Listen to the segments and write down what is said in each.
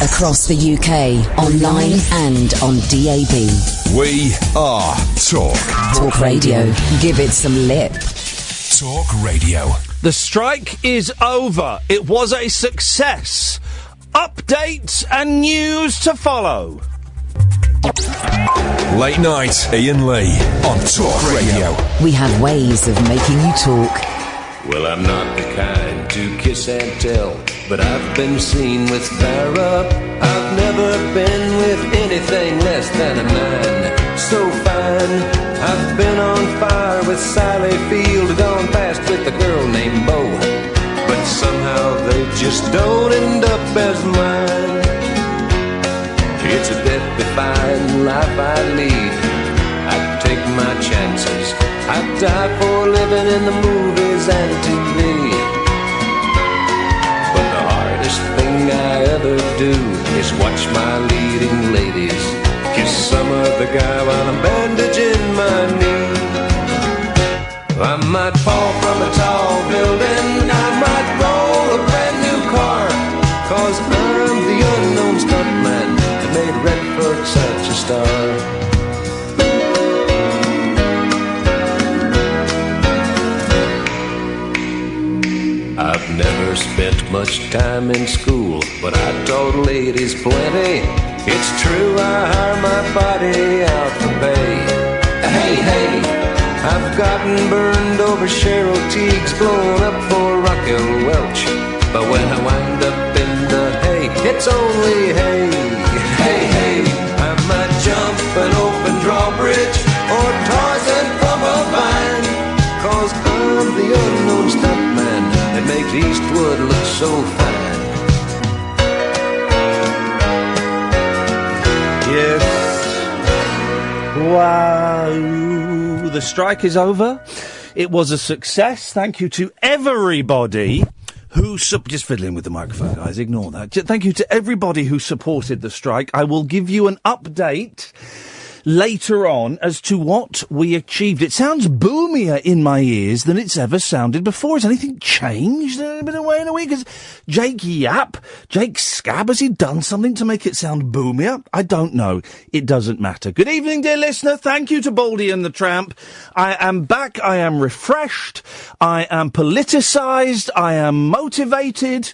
Across the UK, online and on DAB. We are Talk. Talk Radio. Give it some lip. Talk Radio. The strike is over. It was a success. Updates and news to follow. Late night, Iain Lee on Talk Radio. We have ways of making you talk. Well, I'm not the kind to kiss and tell, but I've been seen with Farrah. I've never been with anything less than a 9. So fine. I've been on fire with Sally Field, gone past with a girl named Bo, but somehow they just don't end up as mine. It's a death-defying life I lead. I take my chances. I die for living in the movies and TV. But the hardest thing I ever do is watch my leading ladies kiss some other guy while I'm bandaging my knee. I might fall from a tall building, I might roll a brand new car, 'cause I'm the unknown stuntman that made Redford such a star. I've never spent much time in school, but I taught ladies plenty. It's true, I hire my body out for pay. Hey, hey, I've gotten burned over Cheryl Teague's, blown up for Raquel Welch. But when I wind up in the hay, it's only hay. Hey, hey, I might jump an open drawbridge or Tarzan from a vine, 'cause I'm the unknown stuntman that makes Eastwood look so fine. Yes. Wow. The strike is over. It was a success. Thank you to everybody who... just fiddling with the microphone, guys. Ignore that. Thank you to everybody who supported the strike. I will give you an update later on as to what we achieved. It sounds boomier in my ears than it's ever sounded before. Has anything changed? Been away in a week? Has Jake Scab, has he done something to make it sound boomier? I don't know. It doesn't matter. Good evening, dear listener. Thank you to Baldy and the Tramp. I am back. I am refreshed. I am politicised. I am motivated.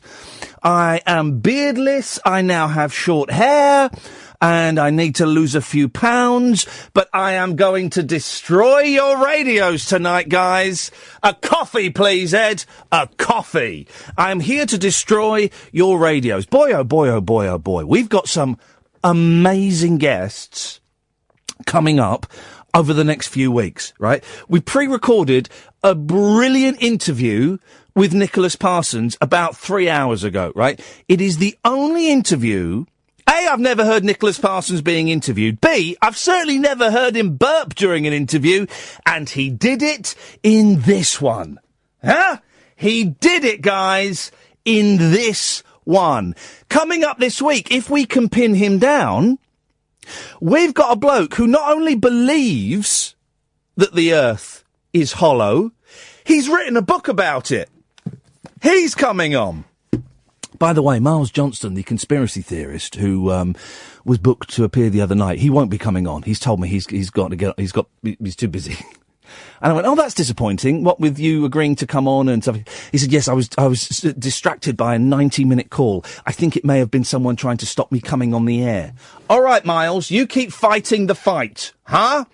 I am beardless. I now have short hair. And I need to lose a few pounds, but I am going to destroy your radios tonight, guys. A coffee, please, Ed. A coffee. I'm here to destroy your radios. Boy, oh boy, oh boy, oh boy. We've got some amazing guests coming up over the next few weeks, right? We pre-recorded a brilliant interview with Nicholas Parsons about 3 hours ago, right? It is the only interview... A, I've never heard Nicholas Parsons being interviewed. B, I've certainly never heard him burp during an interview. And he did it in this one. Huh? He did it, guys, in this one. Coming up this week, if we can pin him down, we've got a bloke who not only believes that the earth is hollow, he's written a book about it. He's coming on. By the way, Miles Johnston, the conspiracy theorist who was booked to appear the other night, he won't be coming on. He's told me he's too busy. And I went, oh, that's disappointing. What with you agreeing to come on and stuff? He said, yes, I was distracted by a 90-minute call. I think it may have been someone trying to stop me coming on the air. All right, Miles, you keep fighting the fight, huh?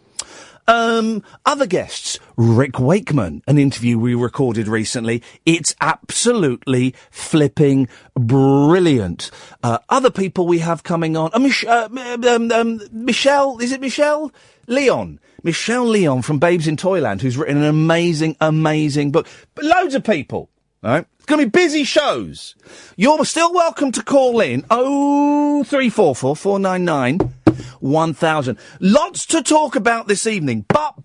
Other guests, Rick Wakeman, an interview we recorded recently. It's absolutely flipping brilliant. Other people we have coming on, Michelle, is it Michelle? Leon. Michelle Leon from Babes in Toyland, who's written an amazing, amazing book. But loads of people, right? It's going to be busy shows. You're still welcome to call in 0344 499 1000. Lots to talk about this evening, but.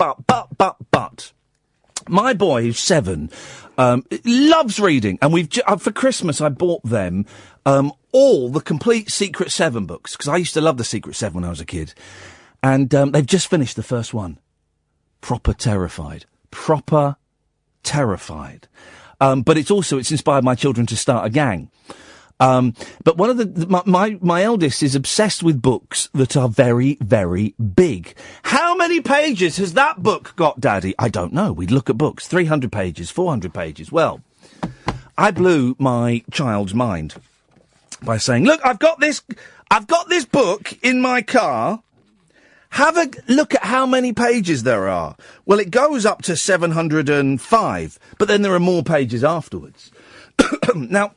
My boy, who's 7, loves reading, and for Christmas I bought them all the complete Secret 7 books, because I used to love the Secret 7 when I was a kid. And they've just finished the first one. Proper terrified. But it's inspired my children to start a gang. But one of my eldest is obsessed with books that are very, very big. How many pages has that book got, Daddy? I don't know. We'd look at books. 300 pages, 400 pages. Well, I blew my child's mind by saying, look, I've got this book in my car. Have a look at how many pages there are. Well, it goes up to 705, but then there are more pages afterwards. Now,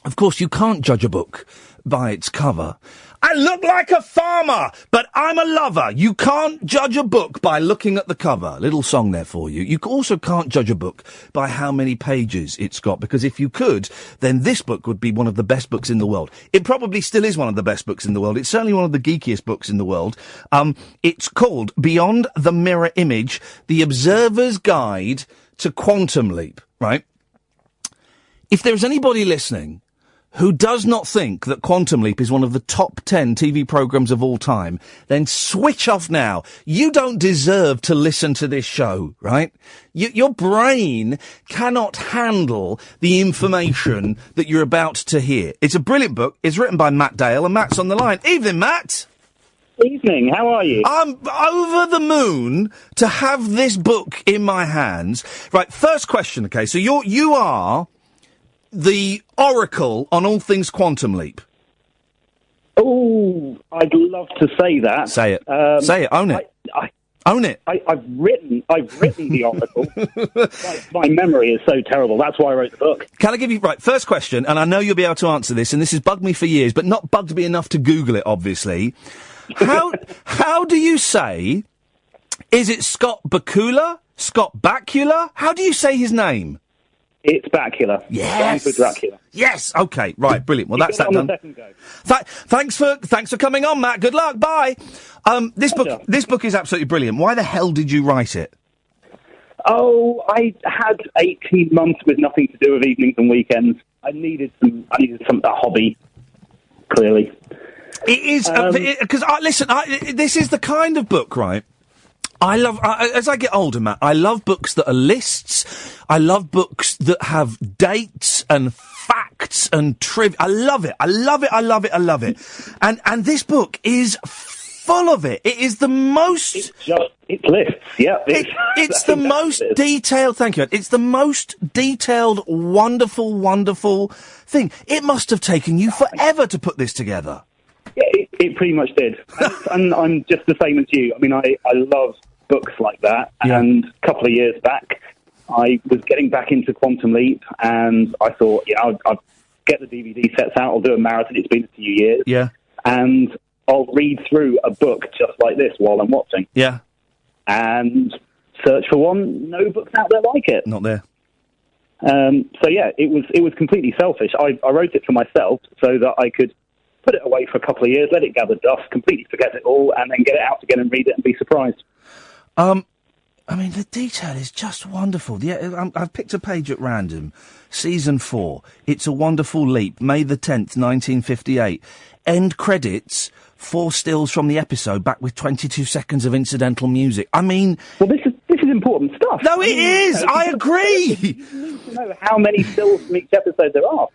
of course, you can't judge a book by its cover. I look like a farmer, but I'm a lover. You can't judge a book by looking at the cover. Little song there for you. You also can't judge a book by how many pages it's got, because if you could, then this book would be one of the best books in the world. It probably still is one of the best books in the world. It's certainly one of the geekiest books in the world. It's called Beyond the Mirror Image, The Observer's Guide to Quantum Leap, right? If there's anybody listening who does not think that Quantum Leap is one of the top 10 TV programmes of all time, then switch off now. You don't deserve to listen to this show, right? Your brain cannot handle the information that you're about to hear. It's a brilliant book. It's written by Matt Dale, and Matt's on the line. Evening, Matt. Evening, how are you? I'm over the moon to have this book in my hands. Right, first question, okay, so you are the oracle on all things Quantum Leap. Oh, I'd love to say that. Say it. Say it. Own it. Own it. I've written the oracle. My memory is so terrible. That's why I wrote the book. Can I give you... Right, first question, and I know you'll be able to answer this, and this has bugged me for years, but not bugged me enough to Google it, obviously. How do you say... Is it Scott Bakula? Scott Bakula? How do you say his name? It's Bacula. Yes. For Dracula. Yes. Okay. Right. Brilliant. Well, that's that done. Thanks for coming on, Matt. Good luck. Bye. This book is absolutely brilliant. Why the hell did you write it? Oh, I had 18 months with nothing to do with evenings and weekends. I needed a hobby. Clearly, it is because listen. This is the kind of book, right? I love, as I get older, Matt, I love books that are lists. I love books that have dates and facts and trivia. I love it. I love it. I love it. I love it. And this book is full of it. It is the most... It's lists, yeah. It's the most detailed... Thank you. It's the most detailed, wonderful, wonderful thing. It must have taken you forever to put this together. Yeah, it pretty much did. And I'm just the same as you. I mean, I love books like that. Yeah. And a couple of years back, I was getting back into Quantum Leap, and I thought, I'll get the DVD sets out, I'll do a marathon. It's been a few years. Yeah. And I'll read through a book just like this while I'm watching. Yeah. And search for one. No books out there like it. Not there. So yeah, it was completely selfish. I wrote it for myself so that I could put it away for a couple of years, let it gather dust, completely forget it all, and then get it out again and read it and be surprised. I mean, the detail is just wonderful. I've picked a page at random. Season 4. It's a Wonderful Leap. May the 10th, 1958. End credits. 4 stills from the episode, back with 22 seconds of incidental music. I mean... Well, this is important stuff. No, it is! I agree! You need to know how many stills from each episode there are.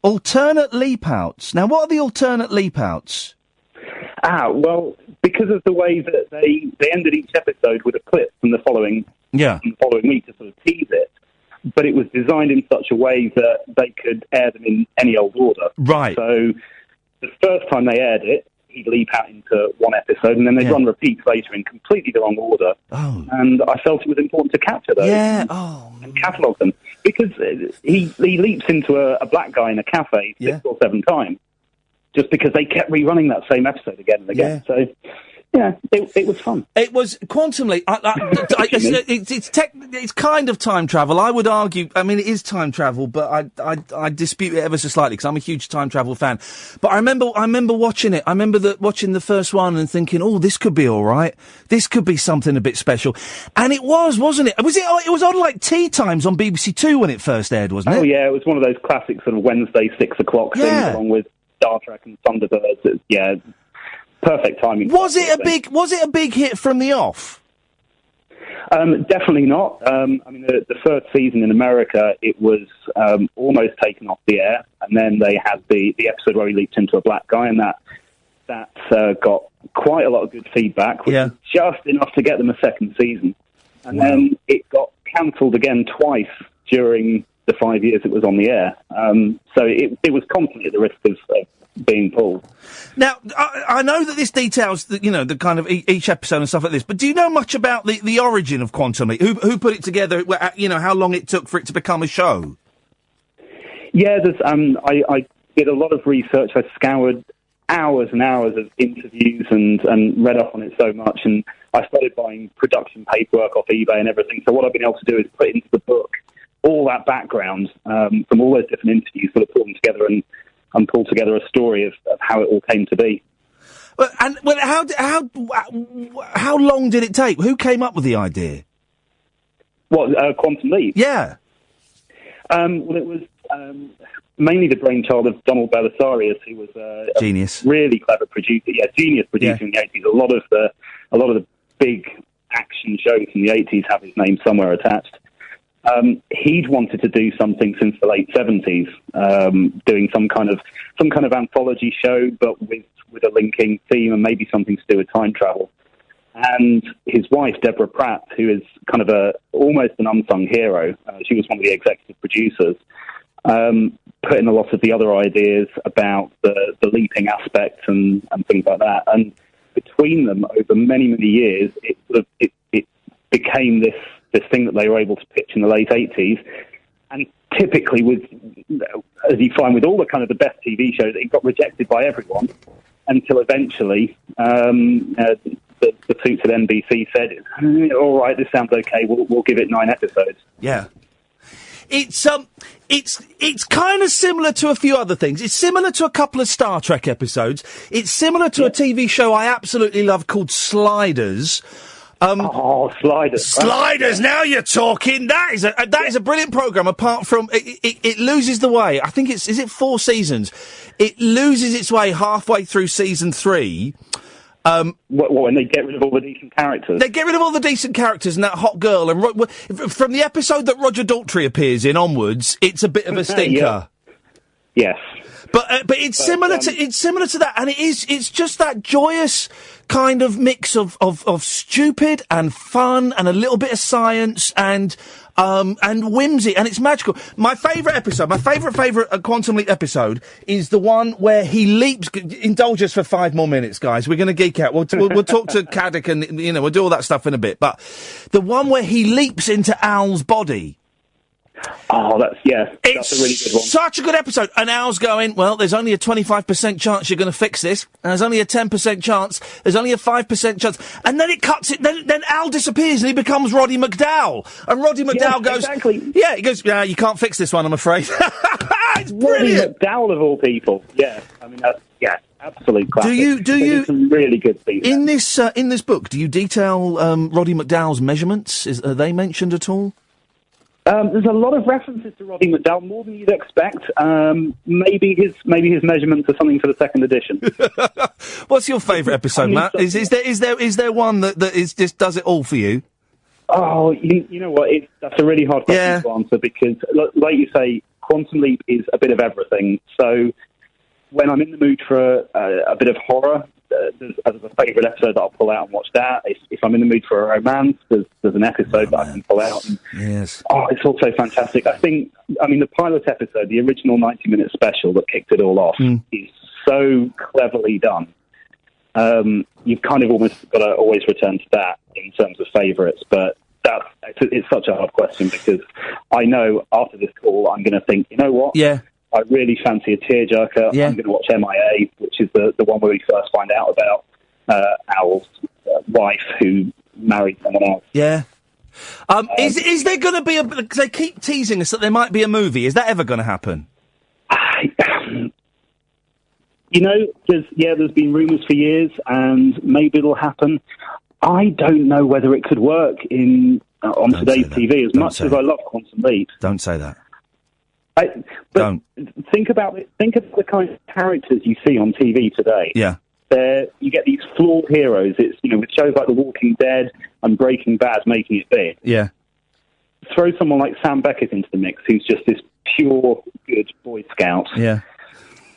Alternate leap-outs. Now, what are the alternate leap-outs? Well, because of the way that they ended each episode with a clip from the following week to sort of tease it, but it was designed in such a way that they could air them in any old order. Right. So the first time they aired it, he'd leap out into one episode, and then they'd run repeats later in completely the wrong order. Oh. And I felt it was important to capture those and catalogue them. Because he leaps into a black guy in a cafe 6 or 7 times, just because they kept rerunning that same episode again and again. Yeah. So, yeah, it was fun. It was Quantum Leap. It's kind of time travel. I would argue. I mean, it is time travel, but I dispute it ever so slightly because I'm a huge time travel fan. But I remember watching it. I remember watching the first one and thinking, "Oh, this could be all right. This could be something a bit special." And it was, wasn't it? It was on like tea times on BBC Two when it first aired, wasn't it? Oh yeah, it was one of those classic sort of Wednesday 6 o'clock things, along with Star Trek and Thunderbirds. Perfect timing. Was it a big hit from the off? Definitely not. I mean, the first season in America, it was almost taken off the air, and then they had the episode where he leaped into a black guy, and that got quite a lot of good feedback, which was just enough to get them a second season. And then it got cancelled again twice during the 5 years it was on the air. So it was constantly at the risk of being pulled. Now, I know that this details, the kind of each episode and stuff like this, but do you know much about the origin of Quantum Leap? Who put it together, how long it took for it to become a show? Yeah, I did a lot of research. I scoured hours and hours of interviews and read up on it so much, and I started buying production paperwork off eBay and everything. So what I've been able to do is put into the book all that background from all those different interviews, sort of pull them together and pull together a story of how it all came to be. How long did it take? Who came up with the idea? What, Quantum Leap? Yeah. Well, it was mainly the brainchild of Donald Belisarius, who was a genius, really clever producer. Yeah, genius producer in the 80s. A lot of the big action shows in the 80s have his name somewhere attached. He'd wanted to do something since the late 70s, doing some kind of anthology show, but with a linking theme and maybe something to do with time travel. And his wife, Deborah Pratt, who is kind of almost an unsung hero, she was one of the executive producers, put in a lot of the other ideas about the leaping aspect and things like that. And between them, over many, many years, it became this thing that they were able to pitch in the late 80s. And typically, as you find with all the kind of the best TV shows, it got rejected by everyone until eventually the suits at NBC said, all right, this sounds okay, we'll give it 9 episodes. Yeah. It's kind of similar to a few other things. It's similar to a couple of Star Trek episodes. It's similar to a TV show I absolutely love called Sliders. Sliders! Sliders! Now you're talking. That is a brilliant program. Apart from it loses the way. I think is it 4 seasons? It loses its way halfway through season 3. When they get rid of all the decent characters? They get rid of all the decent characters and that hot girl. And from the episode that Roger Daltrey appears in onwards, it's a bit of a stinker. Yes. But it's similar to that, and it's just that joyous kind of mix of stupid and fun and a little bit of science and whimsy, and it's magical. My favourite episode, my favourite Quantum Leap episode is the one where he leaps. Indulge us for 5 more minutes, guys. We're going to geek out. We'll talk to Caddick and we'll do all that stuff in a bit. But the one where he leaps into Al's body. Oh, that's a really good one. Such a good episode. And Al's going, well, there's only a 25% chance you're going to fix this. And there's only a 10% chance. There's only a 5% chance. And then it cuts it. Then Al disappears and he becomes Roddy McDowall. And Roddy McDowall goes, exactly. Yeah, he goes, you can't fix this one, I'm afraid. It's brilliant. Roddy McDowall of all people. Yeah. I mean, absolute classic. Do you some really good things in this book? Do you detail Roddy McDowall's measurements? Are they mentioned at all? There's a lot of references to Roddy McDowall, more than you'd expect. Maybe his measurements are something for the second edition. What's your favourite episode, Matt? Is there one that is just does it all for you? Oh, you know what? That's a really hard question to answer because, like you say, Quantum Leap is a bit of everything. So when I'm in the mood for a bit of horror, there's a favourite episode that I'll pull out and watch that. If I'm in the mood for a romance, there's an episode that I can pull out. And, yes. Oh, it's also fantastic. The pilot episode, the original 90-minute special that kicked it all off, is so cleverly done. You've kind of almost got to always return to that in terms of favourites, but it's such a hard question because I know after this call I'm going to think, you know what? Yeah. I really fancy a tearjerker. Yeah. I'm going to watch MIA, which is the one where we first find out about Al's wife who married someone else. Yeah. Is there going to be because they keep teasing us that there might be a movie. Is that ever going to happen? There's been rumours for years, and maybe it'll happen. I don't know whether it could work on today's TV as much as I love Quantum Leap. Don't say that. Think about the kind of characters you see on TV today. Yeah. You get these flawed heroes. It's, with shows like The Walking Dead and Breaking Bad making it big. Yeah. Throw someone like Sam Beckett into the mix, who's just this pure good Boy Scout. Yeah.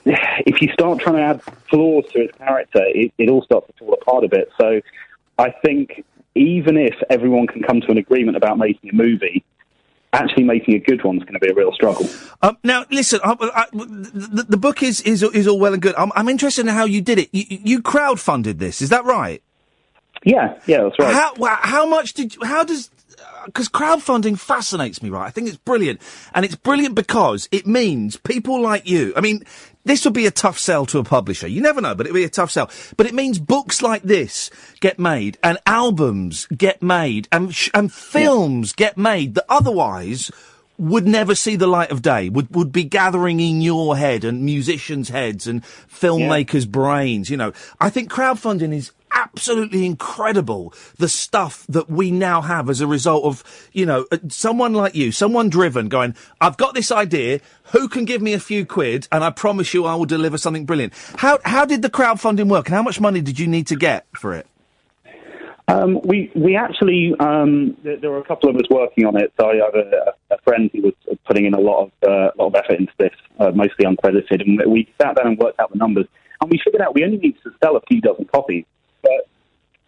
If you start trying to add flaws to his character, it all starts to fall apart a bit. So I think even if everyone can come to an agreement about making a movie, actually making a good one is going to be a real struggle. Now, listen, the book is all well and good. I'm interested in how you did it. You crowdfunded this, is that right? Yeah, that's right. How much because crowdfunding fascinates me, right? I think it's brilliant. And it's brilliant because it means people like you, I mean, this would be a tough sell to a publisher. You never know, but it'd be a tough sell. But it means books like this get made, and albums get made, and films get made that otherwise would never see the light of day, would be gathering in your head and musicians' heads and filmmakers' brains, I think crowdfunding is absolutely incredible, the stuff that we now have as a result of, someone like you, someone driven, going, I've got this idea, who can give me a few quid, and I promise you I will deliver something brilliant. How did the crowdfunding work, and how much money did you need to get for it? We actually, there were a couple of us working on it. So I have a friend who was putting in a lot of effort into this, mostly uncredited, and we sat down and worked out the numbers, and we figured out we only need to sell a few dozen copies. But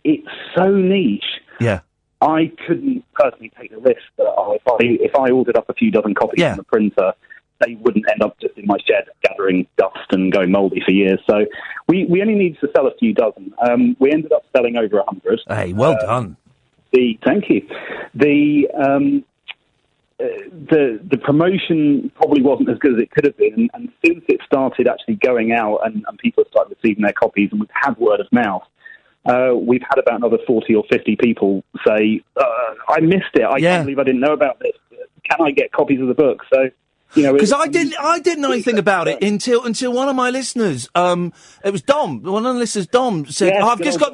it's so niche. Yeah. I couldn't personally take the risk that if I ordered up a few dozen copies from the printer, they wouldn't end up just in my shed gathering dust and going mouldy for years. So we only needed to sell a few dozen. We ended up selling over 100. Hey, well done. Thank you. The promotion probably wasn't as good as it could have been, and since it started actually going out and people started receiving their copies, and we've had word of mouth, we've had about another 40 or 50 people say, I missed it. I can't believe I didn't know about this. Can I get copies of the book? So, because I didn't know anything about it until one of my listeners, it was Dom, one of the listeners, Dom, said, I've just got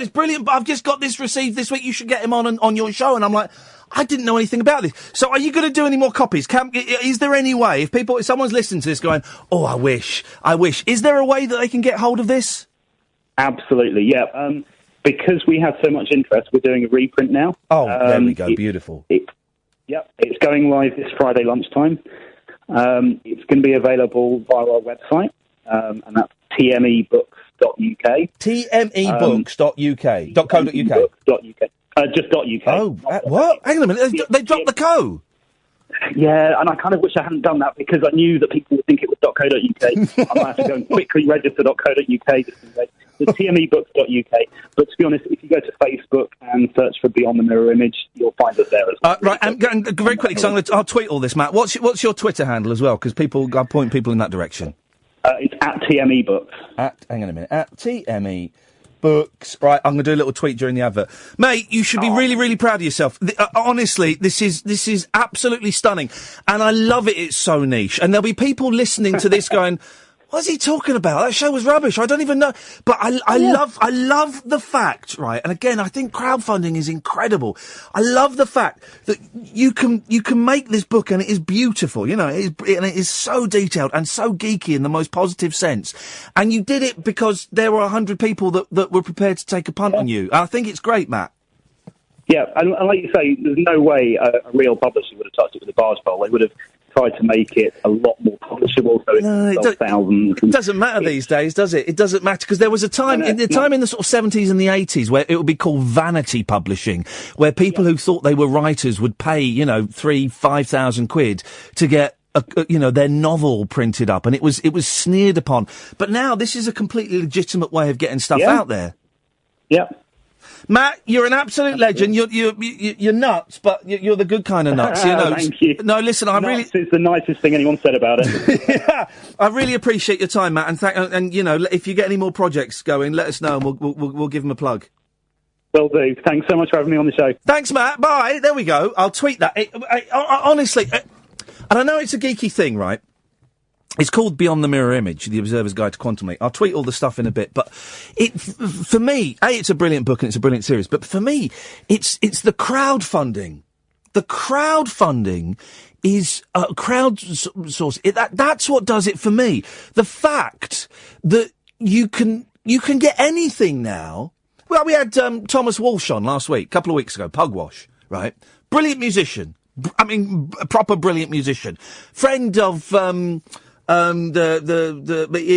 this received this week, you should get him on your show. And I'm like, I didn't know anything about this. So are you going to do any more copies? Is there any way, if someone's listening to this going, oh, I wish, is there a way that they can get hold of this? Absolutely, yeah. Because we had so much interest, we're doing a reprint now. Oh, there we go. Beautiful. It's going live this Friday lunchtime. It's going to be available via our website, and that's tmebooks.uk. tmebooks.uk.co.uk. Just .uk. Oh, what? Hang on a minute. They dropped the co. Yeah, and I kind of wish I hadn't done that because I knew that people would think it was .co.uk. I might have to go and quickly register .co.uk just in case. The tmebooks.uk. But to be honest, if you go to Facebook and search for Beyond the Mirror Image, you'll find us there as well. Right, and very quickly, because I'll tweet all this, Matt. What's your Twitter handle as well? Because I'll point people in that direction. It's at tmebooks. Hang on a minute. At tmebooks. Right, I'm going to do a little tweet during the advert. Mate, you should be really, really proud of yourself. Honestly, this is absolutely stunning. And I love it. It's so niche. And there'll be people listening to this going, what's he talking about? That show was rubbish. I don't even know. But I love the fact, right? And again, I think crowdfunding is incredible. I love the fact that you can make this book and it is beautiful. It is so detailed and so geeky in the most positive sense. And you did it because there were 100 people that were prepared to take a punt on you. And I think it's great, Matt. Yeah, and like you say, there's no way a real publisher would have touched it with a barge pole. They would have tried to make it a lot more publishable, so it doesn't matter these days, does it? It doesn't matter, because there was a time, in the sort of 70s and the 80s where it would be called vanity publishing, where people who thought they were writers would pay, 3,000-5,000 quid to get their novel printed up, and it was sneered upon. But now this is a completely legitimate way of getting stuff out there. Yeah. Matt, you're an absolute legend. You're nuts, but you're the good kind of nuts. Thank you. No, listen, It's the nicest thing anyone said about it. Yeah, I really appreciate your time, Matt. And if you get any more projects going, let us know, and we'll give them a plug. Will do. Thanks so much for having me on the show. Thanks, Matt. Bye. There we go. I'll tweet that. Honestly, and I know it's a geeky thing, right? It's called Beyond the Mirror Image, The Observer's Guide to Quantum Leap. I'll tweet all the stuff in a bit, but for me, it's a brilliant book and it's a brilliant series, but for me, it's the crowdfunding. The crowdfunding is crowdsource. That's what does it for me. The fact that you can you can get anything now. Well, we had Thomas Walsh on last week, a couple of weeks ago, Pugwash, right? Brilliant musician. A proper brilliant musician. Friend of the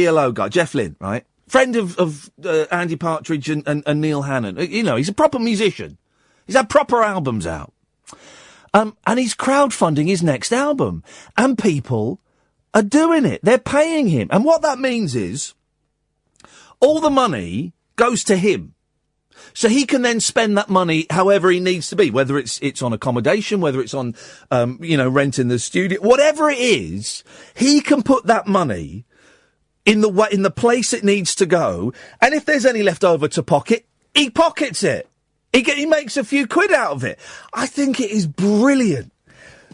ELO guy, Jeff Lynne, right? Friend of Andy Partridge and Neil Hannon. You know, he's a proper musician. He's had proper albums out. And he's crowdfunding his next album. And people are doing it. They're paying him. And what that means is all the money goes to him. So he can then spend that money however he needs to be, whether it's on accommodation, whether it's on, renting the studio, whatever it is, he can put that money in the place it needs to go. And if there's any left over to pocket, he pockets it. He makes a few quid out of it. I think it is brilliant.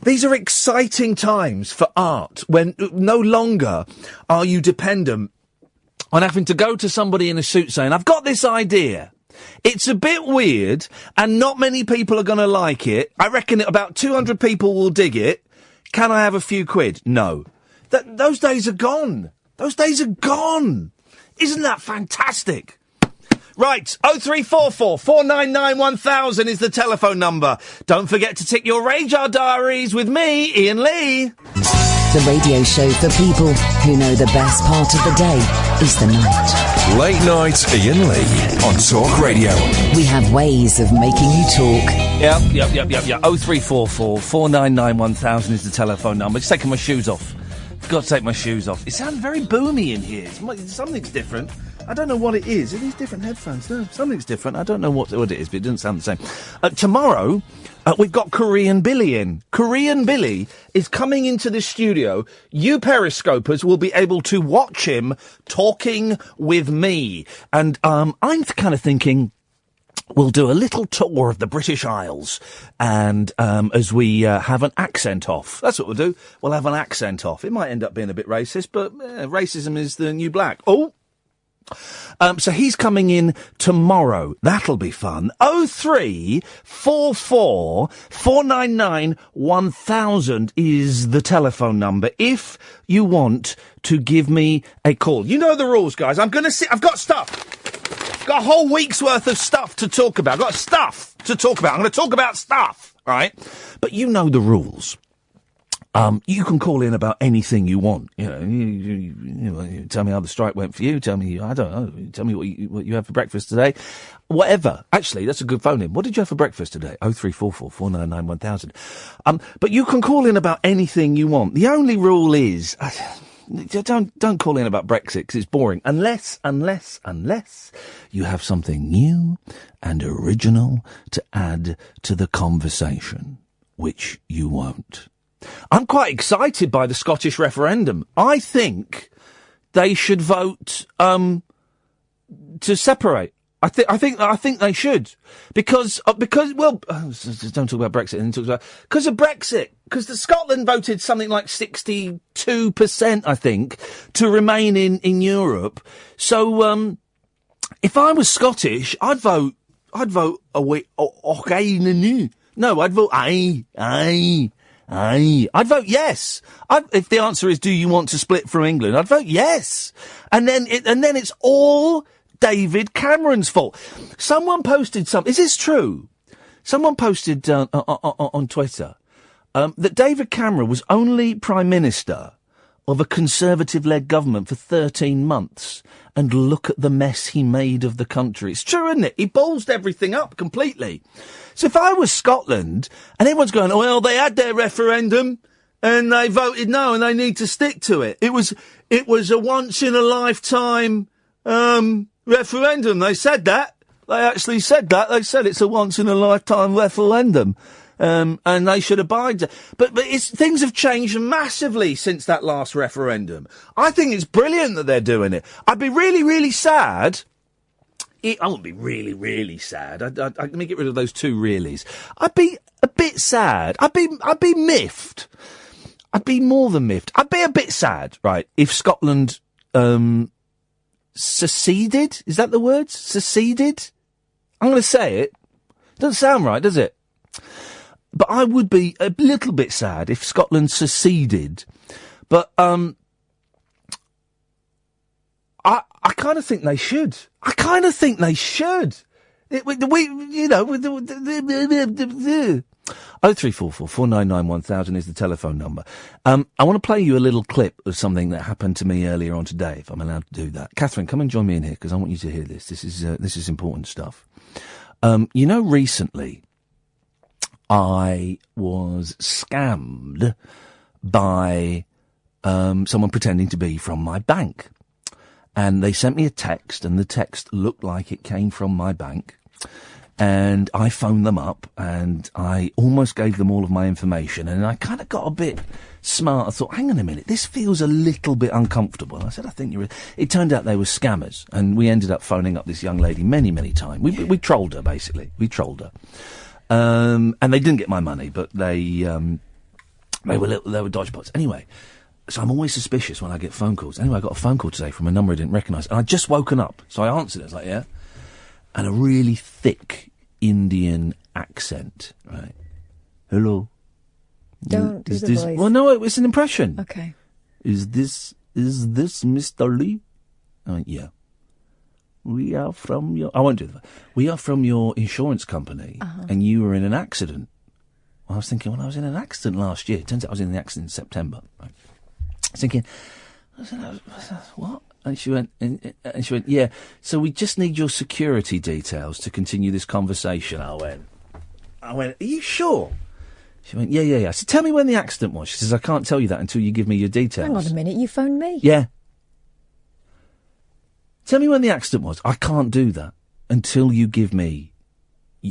These are exciting times for art when no longer are you dependent on having to go to somebody in a suit saying, I've got this idea. It's a bit weird and not many people are going to like it. I reckon about 200 people will dig it. Can I have a few quid? No. Those days are gone. Those days are gone. Isn't that fantastic? Right, 0344 499 1000 is the telephone number. Don't forget to tick your Radar Diaries with me, Iain Lee. The radio show for people who know the best part of the day is the night. Late Night Iain Lee on Talk Radio. We have ways of making you talk. Yep. 0344 499 1000 is the telephone number. Just taking my shoes off. Got to take my shoes off. It sounds very boomy in here. Something's different. I don't know what it is. Are these different headphones? No, something's different. I don't know what it is, but it doesn't sound the same. Tomorrow, we've got Korean Billy in. Korean Billy is coming into the studio. You Periscopers will be able to watch him talking with me. And I'm kind of thinking we'll do a little tour of the British Isles, and as we have an accent off. That's what we'll do. We'll have an accent off. It might end up being a bit racist, but racism is the new black. Oh! So he's coming in tomorrow. That'll be fun. 0344 499 1000 is the telephone number if you want to give me a call. You know the rules, guys. I've got stuff. Got a whole week's worth of stuff to talk about. I've got stuff to talk about. I'm going to talk about stuff, right? But you know the rules. You can call in about anything you want. You know, you tell me how the strike went for you. Tell me, I don't know. Tell me what you had for breakfast today. Whatever. Actually, that's a good phone in. What did you have for breakfast today? 0344 499 1000. But you can call in about anything you want. The only rule is, don't call in about Brexit because it's boring. Unless you have something new and original to add to the conversation, which you won't. I'm quite excited by the Scottish referendum. I think they should vote to separate. I think they should because don't talk about Brexit and talk about because of Brexit, because the Scotland voted something like 62%, I think, to remain in Europe. So if I was Scottish, I'd vote away. No, I'd vote aye. I'd vote yes. If the answer is, do you want to split from England? I'd vote yes. And then it's all David Cameron's fault. Someone posted something. Is this true? Someone posted on Twitter that David Cameron was only Prime Minister of a Conservative-led government for 13 months. And look at the mess he made of the country. It's true, isn't it? He ballsed everything up completely. So if I was Scotland, and everyone's going, well, they had their referendum, and they voted no, and they need to stick to it. It was a once-in-a-lifetime referendum. They said that. They actually said that. They said it's a once-in-a-lifetime referendum. And they should abide. But things have changed massively since that last referendum. I think it's brilliant that they're doing it. I'd be really, really sad. I wouldn't be really, really sad. Let me get rid of those two reallys. I'd be a bit sad. I'd be miffed. I'd be more than miffed. I'd be a bit sad, right, if Scotland, seceded? Is that the word? Seceded? I'm going to say it. Doesn't sound right, does it? But I would be a little bit sad if Scotland seceded. But I I kind of think they should. I kind of think they should. We 0344 499 1000 is the telephone number. I want to play you a little clip of something that happened to me earlier on today, if I'm allowed to do that. Catherine, come and join me in here, because I want you to hear this. This is important stuff. Recently, I was scammed by someone pretending to be from my bank. And they sent me a text, and the text looked like it came from my bank. And I phoned them up, and I almost gave them all of my information. And I kind of got a bit smart. I thought, hang on a minute, this feels a little bit uncomfortable. I said, I think you're... It turned out they were scammers. And we ended up phoning up this young lady many, many times. We trolled her, basically. We trolled her. And they didn't get my money, but they were dodgepots. Anyway... So I'm always suspicious when I get phone calls. Anyway, I got a phone call today from a number I didn't recognise. And I'd just woken up. So I answered it. I was like, yeah. And a really thick Indian accent, right? Hello. Don't do the voice. Well, no, it's an impression. Okay. Is this Mr. Lee? I went, yeah. We are from your... I won't do that. We are from your insurance company, and you were in an accident. I was thinking, well, I was in an accident last year. It turns out I was in an accident in September, right? I was thinking, what? And she went, yeah, so we just need your security details to continue this conversation. I went, are you sure? She went, yeah. I said, tell me when the accident was. She says, I can't tell you that until you give me your details. Hang on a minute, you phoned me? Yeah. Tell me when the accident was. I can't do that until you give me...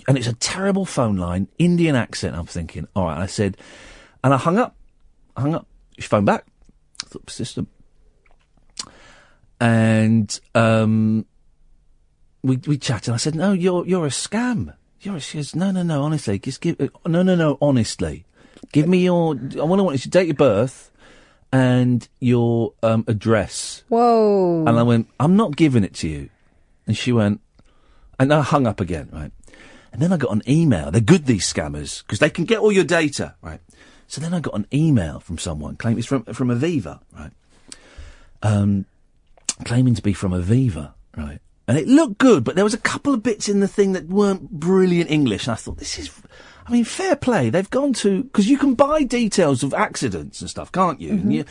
And it's a terrible phone line, Indian accent. I'm thinking, all right. I said, and I hung up. She phoned back. I thought, persistent. And we chatted. I said, no, you're a scam. She goes, no, honestly. Just honestly. Give me your... I want your date of birth and your address. Whoa. And I went, I'm not giving it to you. And she went... And I hung up again, right? And then I got an email. They're good, these scammers, because they can get all your data, right? So then I got an email from someone claiming it's from Aviva, right? Claiming to be from Aviva, right? And it looked good, but there was a couple of bits in the thing that weren't brilliant English. And I thought, fair play. They've gone to, because you can buy details of accidents and stuff, can't you? Mm-hmm.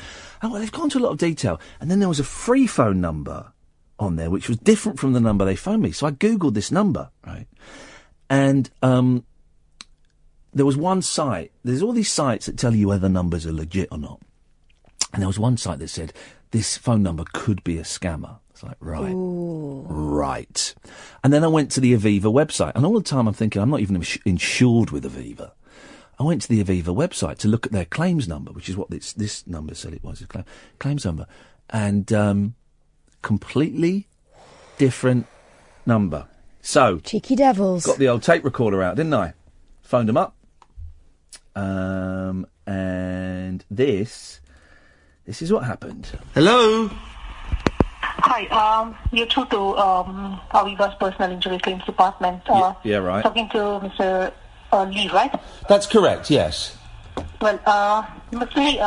And they've gone to a lot of detail. And then there was a free phone number on there, which was different from the number they phoned me. So I Googled this number, right? And, there was one site, there's all these sites that tell you whether numbers are legit or not. And there was one site that said, this phone number could be a scammer. It's like, right. Ooh. Right. And then I went to the Aviva website. And all the time I'm thinking, I'm not even insured with Aviva. I went to the Aviva website to look at their claims number, which is what this number said it was, a claims number. And, completely different number. So. Cheeky devils. Got the old tape recorder out, didn't I? Phoned them up. And this is what happened. Hello? Hi, you're through to Aviva's personal injury claims department. Yeah, right. Talking to Mr. Lee, right? That's correct, yes. Well, Mr. Lee,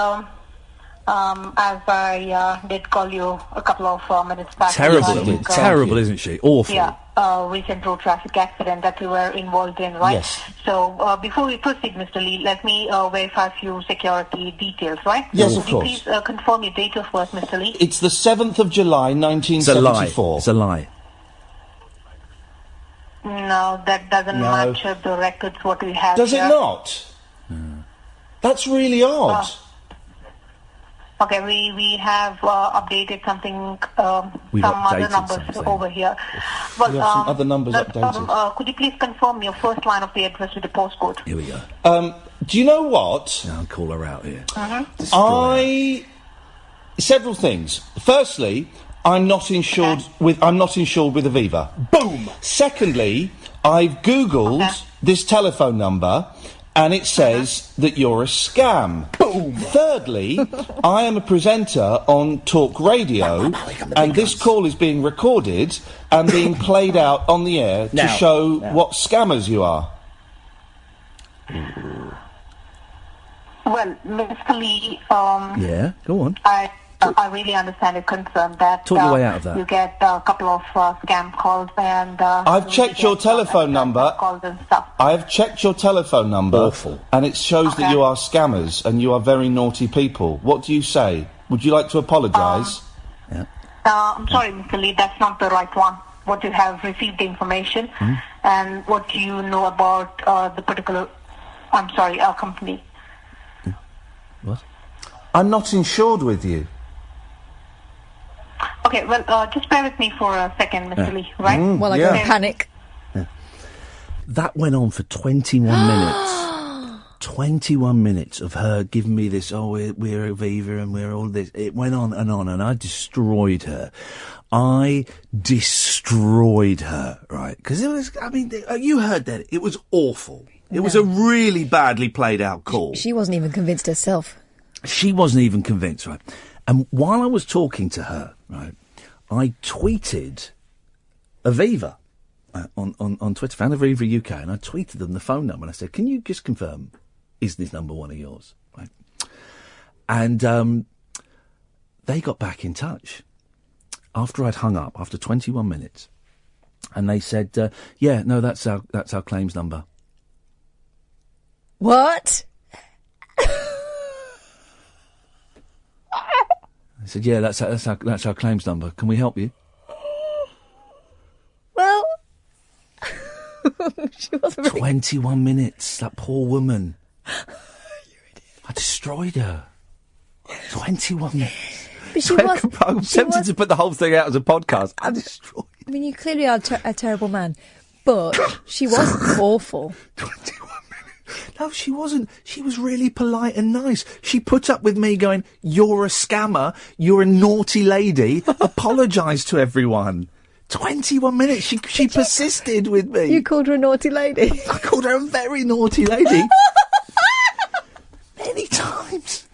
as I did call you a couple of minutes back. Terrible, isn't she? Awful. Yeah, recent road traffic accident that you were involved in, right? Yes. So, before we proceed, Mr. Lee, let me verify a few security details, right? Yes, of course. Please confirm your date of birth, Mr. Lee. It's the 7th of July, 1974. It's a lie. No, that doesn't match the records what we have Does here. it not? That's really odd. Okay, we have updated something, some other numbers over here. Well, we have some other numbers updated. Could you please confirm your first line of the address with the postcode? Here we go. Do you know what? I'll call her out here. Several things. Firstly, I'm not insured with Aviva. Boom. Secondly, I've Googled this telephone number, and it says that you're a scam. Boom. Thirdly, I am a presenter on Talk Radio, and this call is being recorded and being played out on the air to show what scammers you are. Well, Mr. Lee, yeah, go on. I really understand your concern that Talk your way out of that. you get a couple of scam calls and... I've checked your telephone number. Calls and stuff. I've checked your telephone number. Awful. And it shows that you are scammers and you are very naughty people. What do you say? Would you like to apologise? I'm sorry, Mr. Lee, that's not the right one. What you have received the information and what do you know about the particular, company. What? I'm not insured with you. Okay, well, just bear with me for a second, Mr. Lee, right? Well, I don't panic. That went on for 21 minutes. 21 minutes of her giving me this, we're Aviva and we're all this. It went on, and I destroyed her. I destroyed her, right? Because it was, you heard that. It was awful. It was a really badly played out call. She wasn't even convinced herself. She wasn't even convinced, right? And while I was talking to her, right, I tweeted Aviva on Twitter, found Aviva UK, and I tweeted them the phone number, and I said, can you just confirm, is this number one of yours? Right? And they got back in touch after I'd hung up, after 21 minutes, and they said, yeah, no, that's our claims number. What? I said, yeah, that's our claims number. Can we help you? Well, she wasn't really... 21 minutes, that poor woman. I destroyed her. 21 minutes. But she was... I'm tempted to put the whole thing out as a podcast. I destroyed her. I mean, you clearly are a terrible man, but she was awful. 21 minutes. No, she wasn't. She was really polite and nice. She put up with me going, you're a scammer, you're a naughty lady, apologise to everyone. 21 minutes. She persisted with me. You called her a naughty lady? I called her a very naughty lady. Many times.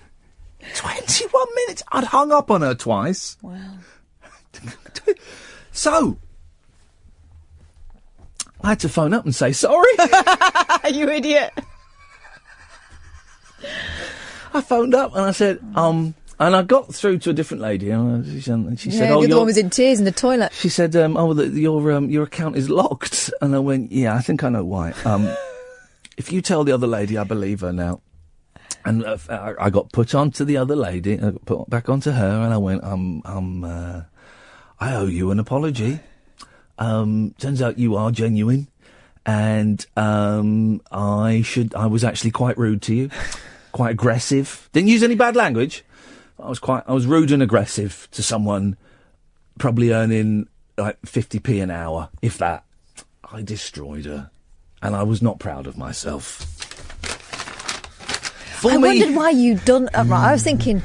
21 minutes. I'd hung up on her twice. Wow. So, I had to phone up and say sorry. You idiot. I phoned up and I said, and I got through to a different lady, and she said, the other one was in tears in the toilet. She said, your account is locked. And I went, yeah, I think I know why. If you tell the other lady, I believe her now. And I got put onto the other lady, I got put back onto her, and I went, I owe you an apology. Turns out you are genuine, and I was actually quite rude to you, quite aggressive. Didn't use any bad language. I was rude and aggressive to someone probably earning like 50p an hour, if that. I destroyed her, and I was not proud of myself. I wondered why you'd done that. Right, I was thinking,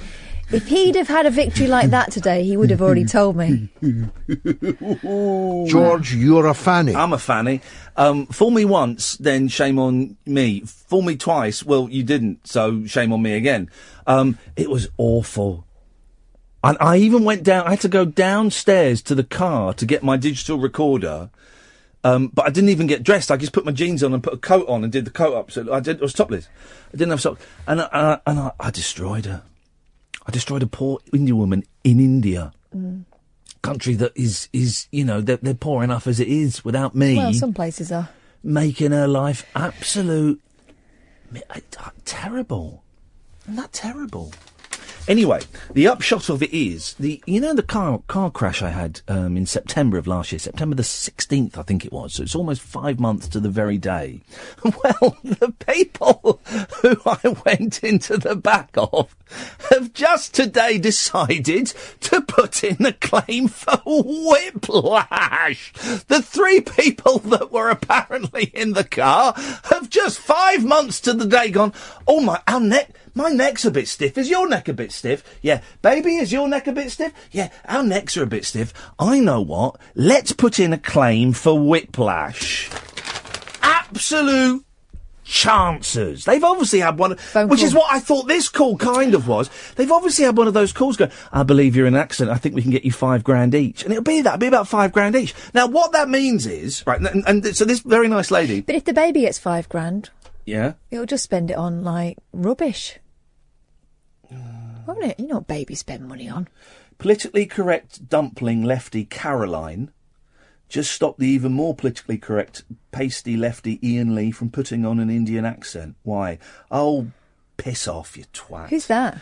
if he'd have had a victory like that today, he would have already told me. George, you're a fanny. I'm a fanny. Fool me once, then shame on me. Fool me twice, well, you didn't, so shame on me again. It was awful. And I even went down, I had to go downstairs to the car to get my digital recorder. But I didn't even get dressed. I just put my jeans on and put a coat on and did the coat up. So I was topless. I didn't have socks. And I destroyed her. I destroyed a poor Indian woman in India. Country that is they're poor enough as it is without me. Well, some places are. Making her life absolute terrible. Isn't that terrible? Anyway, the upshot of it is, the car crash I had in September of last year, September the 16th, I think it was, so it's almost 5 months to the very day. Well, the people who I went into the back of have just today decided to put in a claim for whiplash. The 3 people that were apparently in the car have just 5 months to the day gone, oh my neck's a bit stiff. Is your neck a bit stiff? Yeah. Baby, is your neck a bit stiff? Yeah. Our necks are a bit stiff. I know what. Let's put in a claim for whiplash. Absolute chances. They've obviously had one, which is what I thought this call kind of was. They've obviously had one of those calls going, I believe you're in an accident. I think we can get you $5,000 each. And it'll be about $5,000 each. Now, what that means is, right, and so this very nice lady. But if the baby gets $5,000. Yeah. It'll just spend it on, like, rubbish. Won't it? You know what babies spend money on. Politically correct dumpling lefty Caroline just stopped the even more politically correct pasty lefty Iain Lee from putting on an Indian accent. Why? Oh, piss off, you twat. Who's that?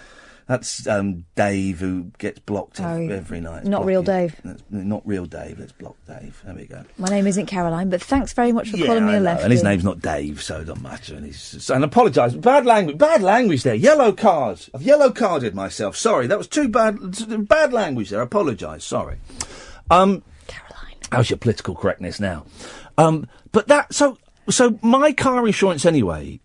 That's Dave, who gets blocked every night. Not real Dave. Not real Dave. Let's block Dave. There we go. My name isn't Caroline, but thanks very much for calling me a lefty. And his name's not Dave, so it doesn't matter. And apologise. Bad language there. Yellow card. I've yellow carded myself. Sorry, that was too bad. Bad language there. I apologise. Sorry. Caroline. How's your political correctness now? So my car insurance anyway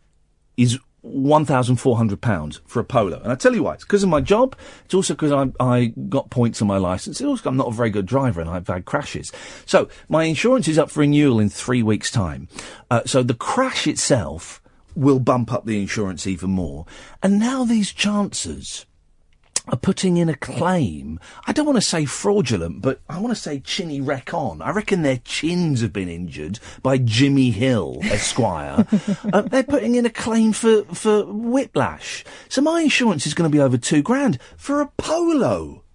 is £1,400 for a Polo. And I tell you why, it's because of my job. It's also because I got points on my licence. It's also I'm not a very good driver and I've had crashes. So my insurance is up for renewal in 3 weeks' time. So the crash itself will bump up the insurance even more. And now these chancers are putting in a claim. I don't want to say fraudulent, but I want to say chinny wreck on. I reckon their chins have been injured by Jimmy Hill, Esquire. They're putting in a claim for whiplash. So my insurance is going to be over £2,000 for a Polo.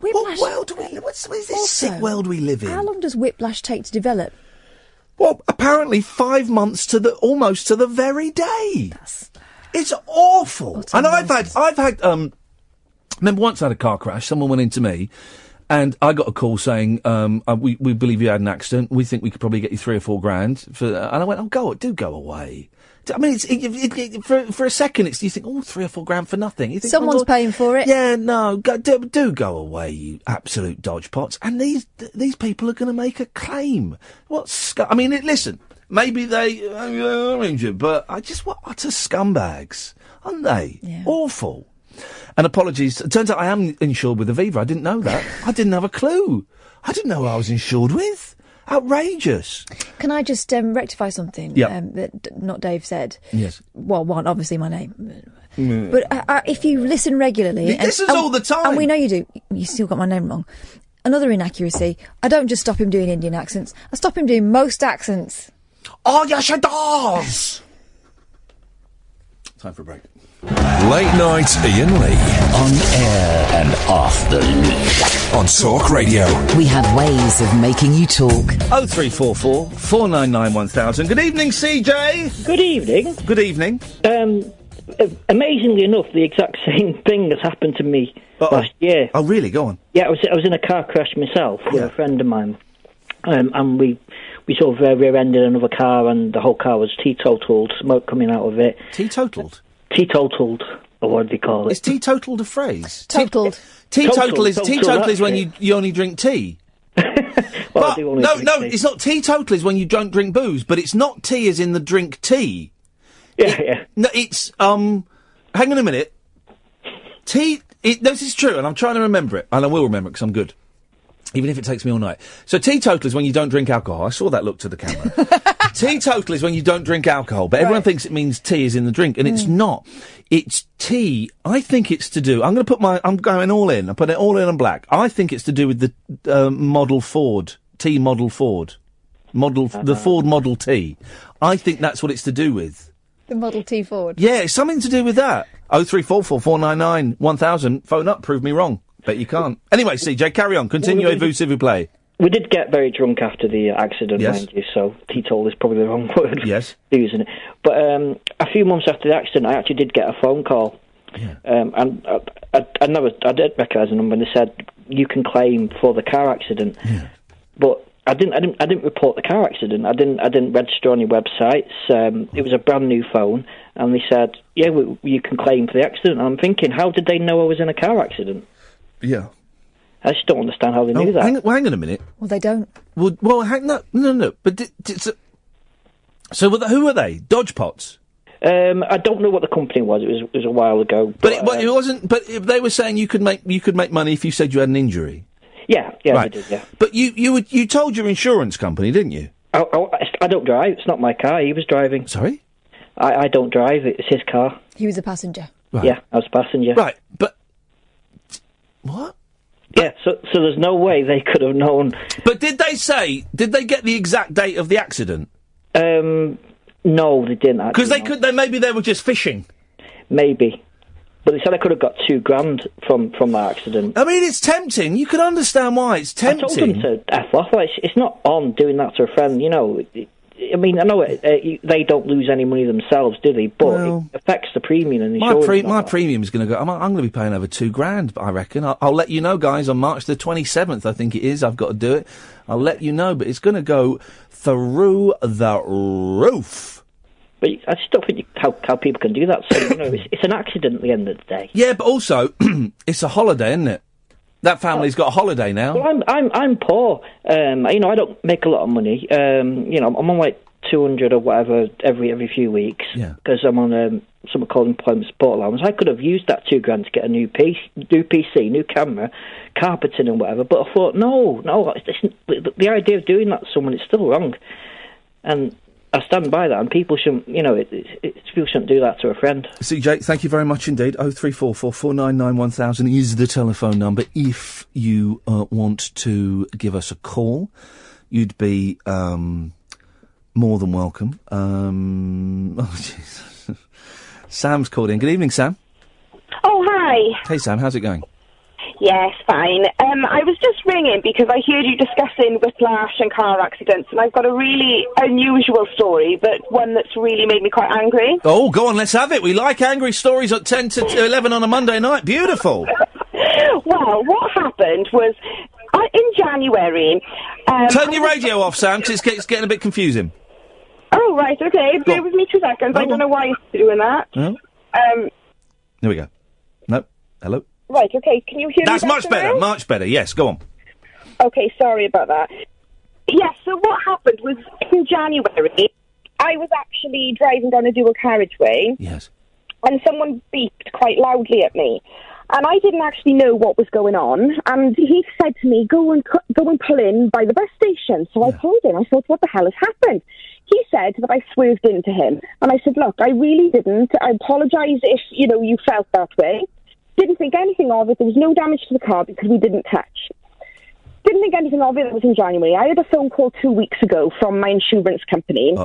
Whiplash. What world do we live? What is this sick world we live in? How long does whiplash take to develop? Well, apparently 5 months almost to the very day. It's awful. And I've had, remember once I had a car crash, someone went into me, and I got a call saying, we believe you had an accident, we think we could probably get you £3 or £4 for, and I went, go away. I mean, for a second, you think, £3 or £4 for nothing. You think, someone's paying for it. Yeah, no, do go away, you absolute dodgepots. And these people are going to make a claim. I mean, listen. Maybe they are injured, but what utter scumbags, aren't they? Yeah. Awful. And apologies. It turns out I am insured with Aviva. I didn't know that. I didn't have a clue. I didn't know who I was insured with. Outrageous. Can I just rectify something that not Dave said? Yes. Well, one, obviously my name. But if you listen regularly... He listens all the time. And we know you do. You still got my name wrong. Another inaccuracy. I don't just stop him doing Indian accents. I stop him doing most accents. Oh, yes, it does! Time for a break. Late night Iain Lee. On air and off the loop. On Talk Radio. We have ways of making you talk. 0344 499 1000. Good evening, CJ. Good evening. Good evening. Amazingly enough, the exact same thing has happened to me last year. Oh, really? Go on. Yeah, I was in a car crash myself with a friend of mine, and we sort of rear-ended another car, and the whole car was teetotaled, smoke coming out of it. Teetotaled? Teetotaled, or what do they call it? Is teetotaled a phrase? Totaled. Teetotal is when you only drink tea. Well, no, it's not. Teetotal is when you don't drink booze, but it's not tea as in the drink tea. Yeah. No, it's, hang on a minute. This is true, and I'm trying to remember it, and I will remember it because I'm good. Even if it takes me all night. So teetotal is when you don't drink alcohol. I saw that look to the camera. Teetotal is when you don't drink alcohol, but everyone thinks it means tea is in the drink, and it's not. It's tea. I think it's to do... I'm going all in. I put it all in on black. I think it's to do with the Model Ford. T Model Ford. The Ford Model T. I think that's what it's to do with. The Model T Ford. Yeah, it's something to do with that. 0344 499 1000. Phone up, prove me wrong. Bet you can't. Anyway, CJ, carry on. Continuez-vous, s'il vous plaît. We did get very drunk after the accident, mind you, so teetotal is probably the wrong word. Yes. Using it. But a few months after the accident, I actually did get a phone call. Yeah. And I did recognise the number, and they said, you can claim for the car accident. Yeah. But I didn't report the car accident. I didn't register on your websites. It was a brand new phone, and they said, yeah, you can claim for the accident. And I'm thinking, how did they know I was in a car accident? Yeah. I just don't understand how they knew that. Hang on a minute. Well, they don't. No. But so who are they? Dodgepots? I don't know what the company was. It was a while ago. But it wasn't. But they were saying you could make money if you said you had an injury. Yeah, right. They did. Yeah. But you told your insurance company, didn't you? I don't drive. It's not my car. He was driving. Sorry? I don't drive. It's his car. He was a passenger. Right. Yeah, I was a passenger. Right, but what? Yeah, so there's no way they could have known. But did they get the exact date of the accident? No, they didn't. Because maybe they were just fishing. Maybe. But they said I could have got $2,000 from that accident. I mean, it's tempting. You can understand why it's tempting. I told them to F off. It's not on doing that to a friend, you know. I mean, I know they don't lose any money themselves, do they? But it affects the premium and insurance. My premium is going to go. I'm going to be paying over $2,000. I reckon. I'll let you know, guys. On March the 27th, I think it is. I've got to do it. I'll let you know, but it's going to go through the roof. But I just don't think how people can do that. So you know, it's an accident at the end of the day. Yeah, but also it's a holiday, isn't it? That family's got a holiday now. Well, I'm poor. You know, I don't make a lot of money. You know, I'm on like 200 or whatever every few weeks. Yeah. Because I'm on something called employment support allowance. I could have used that $2,000 to get a new PC, new camera, carpeting and whatever. But I thought, no, the idea of doing that to someone is still wrong. And I stand by that, and people shouldn't, you know, people shouldn't do that to a friend. CJ, thank you very much indeed. 0344 499 1000 is the telephone number. If you want to give us a call, you'd be more than welcome. Oh, Jesus. Sam's called in. Good evening, Sam. Oh, hi. Hey, Sam, how's it going? Yes, fine. I was just ringing because I heard you discussing whiplash and car accidents, and I've got a really unusual story, but one that's really made me quite angry. Oh, go on, let's have it. We like angry stories at 10 to 11 on a Monday night. Beautiful. Well, what happened was, in January... Turn your radio off, Sam, because it's getting a bit confusing. Oh, right, okay. Bear with me 2 seconds. I don't know why you're doing that. No? There we go. No. Hello? Right, okay. Can you hear me? That's much better. Much better. Yes, go on. Okay, sorry about that. Yes, so what happened was in January, I was actually driving down a dual carriageway. Yes. And someone beeped quite loudly at me. And I didn't actually know what was going on. And he said to me, go and pull in by the bus station. So I pulled in. I thought, what the hell has happened? He said that I swerved into him. And I said, look, I really didn't. I apologise if, you know, you felt that way. Didn't think anything of it. There was no damage to the car because we didn't touch. Didn't think anything of it. It was in January. I had a phone call 2 weeks ago from my insurance company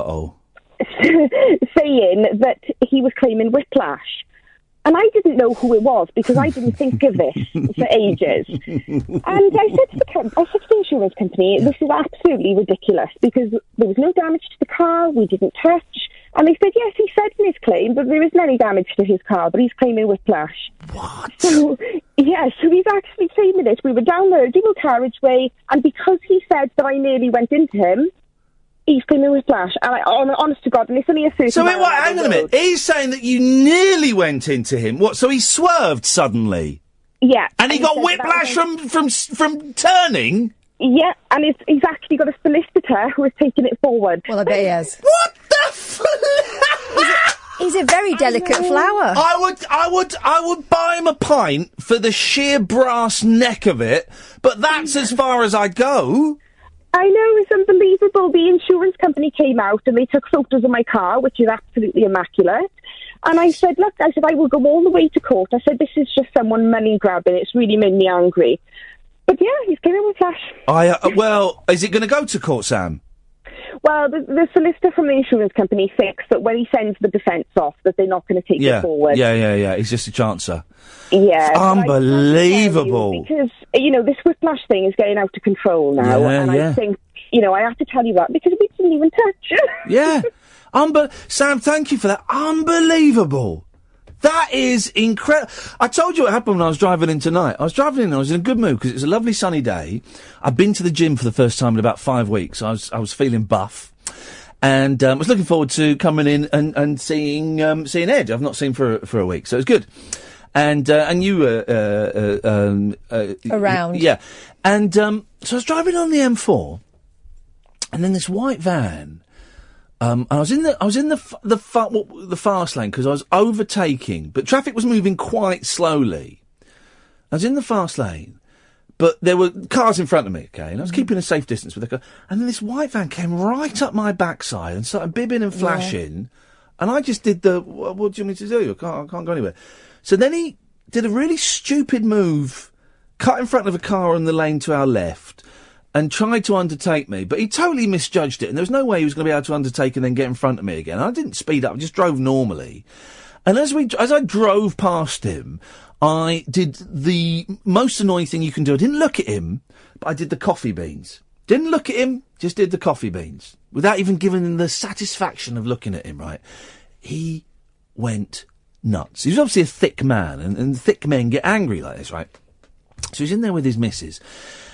saying that he was claiming whiplash. And I didn't know who it was because I didn't think of this for ages. And I said to the insurance company, this is absolutely ridiculous because there was no damage to the car, we didn't touch. And they said, yes, he said in his claim, but there isn't any damage to his car, but he's claiming whiplash. What? So he's actually claiming it. We were down the dual carriageway, and because he said that I nearly went into him, he's claiming whiplash. And honest to God, and it's only a 30 So hang on a minute. He's saying that you nearly went into him. What? So he swerved suddenly? Yeah. And he got whiplash from turning? Yeah, and he's actually got a solicitor who is taking it forward. Well, I bet he has. What the He's a very delicate flower. I would buy him a pint for the sheer brass neck of it, but that's as far as I go. I know, it's unbelievable. The insurance company came out and they took photos of my car, which is absolutely immaculate. And I said, look, I will go all the way to court. I said, this is just someone money grabbing. It's really made me angry. But yeah, he's claiming whiplash. Well, is it going to go to court, Sam? Well, the solicitor from the insurance company thinks that when he sends the defence off, that they're not going to take it forward. Yeah. He's just a chancer. Yeah. Unbelievable. Because, you know, this whiplash thing is getting out of control now. I think, you know, I have to tell you that because we didn't even touch. Yeah. Sam, thank you for that. Unbelievable. That is incredible. I told you what happened when I was driving in tonight. I was driving in and I was in a good mood because it was a lovely sunny day. I'd been to the gym for the first time in about 5 weeks. I was feeling buff. And was looking forward to coming in and seeing Ed. I've not seen for a week, so it was good. And you were around. Yeah. And so I was driving on the M4 and then this white van. And I was in the fast lane because I was overtaking, but traffic was moving quite slowly. I was in the fast lane, but there were cars in front of me, okay, and I was keeping a safe distance with the car. And then this white van came right up my backside and started bibbing and flashing, and I just did what do you want me to do? I can't go anywhere. So then he did a really stupid move, cut in front of a car on the lane to our left, and tried to undertake me, but he totally misjudged it, and there was no way he was going to be able to undertake and then get in front of me again. I didn't speed up, I just drove normally. And as I drove past him, I did the most annoying thing you can do. I didn't look at him, but I did the coffee beans. Didn't look at him, just did the coffee beans. Without even giving him the satisfaction of looking at him, right? He went nuts. He was obviously a thick man, and thick men get angry like this, right? So he's in there with his missus.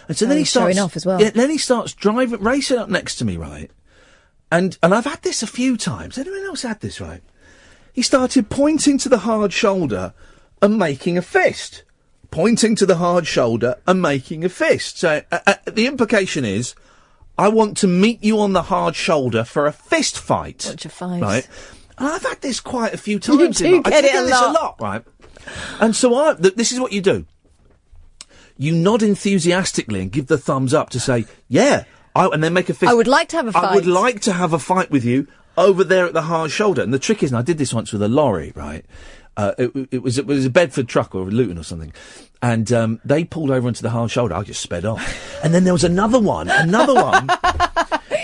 And so then he starts... showing off as well. Yeah, then he starts racing up next to me, right? And I've had this a few times. Anyone else had this, right? He started pointing to the hard shoulder and making a fist. Pointing to the hard shoulder and making a fist. So the implication is, I want to meet you on the hard shoulder for a fist fight. Bunch of fives. Right? And I've had this quite a few times. You do get it a this a lot, right? And so this is what you do. You nod enthusiastically and give the thumbs up to say, yeah, and then make a fist. I would like to have a fight. I would like to have a fight with you over there at the hard shoulder. And the trick is, and I did this once with a lorry, right? It was a Bedford truck or a Luton or something. And they pulled over into the hard shoulder. I just sped off. And then there was another one.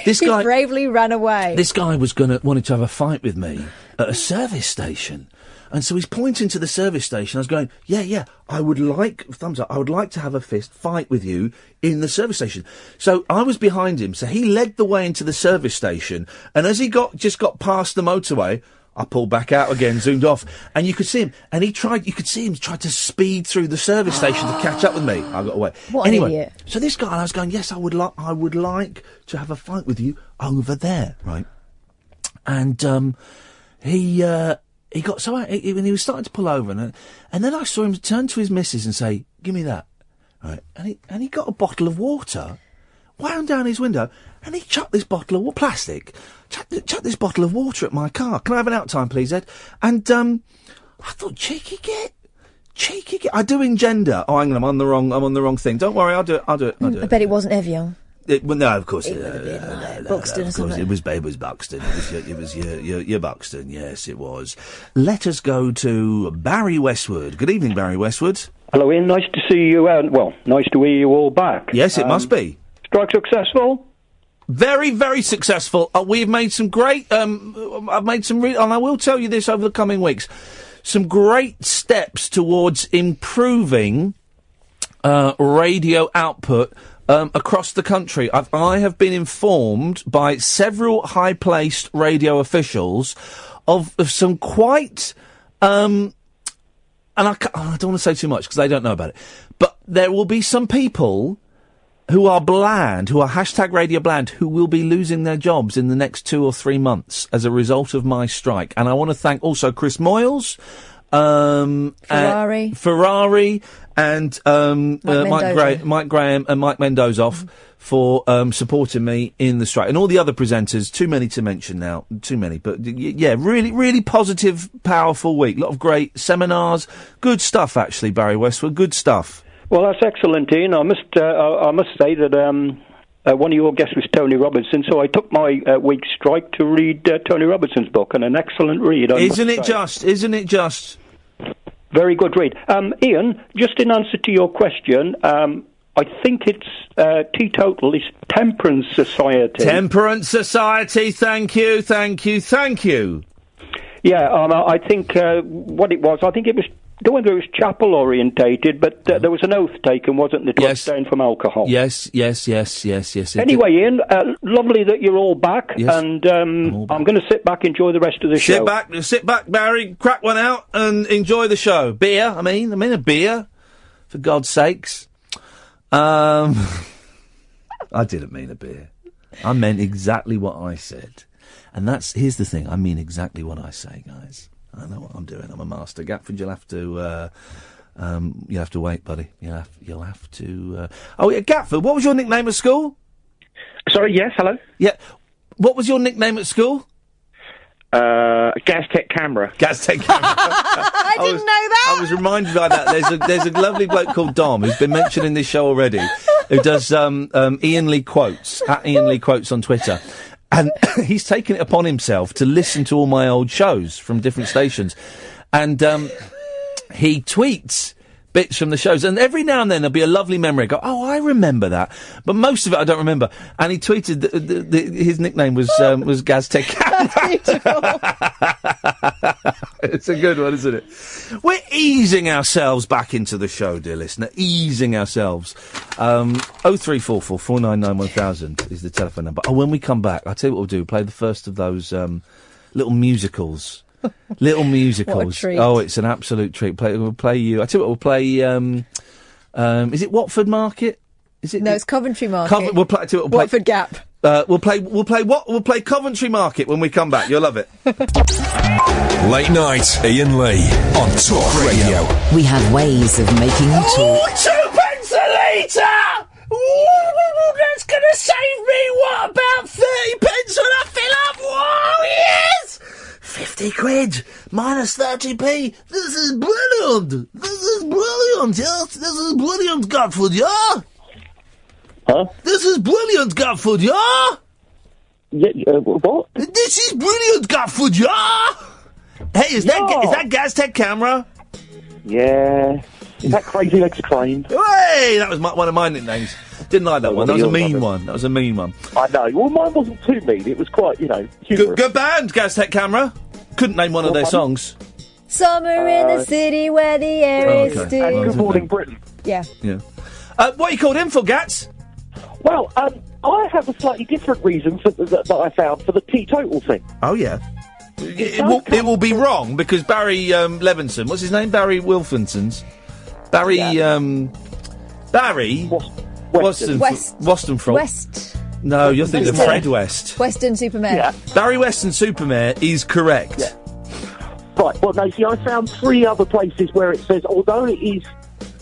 This guy He bravely ran away. This guy wanted to have a fight with me at a service station. And so he's pointing to the service station. I was going, yeah, I would like to have a fist fight with you in the service station. So I was behind him. So he led the way into the service station. And as he just got past the motorway, I pulled back out again, zoomed off. And you could see him. And you could see him try to speed through the service station to catch up with me. I got away. What an idiot. So this guy, I was going, yes, I would like to have a fight with you over there, right? And, he got so when he was starting to pull over, and then I saw him turn to his missus and say, "Give me that," right? And he got a bottle of water, wound down his window, and he chucked this bottle of plastic, chucked this bottle of water at my car. Can I have an out time, please, Ed? And I thought, cheeky git. I do engender. Oh, hang on, I'm on the wrong thing. Don't worry, I'll do it. I bet it wasn't Evian. Well, no, of course. Buxton or something. It was Buxton. It was your Buxton. Yes, it was. Let us go to Barry Westwood. Good evening, Barry Westwood. Hello, Ian. Nice to see you. Nice to hear you all back. Yes, it must be. Strike successful. Very, very successful. We've made some great. I've made some, and I will tell you this over the coming weeks. Some great steps towards improving radio output. Across the country. I have been informed by several high-placed radio officials of some quite, and I don't want to say too much because they don't know about it, but there will be some people who are bland, who are #radio bland, who will be losing their jobs in the next 2 or 3 months as a result of my strike. And I want to thank also Chris Moyles, Ferrari, and Mike Graham and Mike Mendozoff for supporting me in the strike, and all the other presenters. Too many to mention now. Too many, but yeah, really, really positive, powerful week. A lot of great seminars, good stuff. Actually, Barry Westwood, good stuff. Well, that's excellent, Ian. I must say that one of your guests was Tony Robertson, so I took my week's strike to read Tony Robertson's book, and an excellent read. Isn't it just? Very good read. Ian, just in answer to your question, I think it's teetotal is Temperance Society. Temperance Society, thank you. Yeah, I think what it was, I think it was, I don't know whether it was chapel orientated, but there was an oth taken, wasn't there, to abstain from alcohol? Yes. Anyway, Ian, lovely that you're all back, and I'm going to sit back, enjoy the rest of the show. Sit back, Barry, crack one out, and enjoy the show. Beer, I mean a beer, for God's sakes. I didn't mean a beer. I meant exactly what I said. And here's the thing, I mean exactly what I say, guys. I know what I'm doing. I'm a master. Gatford, you'll have to wait, buddy. You'll have to. Oh yeah, Gatford. What was your nickname at school? Sorry. Yes. Hello. Yeah. What was your nickname at school? Gaztech Canberra. Gaztech Canberra. I didn't know that. I was reminded by that. There's a lovely bloke called Dom who's been mentioned in this show already, who does Iain Lee Quotes at Iain Lee Quotes on Twitter. And he's taken it upon himself to listen to all my old shows from different stations. And he tweets bits from the shows. And every now and then there'll be a lovely memory. I go, oh, I remember that. But most of it I don't remember. And he tweeted his nickname was Gaztech. That's beautiful. It's a good one, isn't it? We're easing ourselves back into the show, dear listener. Easing ourselves. 0344 499 1000 is the telephone number. Oh, when we come back, I'll tell you what we'll do. Play the first of those little musicals. Little musicals. What a treat. Oh, it's an absolute treat. We'll play you. I tell you what, we'll play. Is it Watford Market? Is it? No, it's Coventry Market. We'll play. Watford Gap. We'll play Coventry Market when we come back. You'll love it. Late night, Iain Lee on Talk Radio. We have ways of making you talk. 2 pence a litre! Ooh, that's going to save me, what, about 30 pence when I fill up? Whoa, yes! 50 quid minus 30p. This is brilliant. This is brilliant, yes. This is brilliant, Godford, yeah? Huh? This is brilliant, Godford, yeah? Yeah, what? This is brilliant, Godford, yeah? Hey, is that Gaztec camera? Yeah. Is that Crazy Legs Crane? Hey, that was one of my nicknames. Didn't like that one. That was a mean one. That was a mean one. I know. Well, mine wasn't too mean. It was quite, humorous. Good band, Gaztech Camera. Couldn't name one of their songs. Summer in the city where the air is still. And Good Morning Britain. Yeah. What are you called in for, Gats? Well, I have a slightly different reason that I found for the teetotal thing. Oh, yeah. It will be wrong because Barry Levinson, what's his name? Barry Wilkinson's. Barry Wostenfrost. West. No, you're thinking of Fred West. Western Supermare. Yeah. Barry Western Supermare is correct. Yeah. Right, well, no, see, I found 3 other places where it says, although it is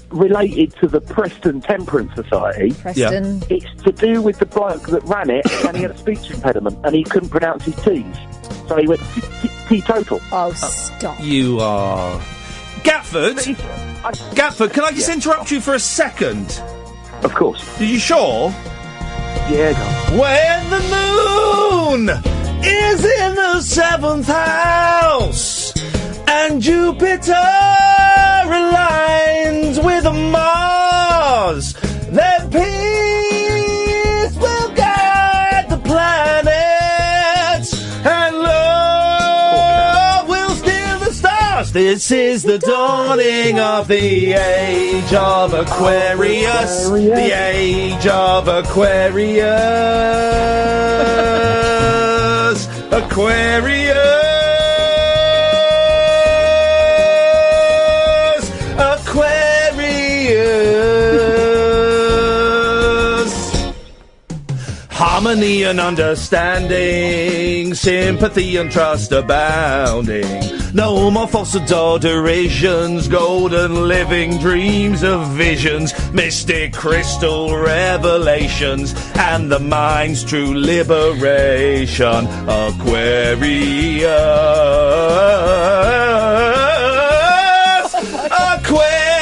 related to the Preston Temperance Society, it's to do with the bloke that ran it, and he had a speech impediment, and he couldn't pronounce his T's. So he went teetotal. Oh, stop. You are... Gatford, can I just interrupt you for a second? Of course. Are you sure? Yeah, go. When the moon is in the 7th house and Jupiter aligns with Mars, then peace will guide the planets and love will steer the stars. This is the dawning of the age of Aquarius. The age of Aquarius. Aquarius. Harmony and understanding, sympathy and trust abounding. No more false adorations, golden living dreams of visions, mystic crystal revelations, and the mind's true liberation. Aquarius! Aquarius!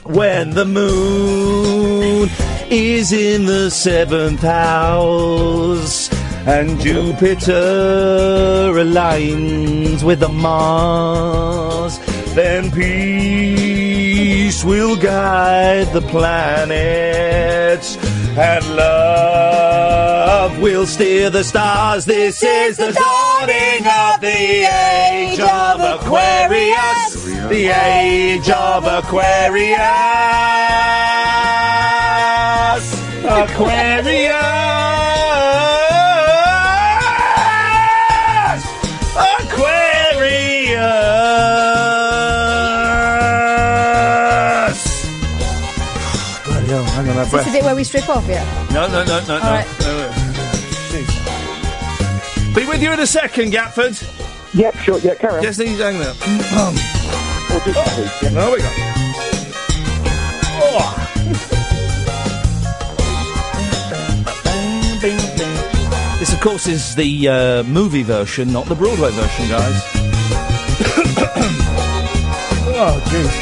When the moon is in the 7th house and Jupiter aligns with the Mars, then peace will guide the planets and love will steer the stars. This is the dawning of the age of Aquarius. The age of Aquarius. Aquarius. Aquarius. Bloody hell, hang on, that Is breath. this the bit where we strip off, yeah? No. All right. Jeez. Be with you in a second, Gatford. Yep, sure, yeah, carry on. Just need to hang there. There we go. Oh. This, of course, is the movie version, not the Broadway version, guys. Oh, jeez.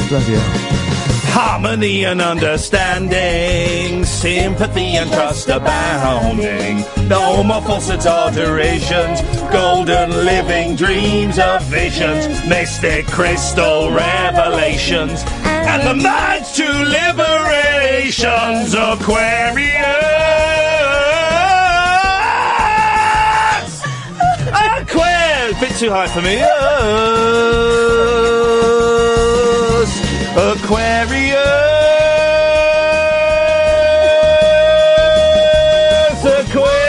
Bloody hell. Harmony and understanding, sympathy and trust abounding. No more falsehoods or derisions, golden living dreams of visions, mystic crystal revelations, and the march to liberations, Aquarius! Aquarius! Bit too high for me. Aquarius, Aquarius,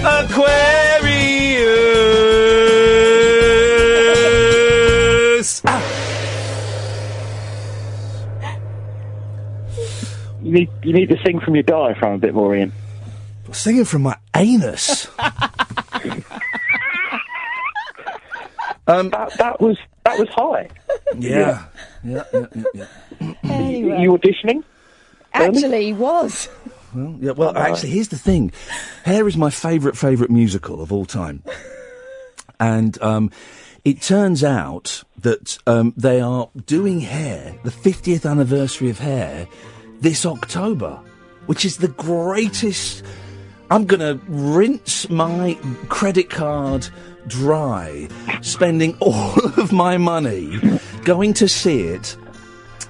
Aquarius. You need to sing from your diaphragm a bit more, Ian. Singing from my anus. That was high. Yeah. Anyway. You auditioning? Actually, he was. Well, actually, here's the thing. Hair is my favourite musical of all time. And it turns out that they are doing Hair, the 50th anniversary of Hair, this October, which is the greatest... I'm going to rinse my credit card dry, spending all of my money going to see it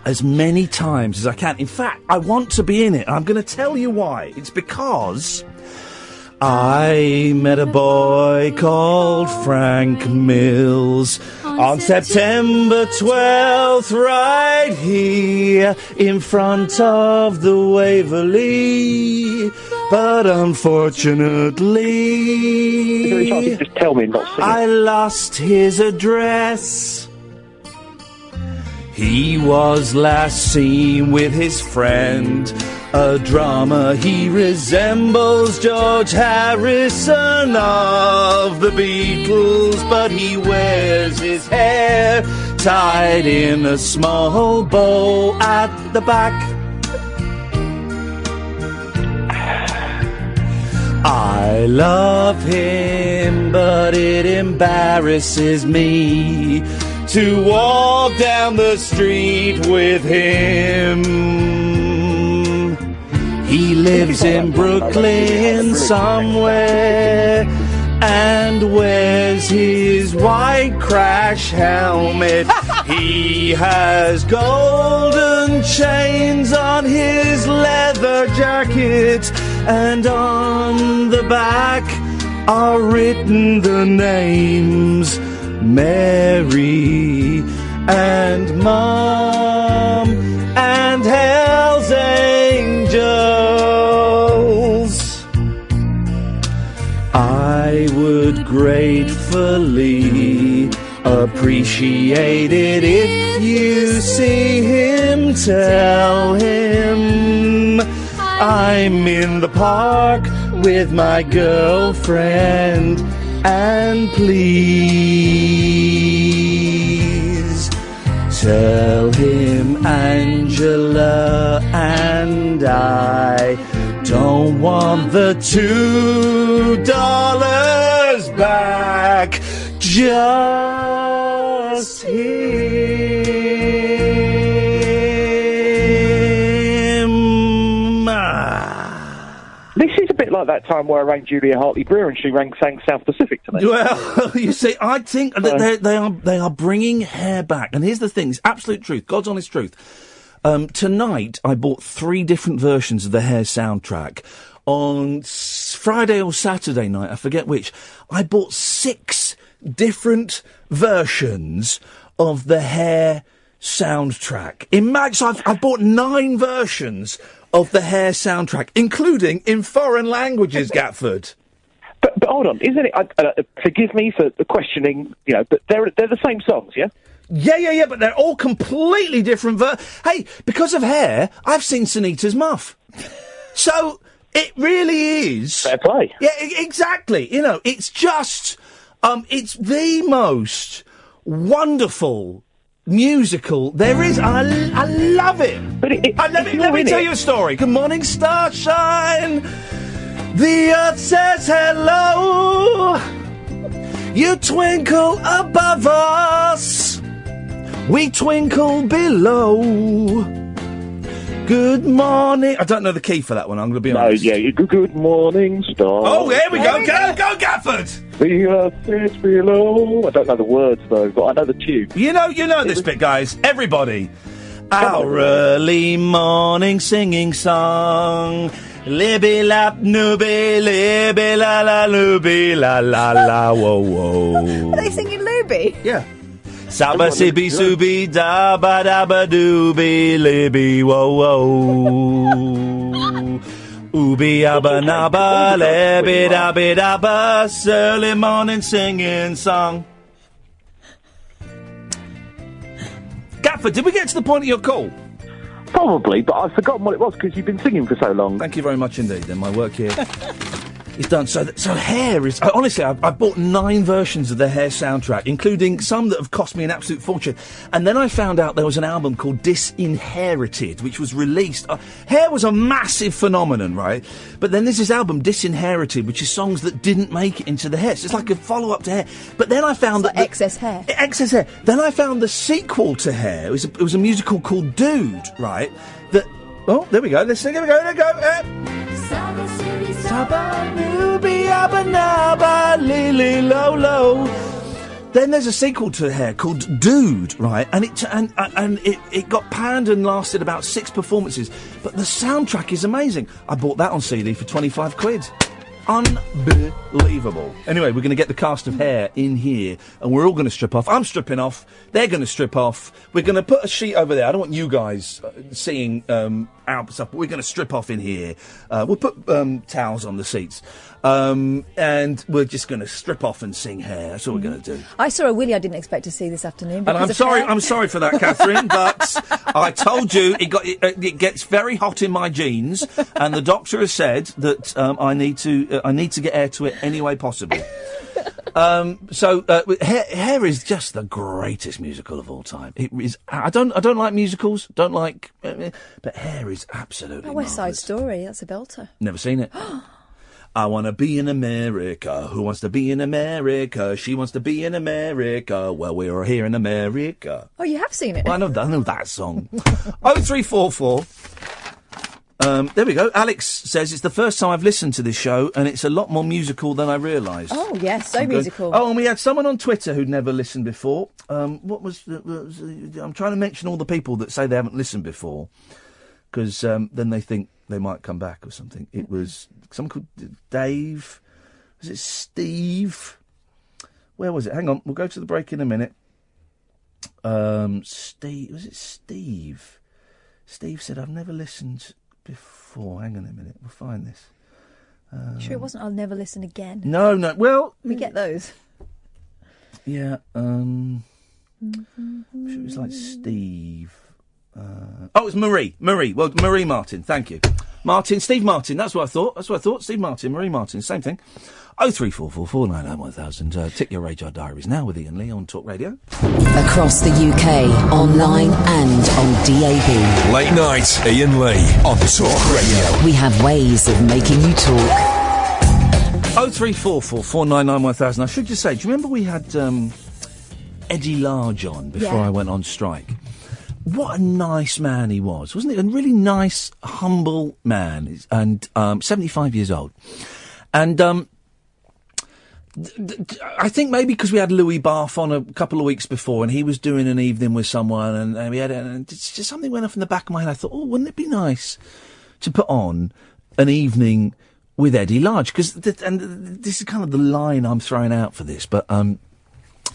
as many times as I can. In fact, I want to be in it, and I'm going to tell you why. It's because I met a boy called Frank Mills on September 12th, right here in front of the Waverley. But unfortunately, just tell me not I lost his address. He was last seen with his friend, a drummer. He resembles George Harrison of the Beatles, but he wears his hair tied in a small bow at the back. I love him, but it embarrasses me to walk down the street with him. He lives in Brooklyn somewhere and wears his white crash helmet. He has golden chains on his leather jacket, and on the back are written the names Mary and Mom and Hell's Angels. I would gratefully appreciate it if you see him. Tell him I'm in the park with my girlfriend, and please tell him Angela and I don't want the $2 back, just him. This is a bit like that time where I rang Julia Hartley-Brewer and she sang South Pacific to me. Well, you see, I think that they are bringing Hair back. And here's the thing, it's absolute truth, God's honest truth. Tonight, I bought 3 different versions of the Hair soundtrack. On Friday or Saturday night, I forget which, I bought 6 different versions of the Hair soundtrack. Imagine, I've bought 9 versions of the Hair soundtrack, including in foreign languages, Gatford. But hold on, isn't it? Forgive me for the questioning, but they're the same songs, yeah? Yeah, but they're all completely different. Hey, because of Hair, I've seen Sunita's Muff. So it really is fair play. Yeah, exactly. It's just, it's the most wonderful musical there is. I love it. But let me tell you a story. Good morning, starshine. The earth says hello. You twinkle above us, we twinkle below. Good morning. I don't know the key for that one, I'm going to be honest. No, yeah, good morning, star. Oh, there we go. Go, Gafford. The earth is below. I don't know the words, though, but I know the tune. You know this bit, guys. Everybody. Our early morning singing song. Libby lap nooby, libby la la looby la la la whoa whoa. Are they singing Luby? Yeah. Saba sibby subi da ba da ba dooby libby whoa whoa. Ooby abba nabba libby da bi da ba, early morning singing song. Gaffer, did we get to the point of your call? Probably, but I've forgotten what it was because you've been singing for so long. Thank you very much indeed. Then my work here is done. So Hair is... honestly, I bought 9 versions of the Hair soundtrack, including some that have cost me an absolute fortune. And then I found out there was an album called Disinherited, which was released... Hair was a massive phenomenon, right? But then there's this album, Disinherited, which is songs that didn't make it into the Hair. So it's like a follow-up to Hair. But then I found that... Excess Hair. Excess Hair. Then I found the sequel to Hair. It was a musical called Dude, right? That... Oh, there we go. Let's sing. There we go. There we go. Then there's a sequel to Hair called Dude, right? And it got panned and lasted about 6 performances. But the soundtrack is amazing. I bought that on CD for 25 quid. Unbelievable. Anyway, we're going to get the cast of Hair in here, and we're all going to strip off. I'm stripping off. They're going to strip off. We're going to put a sheet over there. I don't want you guys seeing our stuff, but we're going to strip off in here. We'll put towels on the seats. And we're just going to strip off and sing Hair. That's what we're going to do. I saw a Willie I didn't expect to see this afternoon. And I'm sorry for that, Catherine, but I told you it gets very hot in my jeans, and the doctor has said that I need to get air to it any way possible. Hair is just the greatest musical of all time. It is. I don't like musicals. Don't like, but Hair is absolutely. West Side Story. That's a belter. Never seen it. I want to be in America. Who wants to be in America? She wants to be in America. Well, we're here in America. Oh, you have seen it? Well, I know that song. 0344. There we go. Alex says it's the first time I've listened to this show, and it's a lot more musical than I realised. Oh, yes, so musical. Oh, and we had someone on Twitter who'd never listened before. What was I'm trying to mention all the people that say they haven't listened before, because then they think they might come back or something. It was someone called Dave. Was it Steve? Where was it? Hang on, we'll go to the break in a minute. Steve, was it Steve? Steve said, I've never listened before. Hang on a minute, we'll find this. Sure it wasn't I'll never listen again? No, well... We get those. Yeah, I'm sure it was like Steve... it was Marie. Well, Marie Martin, thank you. Steve Martin, that's what I thought. Steve Martin, Marie Martin, same thing. 03444991000. Tick your radar diaries now with Iain Lee on Talk Radio. Across the UK, online and on DAB. Late night, Iain Lee on Talk Radio. We have ways of making you talk. 03444991000. I should just say, do you remember we had Eddie Large on before I went on strike? What a nice man he was, wasn't he? A really nice, humble man, and 75 years old. And I think maybe because we had Louis Bath on a couple of weeks before, and he was doing an evening with someone, and we had, and it's just something went off in the back of my head. I thought, oh, wouldn't it be nice to put on an evening with Eddie Large? Because, and this is kind of the line I'm throwing out for this, but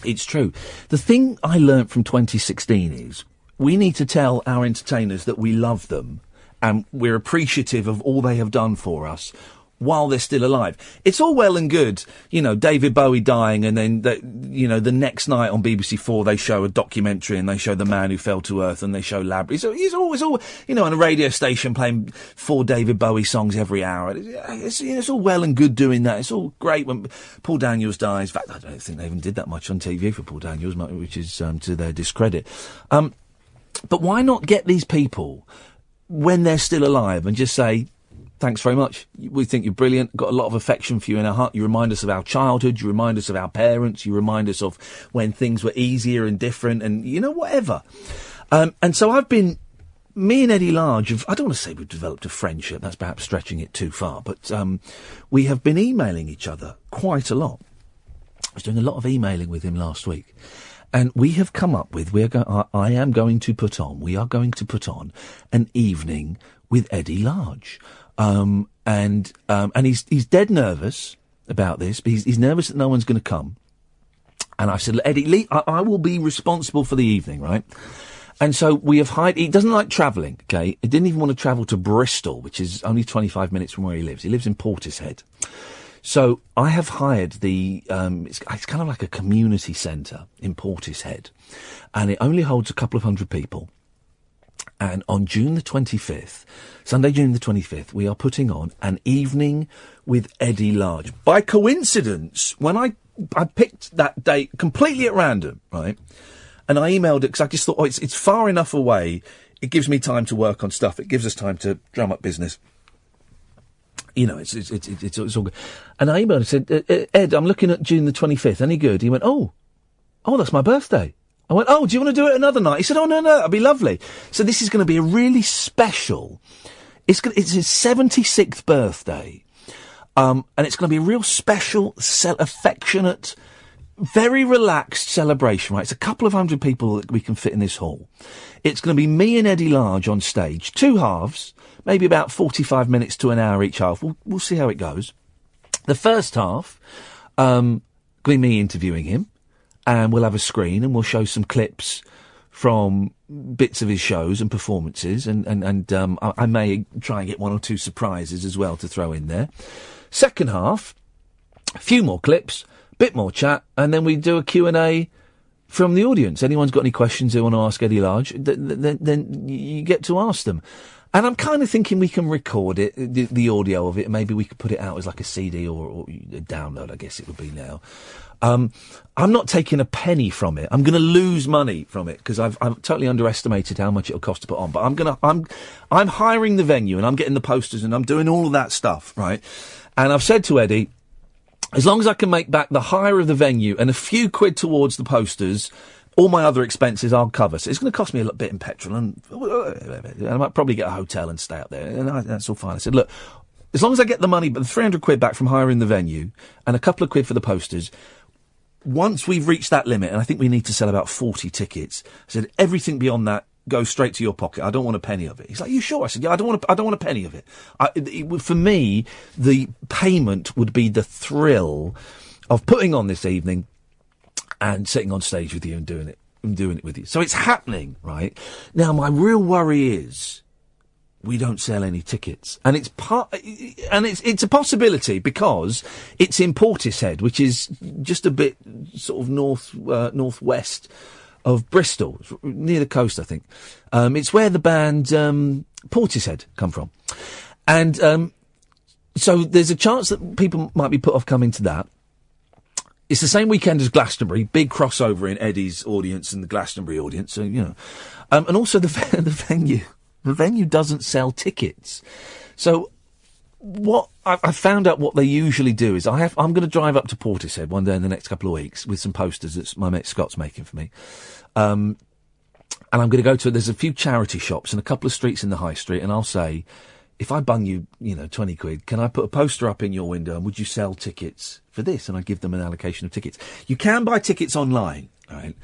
it's true. The thing I learnt from 2016 is, we need to tell our entertainers that we love them and we're appreciative of all they have done for us while they're still alive. It's all well and good, David Bowie dying, and then, the next night on BBC 4 they show a documentary and they show The Man Who Fell to Earth and they show Labrador. So he's always, on a radio station playing 4 David Bowie songs every hour. It's all well and good doing that. It's all great when Paul Daniels dies. In fact, I don't think they even did that much on TV for Paul Daniels, which is to their discredit. But why not get these people when they're still alive and just say, Thanks very much. We think you're brilliant. Got a lot of affection for you in our heart. You remind us of our childhood. You remind us of our parents. You remind us of when things were easier and different and, whatever. And so me and Eddie Large I don't want to say we've developed a friendship. That's perhaps stretching it too far. But we have been emailing each other quite a lot. I was doing a lot of emailing with him last week. And we have come up with, we are going to put on an evening with Eddie Large. And he's dead nervous about this, but he's nervous that no one's going to come. And I said, Eddie, I will be responsible for the evening, right? And so we have hired, he doesn't like travelling, okay? He didn't even want to travel to Bristol, which is only 25 minutes from where he lives. He lives in Portishead. So I have hired it's kind of like a community centre in Portishead. And it only holds a couple of hundred people. And on June the 25th, Sunday, June the 25th, we are putting on an evening with Eddie Large. By coincidence, when I picked that date completely at random, right? And I emailed it because I just thought, it's far enough away. It gives me time to work on stuff. It gives us time to drum up business. It's all good. And I emailed and said, Ed, I'm looking at June the 25th. Any good? He went, oh, that's my birthday. I went, oh, do you want to do it another night? He said, oh, no, that'd be lovely. So this is going to be a really special, it's his 76th birthday. And it's going to be a real special, affectionate, very relaxed celebration, right? It's a couple of hundred people that we can fit in this hall. It's going to be me and Eddie Large on stage, 2 halves, maybe about 45 minutes to an hour each half. We'll see how it goes. The first half, going to be me interviewing him, and we'll have a screen and we'll show some clips from bits of his shows and performances, and I may try and get 1 or 2 surprises as well to throw in there. Second half, a few more clips, bit more chat, and then we do a Q&A from the audience. Anyone's got any questions they want to ask Eddie Large, then you get to ask them. And I'm kind of thinking we can record it, the audio of it, and maybe we could put it out as like a CD or a download, I guess it would be now. I'm not taking a penny from it. I'm going to lose money from it because I've totally underestimated how much it'll cost to put on. But I'm hiring the venue and I'm getting the posters and I'm doing all of that stuff, right? And I've said to Eddie, as long as I can make back the hire of the venue and a few quid towards the posters, all my other expenses I'll cover. So it's going to cost me a little bit in petrol and I might probably get a hotel and stay out there. And that's all fine. I said, look, as long as I get the money, but the 300 quid back from hiring the venue and a couple of quid for the posters, once we've reached that limit, and I think we need to sell about 40 tickets, I said, everything beyond that goes straight to your pocket. I don't want a penny of it. He's like, you sure? I said, yeah, I don't want a penny of it. For me, the payment would be the thrill of putting on this evening and sitting on stage with you and doing it with you. So it's happening, right? Now, my real worry is we don't sell any tickets. And it's a possibility because it's in Portishead, which is just a bit sort of northwest of Bristol, near the coast, I think. It's where the band Portishead come from. And so there's a chance that people might be put off coming to that. It's the same weekend as Glastonbury, big crossover in Eddie's audience and the Glastonbury audience, so, and also the venue doesn't sell tickets. So what I found out what they usually do is I'm going to drive up to Portishead one day in the next couple of weeks with some posters that my mate Scott's making for me. And I'm going to go there's a few charity shops and a couple of streets in the high street, and I'll say, if I bung you, 20 quid, can I put a poster up in your window and would you sell tickets for this? And I give them an allocation of tickets. You can buy tickets online, right?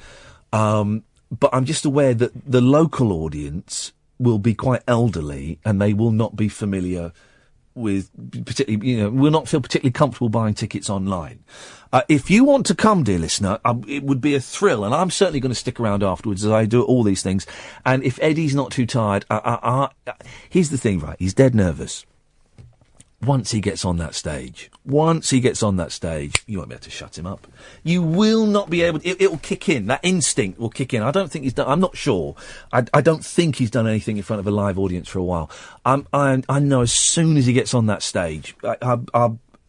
But I'm just aware that the local audience will be quite elderly and they will not be familiar with particularly, will not feel particularly comfortable buying tickets online. If you want to come, dear listener, it would be a thrill, and I'm certainly going to stick around afterwards as I do all these things. And if Eddie's not too tired, here's the thing, right? He's dead nervous. Once he gets on that stage, you won't be able to shut him up. You will not be able to, it'll kick in. That instinct will kick in. I don't think he's done, I'm not sure. I don't think he's done anything in front of a live audience for a while. I know as soon as he gets on that stage,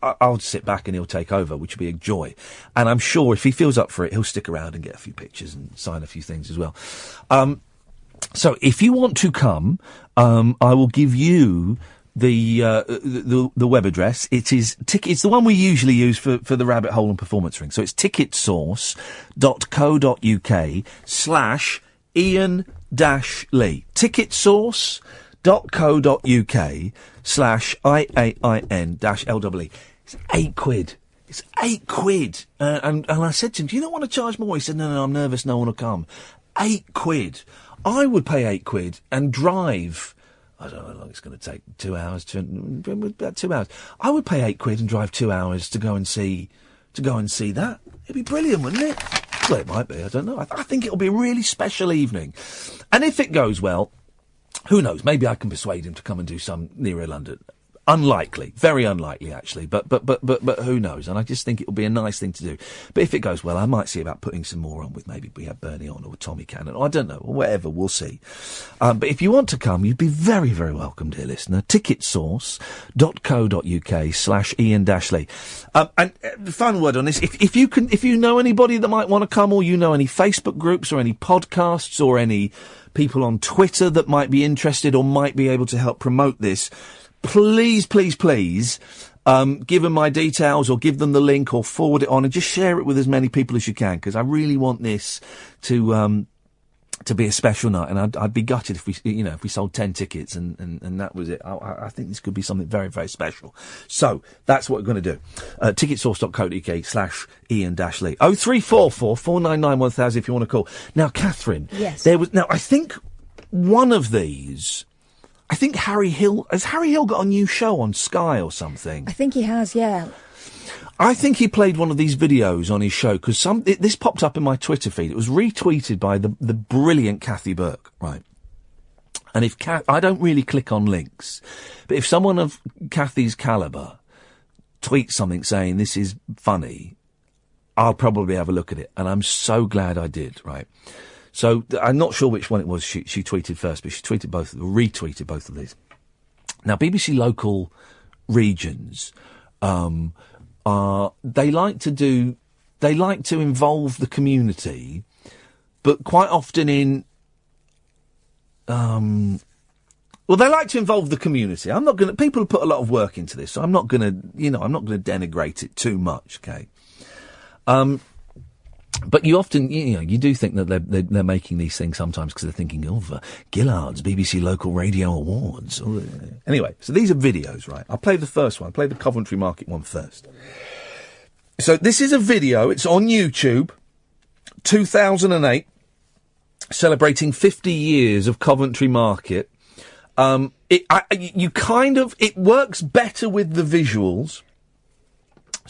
I'll sit back and he'll take over, which will be a joy. And I'm sure if he feels up for it, he'll stick around and get a few pictures and sign a few things as well. So if you want to come, I will give you the web address. It is it's the one we usually use for the Rabbit Hole and Performance Ring. So it's ticketsource.co.uk/Iain-Lee. ticketsource.co.uk/IAIN-LEE. It's £8. It's £8. And I said to him, do you not want to charge more? He said, no, I'm nervous, no one will come. £8. I would pay £8 and drive. I don't know how long it's going to take. 2 hours. About 2 hours. I would pay £8 and drive 2 hours to go and see that. It'd be brilliant, wouldn't it? Well, it might be. I don't know. I think it'll be a really special evening. And if it goes well, who knows? Maybe I can persuade him to come and do some nearer London. Unlikely, very unlikely actually, but who knows? And I just think it'll be a nice thing to do. But if it goes well, I might see about putting some more on with maybe we have Bernie on or Tommy Cannon, or I don't know, or whatever, we'll see. But if you want to come, you'd be very, very welcome, dear listener. Ticketsource.co.uk/Iain-Lee. And the final word on this, if you know anybody that might want to come, or you know any Facebook groups or any podcasts or any people on Twitter that might be interested or might be able to help promote this, please, give them my details or give them the link or forward it on and just share it with as many people as you can, because I really want this to be a special night, and I'd be gutted if we sold 10 tickets and that was it. I think this could be something very, very special. So that's what we're going to do. Ticketsource.co.uk/Iain-Lee. 0344 499 1000 if you want to call. Now, Catherine. Yes. I think one of these. I think has Harry Hill got a new show on Sky or something? I think he has, yeah. I think he played one of these videos on his show, because this popped up in my Twitter feed. It was retweeted by the brilliant Kathy Burke, right? And I don't really click on links, but if someone of Kathy's calibre tweets something saying this is funny, I'll probably have a look at it. And I'm so glad I did, right? So I'm not sure which one it was she tweeted first, but she retweeted both of these. Now, BBC local regions, they like to involve the community, but quite often they like to involve the community. People put a lot of work into this, so I'm not gonna denigrate it too much, okay? But you often, you do think that they're making these things sometimes because they're thinking of Gillard's BBC Local Radio Awards. Anyway, so these are videos, right? I'll play the first one. I'll play the Coventry Market one first. So this is a video. It's on YouTube, 2008, celebrating 50 years of Coventry Market. It works better with the visuals.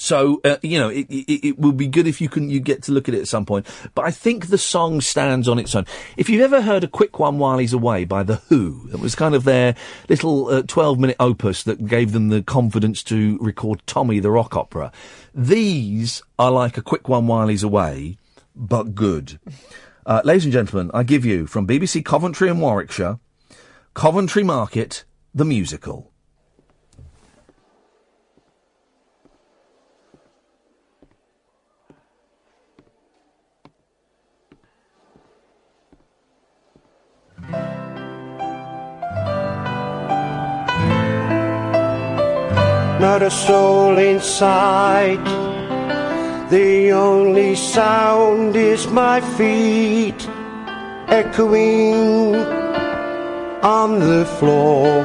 So, it will be good if you get to look at it at some point. But I think the song stands on its own. If you've ever heard A Quick One While He's Away by The Who, it was kind of their little 12-minute opus that gave them the confidence to record Tommy the Rock Opera. These are like A Quick One While He's Away, but good. Ladies and gentlemen, I give you, from BBC Coventry and Warwickshire, Coventry Market, the musical. Not a soul in sight. The only sound is my feet echoing on the floor.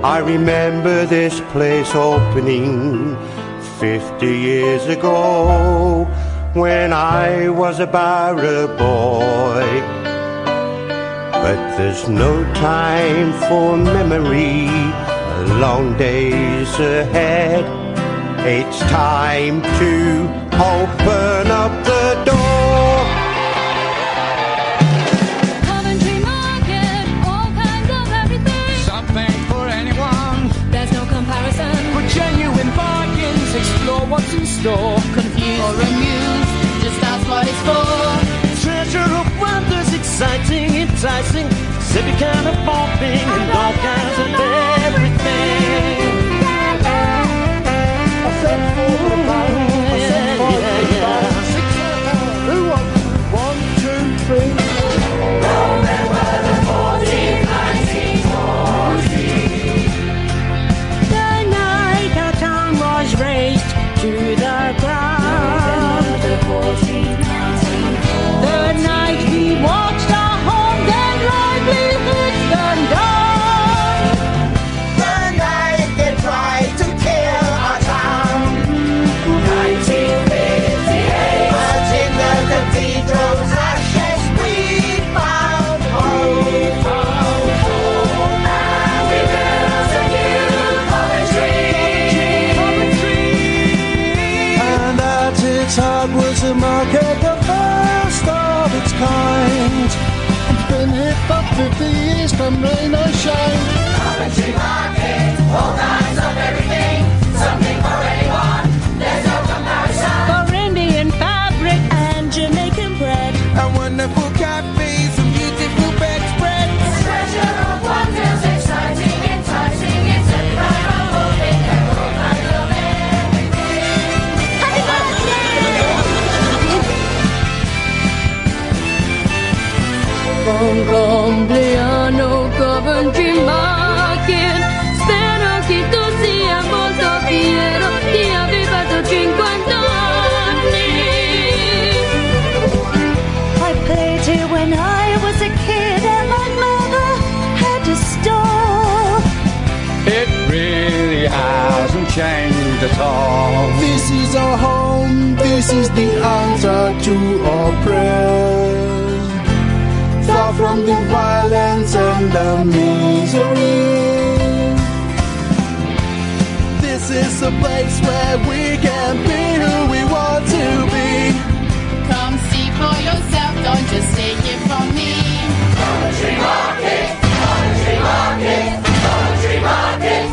I remember this place opening 50 years ago, when I was about a boy. But there's no time for memory, long days ahead. It's time to open up the door. Coventry Market, all kinds of everything. Something for anyone. There's no comparison. For genuine bargains, explore what's in store. Confused or amused, just ask what it's for. Treasure of wonders, exciting, enticing, every kind of bumping and all kinds of everything. I said for the power, I said for the power. 6 who wants 1, 2, 3? Well, there were the 45 50 years from rain or shine. Coventry Market, all kinds of everything, something for anyone, there's no comparison. For Indian fabric and Jamaican bread. And wonderful cafes and beautiful bedspreads. A treasure of wonders, exciting, enticing, it's everywhere I'm hoping there are all kinds of everything. Happy birthday! Buon compleanno Coventry Market, spero che tu sia molto fiero di aver fatto 50 anni. I played here when I was a kid and my mother had a store. It really hasn't changed at all. This is our home, this is the answer to our prayer. Far from the violence and the misery. This is a place where we can be who we want to be. Come see for yourself, don't just take it from me. Coventry Market, Coventry Market, Coventry Market,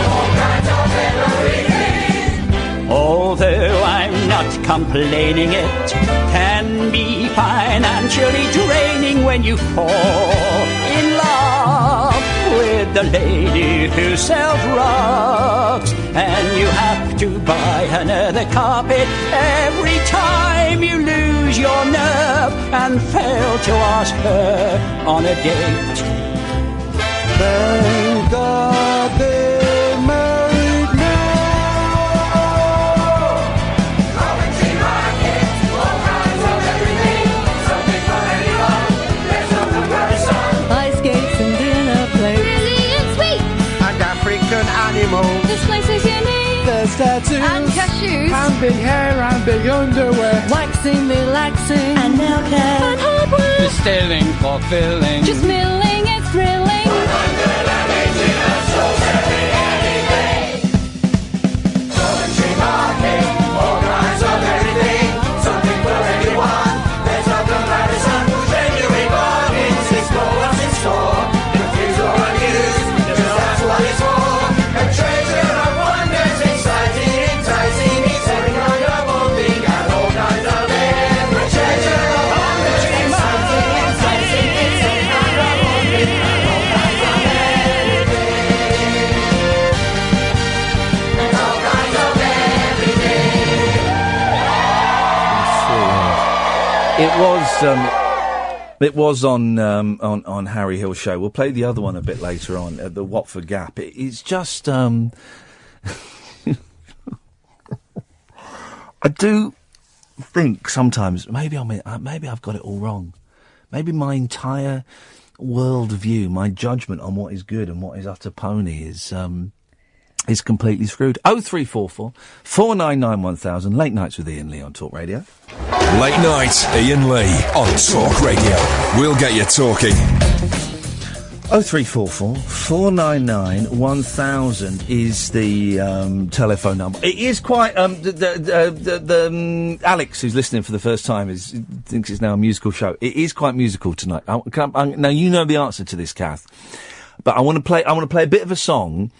all kinds of everything. Although I'm not complaining, it can be financially draining when you fall in love with the lady who sells rugs, and you have to buy another carpet every time you lose your nerve and fail to ask her on a date. Thank God they're married now. Coventry Market, all kinds of everything, something for anyone, there's no comparison. Ice skates and dinner plates. Brilliant sweet, And African animals. this place is unique. There's tattoos And cashews. and big hair and big underwear. Waxing, relaxing and nail care. And hard work, Distilling, fulfilling. just milling, it's thrilling. Coventry Market, all kinds of everything, something for anyone, there's no comparison. Genuine bargains, explore what's in store. If used or unused, just that's what it's for. A treasure of wonders, exciting, enticing, it's every kind of old thing and all kinds of everything. A treasure of wonders, exciting, enticing, it's every kind of old thing and all kinds of everything. And all kinds of everything. It was on Harry Hill's show. We'll play the other one a bit later on at the Watford Gap. It's just I do think sometimes maybe I've got it all wrong. Maybe my entire world view, my judgment on what is good and what is utter pony is completely screwed. 0344 499 1000. Late Nights with Iain Lee on Talk Radio. Late Night, Iain Lee on Talk Radio. We'll get you talking. 0344 499 1000 is the telephone number. It is quite Alex, who's listening for the first time, thinks it's now a musical show. It is quite musical tonight. Now you know the answer to this, Kath, but I want to play a bit of a song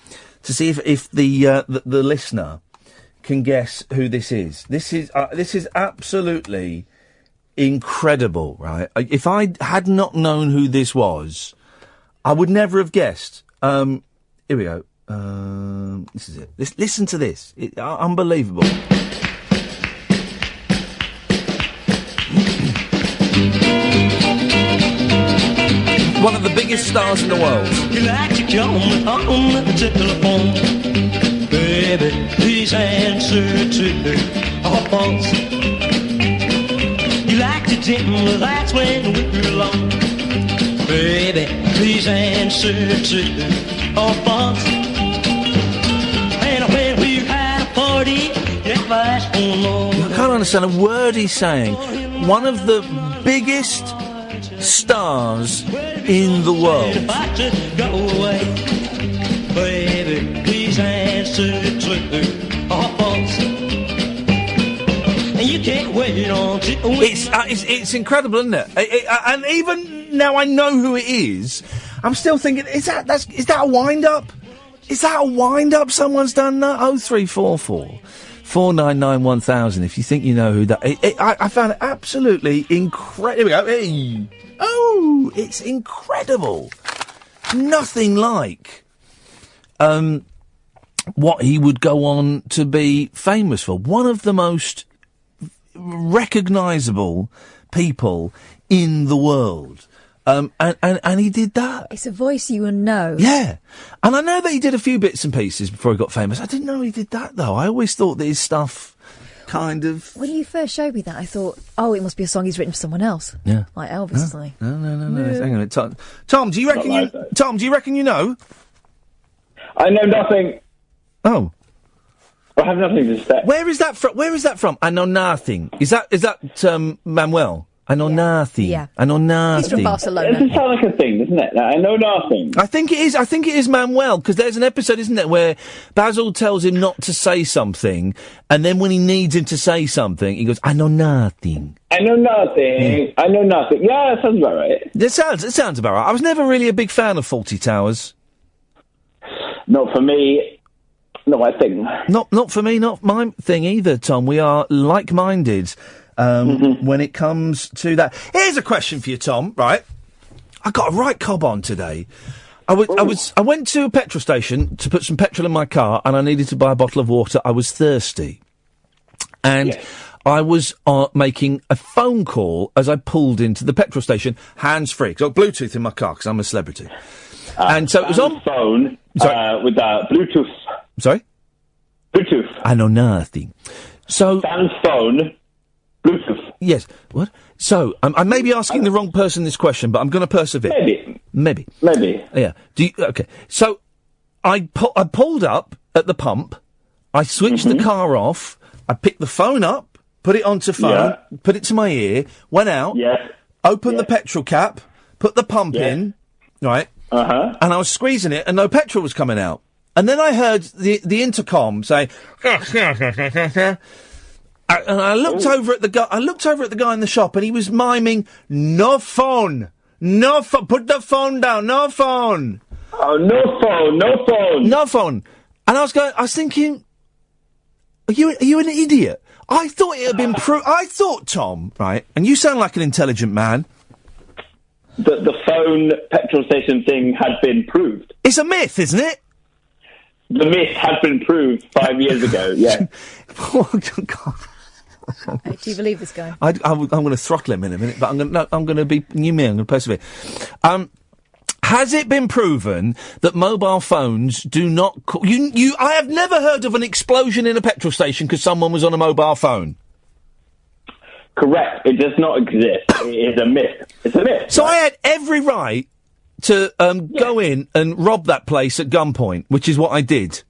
to see if the listener can guess who this is. This is absolutely incredible, right? If I had not known who this was, I would never have guessed. Here we go. This is it. Listen to this. Unbelievable. One of the biggest stars in the world. You like to come on the telephone, baby, please answer to our phones. You like to dim the lights when we're alone, baby, please answer to our phones. And when we're at a party, if I ask for more, I can't understand a word he's saying. One of the biggest stars in the world. about to go away, baby, please answer to our phones. And you can't wait on to It's incredible, isn't it? And even now I know who it is, I'm still thinking, is that a wind-up? Is that a wind-up? Someone's done that? 0344 499 1000. If you think you know who that... I found it absolutely incredible. Here we go. Hey. Oh, it's incredible. Nothing like what he would go on to be famous for. One of the most recognisable people in the world. And he did that. It's a voice you will know. Yeah. And I know that he did a few bits and pieces before he got famous. I didn't know he did that, though. I always thought that his stuff kind of... When you first showed me that, I thought, oh, it must be a song he's written for someone else. Yeah. Like Elvis or something. No. Hang on a minute. Tom, do you reckon you know? I know nothing. Oh. I have nothing to say. Where is that from? I know nothing. Is that Manuel? I know nothing. Yeah. I know nothing. He's from Barcelona. It doesn't sound like a thing, doesn't it? I know nothing. I think it is Manuel, because there's an episode, isn't there, where Basil tells him not to say something, and then when he needs him to say something, he goes, I know nothing. I know nothing. Yeah. I know nothing. Yeah, that sounds about right. It sounds about right. I was never really a big fan of Fawlty Towers. Not for me. Not my thing. Not for me, not my thing either, Tom. We are like-minded. When it comes to that. Here's a question for you, Tom, right? I got a right cob on today. I went to a petrol station to put some petrol in my car, and I needed to buy a bottle of water. I was thirsty. And I was making a phone call as I pulled into the petrol station, hands-free, because I've got Bluetooth in my car, because I'm a celebrity. And so it was on... phone with Bluetooth. Sorry? Bluetooth. I know nothing. So... Sam's phone... Bluetooth. Yes. What? So, I may be asking the wrong person this question, but I'm going to persevere. Maybe. Yeah. Okay. So, I pulled up at the pump. I switched the car off. I picked the phone up, put it onto phone, put it to my ear, went out, opened the petrol cap, put the pump in, right? And I was squeezing it, and no petrol was coming out. And then I heard the intercom say, and I looked over at the guy. I looked over at the guy in the shop, and he was miming, "No phone, no phone. Put the phone down. No phone. Oh, no phone, no phone, no phone." And I was thinking, are you an idiot? I thought it had been I thought, Tom, right? And you sound like an intelligent man. The phone petrol station thing had been proved. It's a myth, isn't it? The myth had been proved 5 years ago. Yeah. Oh God. Do you believe this guy? I'm going to throttle him in a minute, but I'm going to be new me. I'm going to persevere. Has it been proven that mobile phones do not call you? I have never heard of an explosion in a petrol station because someone was on a mobile phone. Correct. It does not exist. It is a myth. It's a myth. So I had every right to go in and rob that place at gunpoint, which is what I did.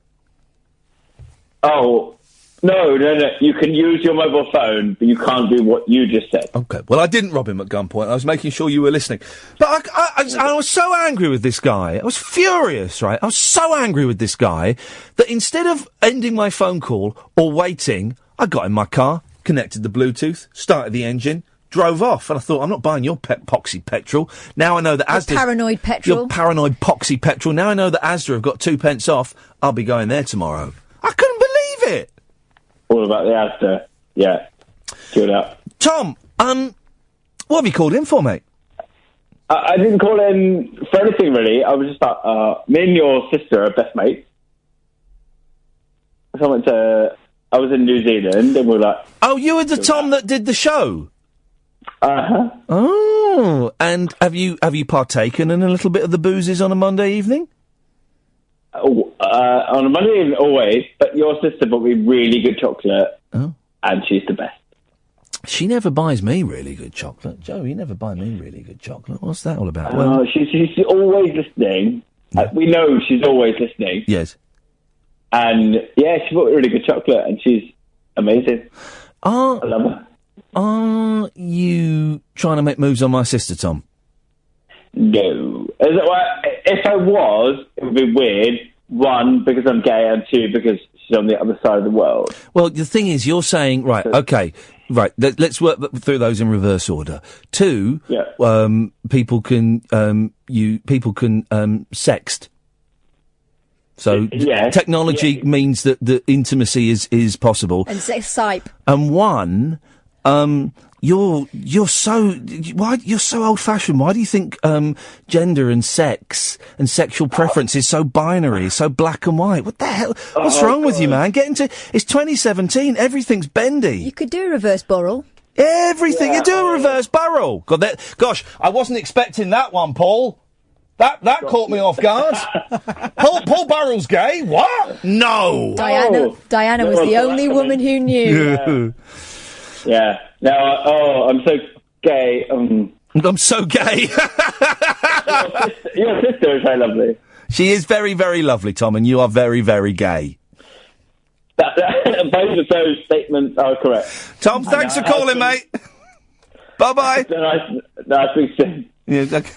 Oh. No. You can use your mobile phone, but you can't do what you just said. Okay. Well, I didn't rob him at gunpoint. I was making sure you were listening. But I was so angry with this guy. I was furious, right? I was so angry with this guy that instead of ending my phone call or waiting, I got in my car, connected the Bluetooth, started the engine, drove off. And I thought, I'm not buying your poxy petrol. Now I know that Asda... paranoid petrol. Your paranoid poxy petrol. Now I know that Asda have got 2 pence off. I'll be going there tomorrow. I couldn't believe it. All about the Asda. Yeah. Do it up. Tom, what have you called in for, mate? I didn't call in for anything, really. I was just like, me and your sister are best mates. So I was in New Zealand, and we were like... Oh, you were the Tom that did the show? Uh-huh. Oh, and have you partaken in a little bit of the boozes on a Monday evening? On a Monday evening, always, but your sister bought me really good chocolate, and she's the best. She never buys me really good chocolate. Joe, you never buy me really good chocolate. What's that all about? She's always listening. We know she's always listening. Yes. And, yeah, she bought me really good chocolate, and she's amazing. I love her. Are you trying to make moves on my sister, Tom? No. If I was, it would be weird, one, because I'm gay, and two, because she's on the other side of the world. Well, the thing is, you're saying, right, okay, right, let's work through those in reverse order. Two, people can sext. So technology means that the intimacy is possible. And Skype. And one, you're so old fashioned. Why do you think gender and sex and sexual preference is so binary, so black and white? What the hell? What's wrong with you, man? It's 2017. Everything's bendy. You could do a reverse Burrell. Everything. You do a reverse Burrell. Gosh, I wasn't expecting that one, Paul. That caught me off guard. Paul Burrell's gay? What? No. Diana was the only woman who knew. Yeah. No. I'm so gay. I'm so gay. Your sister is very lovely. She is very, very lovely, Tom, and you are very, very gay. Both of those statements are correct. Tom, thanks for calling, mate. Bye-bye. Nice to see you. Yeah, okay.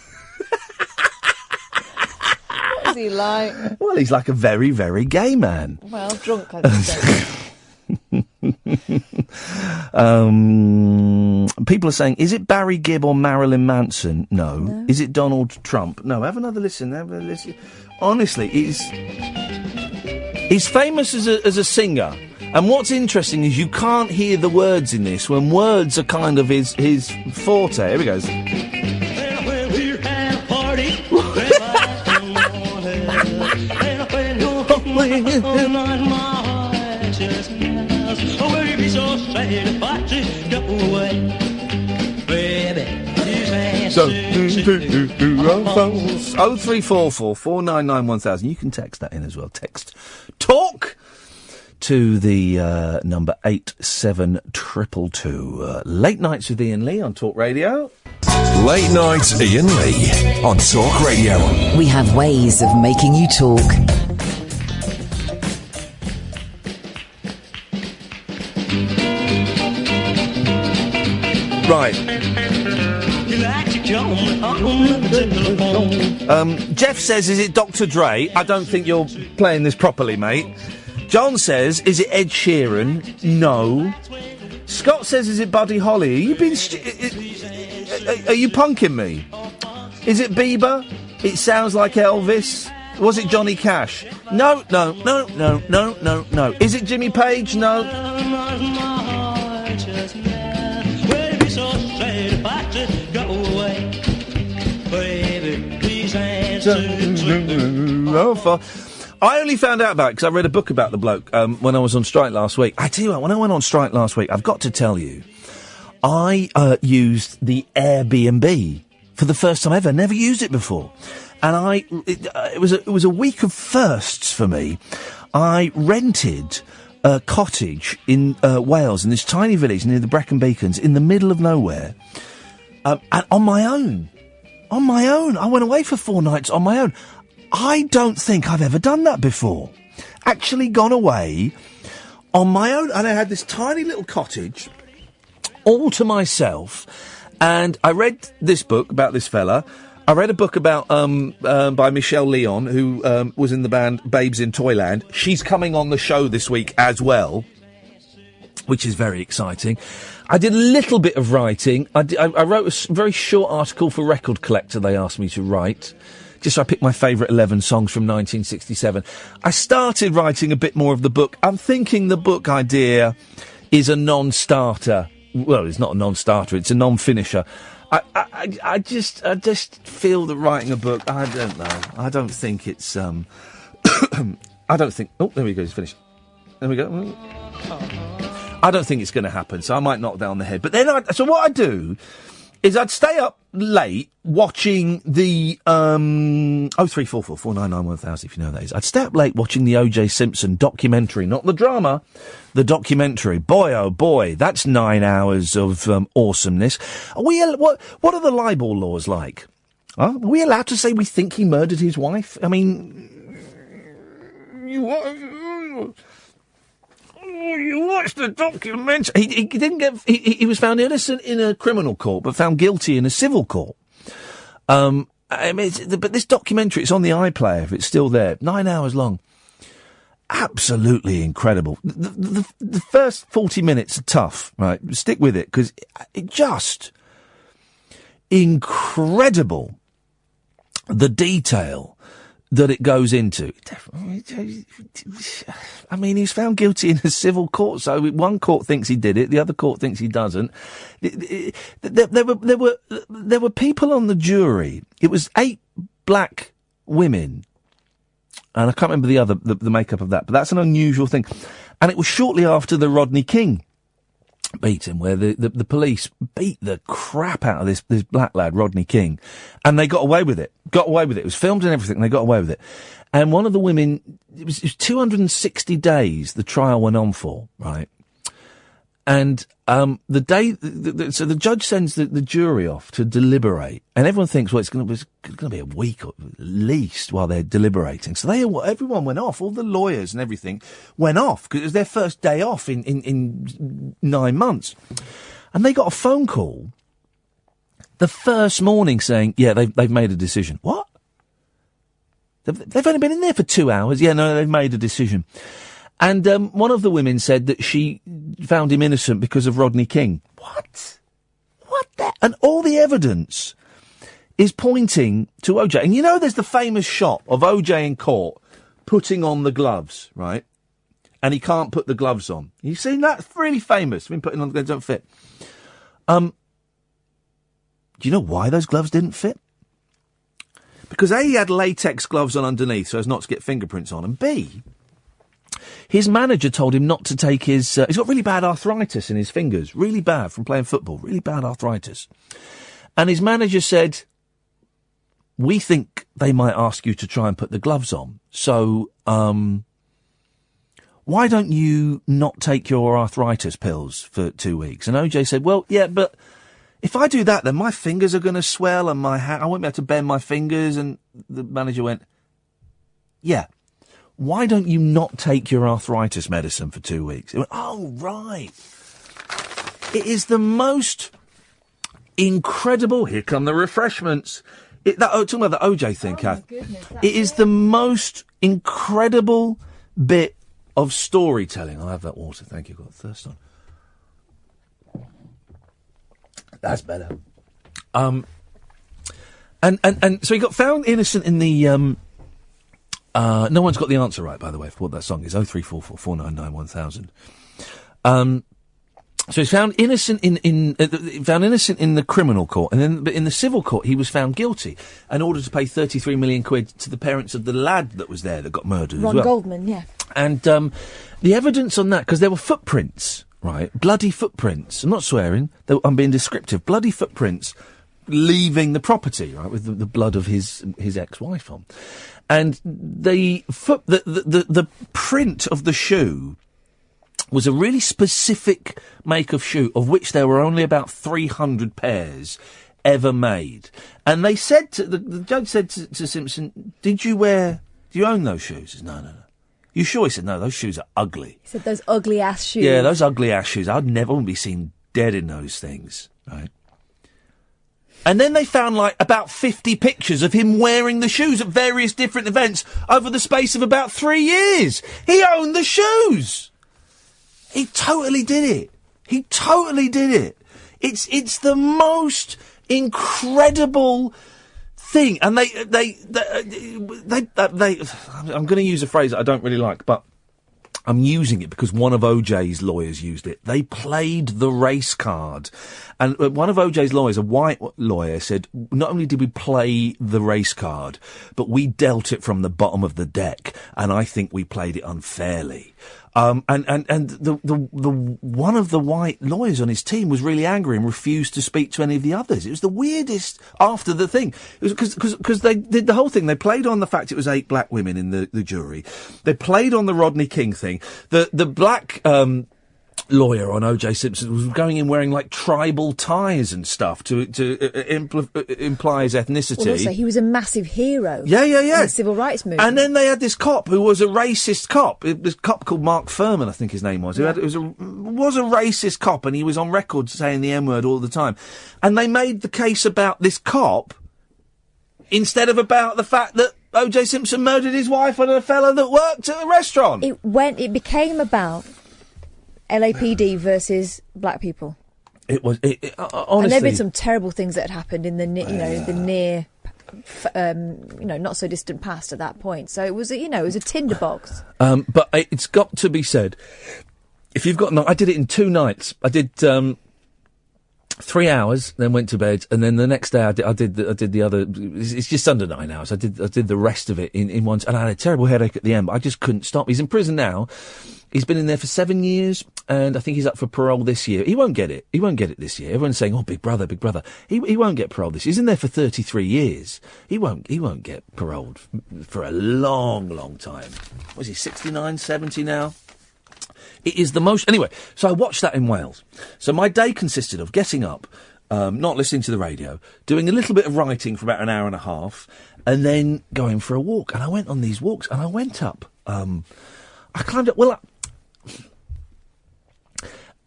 What's he like? Well, he's like a very, very gay man. Well, drunk, I would say. People are saying, is it Barry Gibb or Marilyn Manson? No. Is it Donald Trump? No. Have another listen. Honestly, he's famous as a singer. And what's interesting is you can't hear the words in this when words are kind of his forte. Here he goes. So, 0344 499 1000. You can text that in as well. Text talk to the number 87222. Late Nights with Iain Lee on Talk Radio. Late Night Iain Lee on Talk Radio. We have ways of making you talk. Right. Jeff says, is it Dr. Dre? I don't think you're playing this properly, mate. John says, is it Ed Sheeran? No. Scott says, is it Buddy Holly? Are you punking me? Is it Bieber? It sounds like Elvis. Was it Johnny Cash? No. Is it Jimmy Page? No. I only found out about it because I read a book about the bloke when I was on strike last week. I tell you what, when I went on strike last week, I've got to tell you, I used the Airbnb for the first time ever. Never used it before, and it was a week of firsts for me. I rented a cottage in Wales, in this tiny village near the Brecon Beacons, in the middle of nowhere, and on my own. I went away for 4 nights on my own. I don't think I've ever done that before. Actually gone away on my own. And I had this tiny little cottage all to myself. And I read this book about this fella. I read a book about by Michelle Leon, who was in the band Babes in Toyland. She's coming on the show this week as well, which is very exciting. I did a little bit of writing. I wrote a very short article for Record Collector they asked me to write. Just so I picked my favourite 11 songs from 1967. I started writing a bit more of the book. I'm thinking the book idea is a non-starter. Well, it's not a non-starter, it's a non-finisher. I just feel that writing a book, I don't know. I don't think it's, I don't think, oh, there we go, it's finished. There we go. I don't think it's going to happen, so I might knock down the head. But then, so what I do is I'd stay up late watching the 0344 499 1000, if you know what that is. I'd stay up late watching the O.J. Simpson documentary, not the drama, the documentary. Boy, oh boy, that's 9 hours of awesomeness. What are the libel laws like? Are we allowed to say we think he murdered his wife? I mean, you watched the documentary. He didn't get. He was found innocent in a criminal court, but found guilty in a civil court. I mean, but this documentary, it's on the iPlayer, if it's still there, 9 hours long. Absolutely incredible. The first 40 minutes are tough, right? Stick with it, because it just incredible, the detail that it goes into. I mean, he's found guilty in a civil court, so one court thinks he did it, the other court thinks he doesn't. There were people on the jury. It was 8 black women, and I can't remember the makeup of that, but that's an unusual thing. And it was shortly after the Rodney King beating, where the police beat the crap out of this black lad, Rodney King, and they got away with it. It was filmed and everything, and they got away with it. And one of the women, it was 260 days the trial went on for, right? And the day, so the judge sends the jury off to deliberate, and everyone thinks, well, it's going to be a week at least while they're deliberating. So everyone went off, all the lawyers and everything went off, because it was their first day off in 9 months. And they got a phone call the first morning saying, yeah, they've made a decision. What? They've only been in there for 2 hours? Yeah, no, they've made a decision. And one of the women said that she found him innocent because of Rodney King. What? And all the evidence is pointing to OJ. And you know there's the famous shot of OJ in court putting on the gloves, right? And he can't put the gloves on. You've seen that? It's really famous. Been putting on the gloves, don't fit. Do you know why those gloves didn't fit? Because A, he had latex gloves on underneath so as not to get fingerprints on, and B, his manager told him not to take his... he's got really bad arthritis in his fingers. Really bad from playing football. Really bad arthritis. And his manager said, we think they might ask you to try and put the gloves on. So, why don't you not take your arthritis pills for 2 weeks? And OJ said, well, yeah, but if I do that, then my fingers are going to swell and I won't be able to bend my fingers. And the manager went, yeah. Why don't you not take your arthritis medicine for 2 weeks? It went, oh, right. It is the most incredible... Here come the refreshments. Talking about the OJ thing, Kath. It is the most incredible bit of storytelling. I'll have that water. Thank you. Got a thirst on. That's better. And so he got found innocent in the... no one's got the answer right, by the way, for what that song is. 0344 499 1000. So he's found innocent in the criminal court, and then but in the civil court he was found guilty and ordered to pay 33 million quid to the parents of the lad that was there that got murdered as well. Ron Goldman, yeah. And the evidence on that, because there were footprints, right? Bloody footprints. I'm not swearing. I'm being descriptive. Bloody footprints leaving the property, right, with the blood of his ex-wife on. And the print of the shoe was a really specific make of shoe, of which there were only about 300 pairs ever made. And they said the judge said to Simpson, do you own those shoes? He said, no. You sure? He said, no, those shoes are ugly. He said, those ugly ass shoes. Yeah, those ugly ass shoes. I'd never want to be seen dead in those things, right? And then they found, about 50 pictures of him wearing the shoes at various different events over the space of about 3 years. He owned the shoes. He totally did it. It's the most incredible thing. And they I'm going to use a phrase that I don't really like, but I'm using it because one of OJ's lawyers used it. They played the race card. And one of OJ's lawyers, a white lawyer, said, not only did we play the race card, but we dealt it from the bottom of the deck. And I think we played it unfairly. And the one of the white lawyers on his team was really angry and refused to speak to any of the others. It was the weirdest after the thing. It was because they did the whole thing. They played on the fact it was 8 black women in the jury. They played on the Rodney King thing. The black, lawyer on O.J. Simpson was going in wearing tribal ties and stuff to imply his ethnicity. Well, also, he was a massive hero. Yeah. In the civil rights movement. And then they had this cop who was a racist cop. This cop called Mark Furman, I think his name was. Yeah. Who was a racist cop, and he was on record saying the N-word all the time. And they made the case about this cop. instead of about the fact that O.J. Simpson murdered his wife and a fella that worked at a restaurant. It became about LAPD versus black people. It was, honestly. And there have been some terrible things that had happened in the near, not so distant past at that point. So it was, it was a tinderbox. But it's got to be said, if you've got, I did it in 2 nights. I did 3 hours, then went to bed, and then the next day I did the other. It's just under 9 hours. I did the rest of it in one, and I had a terrible headache at the end. But I just couldn't stop. He's in prison now. He's been in there for 7 years, and I think he's up for parole this year. He won't get it. He won't get it this year. Everyone's saying, "Oh, big brother, big brother." He won't get parole this year. He's in there for 33 years. He won't get paroled for a long, long time. Was he 69, 70 now? It is the most... Anyway, so I watched that in Wales. So my day consisted of getting up, not listening to the radio, doing a little bit of writing for about an hour and a half, and then going for a walk. And I went on these walks, and I went up. I climbed up... Well,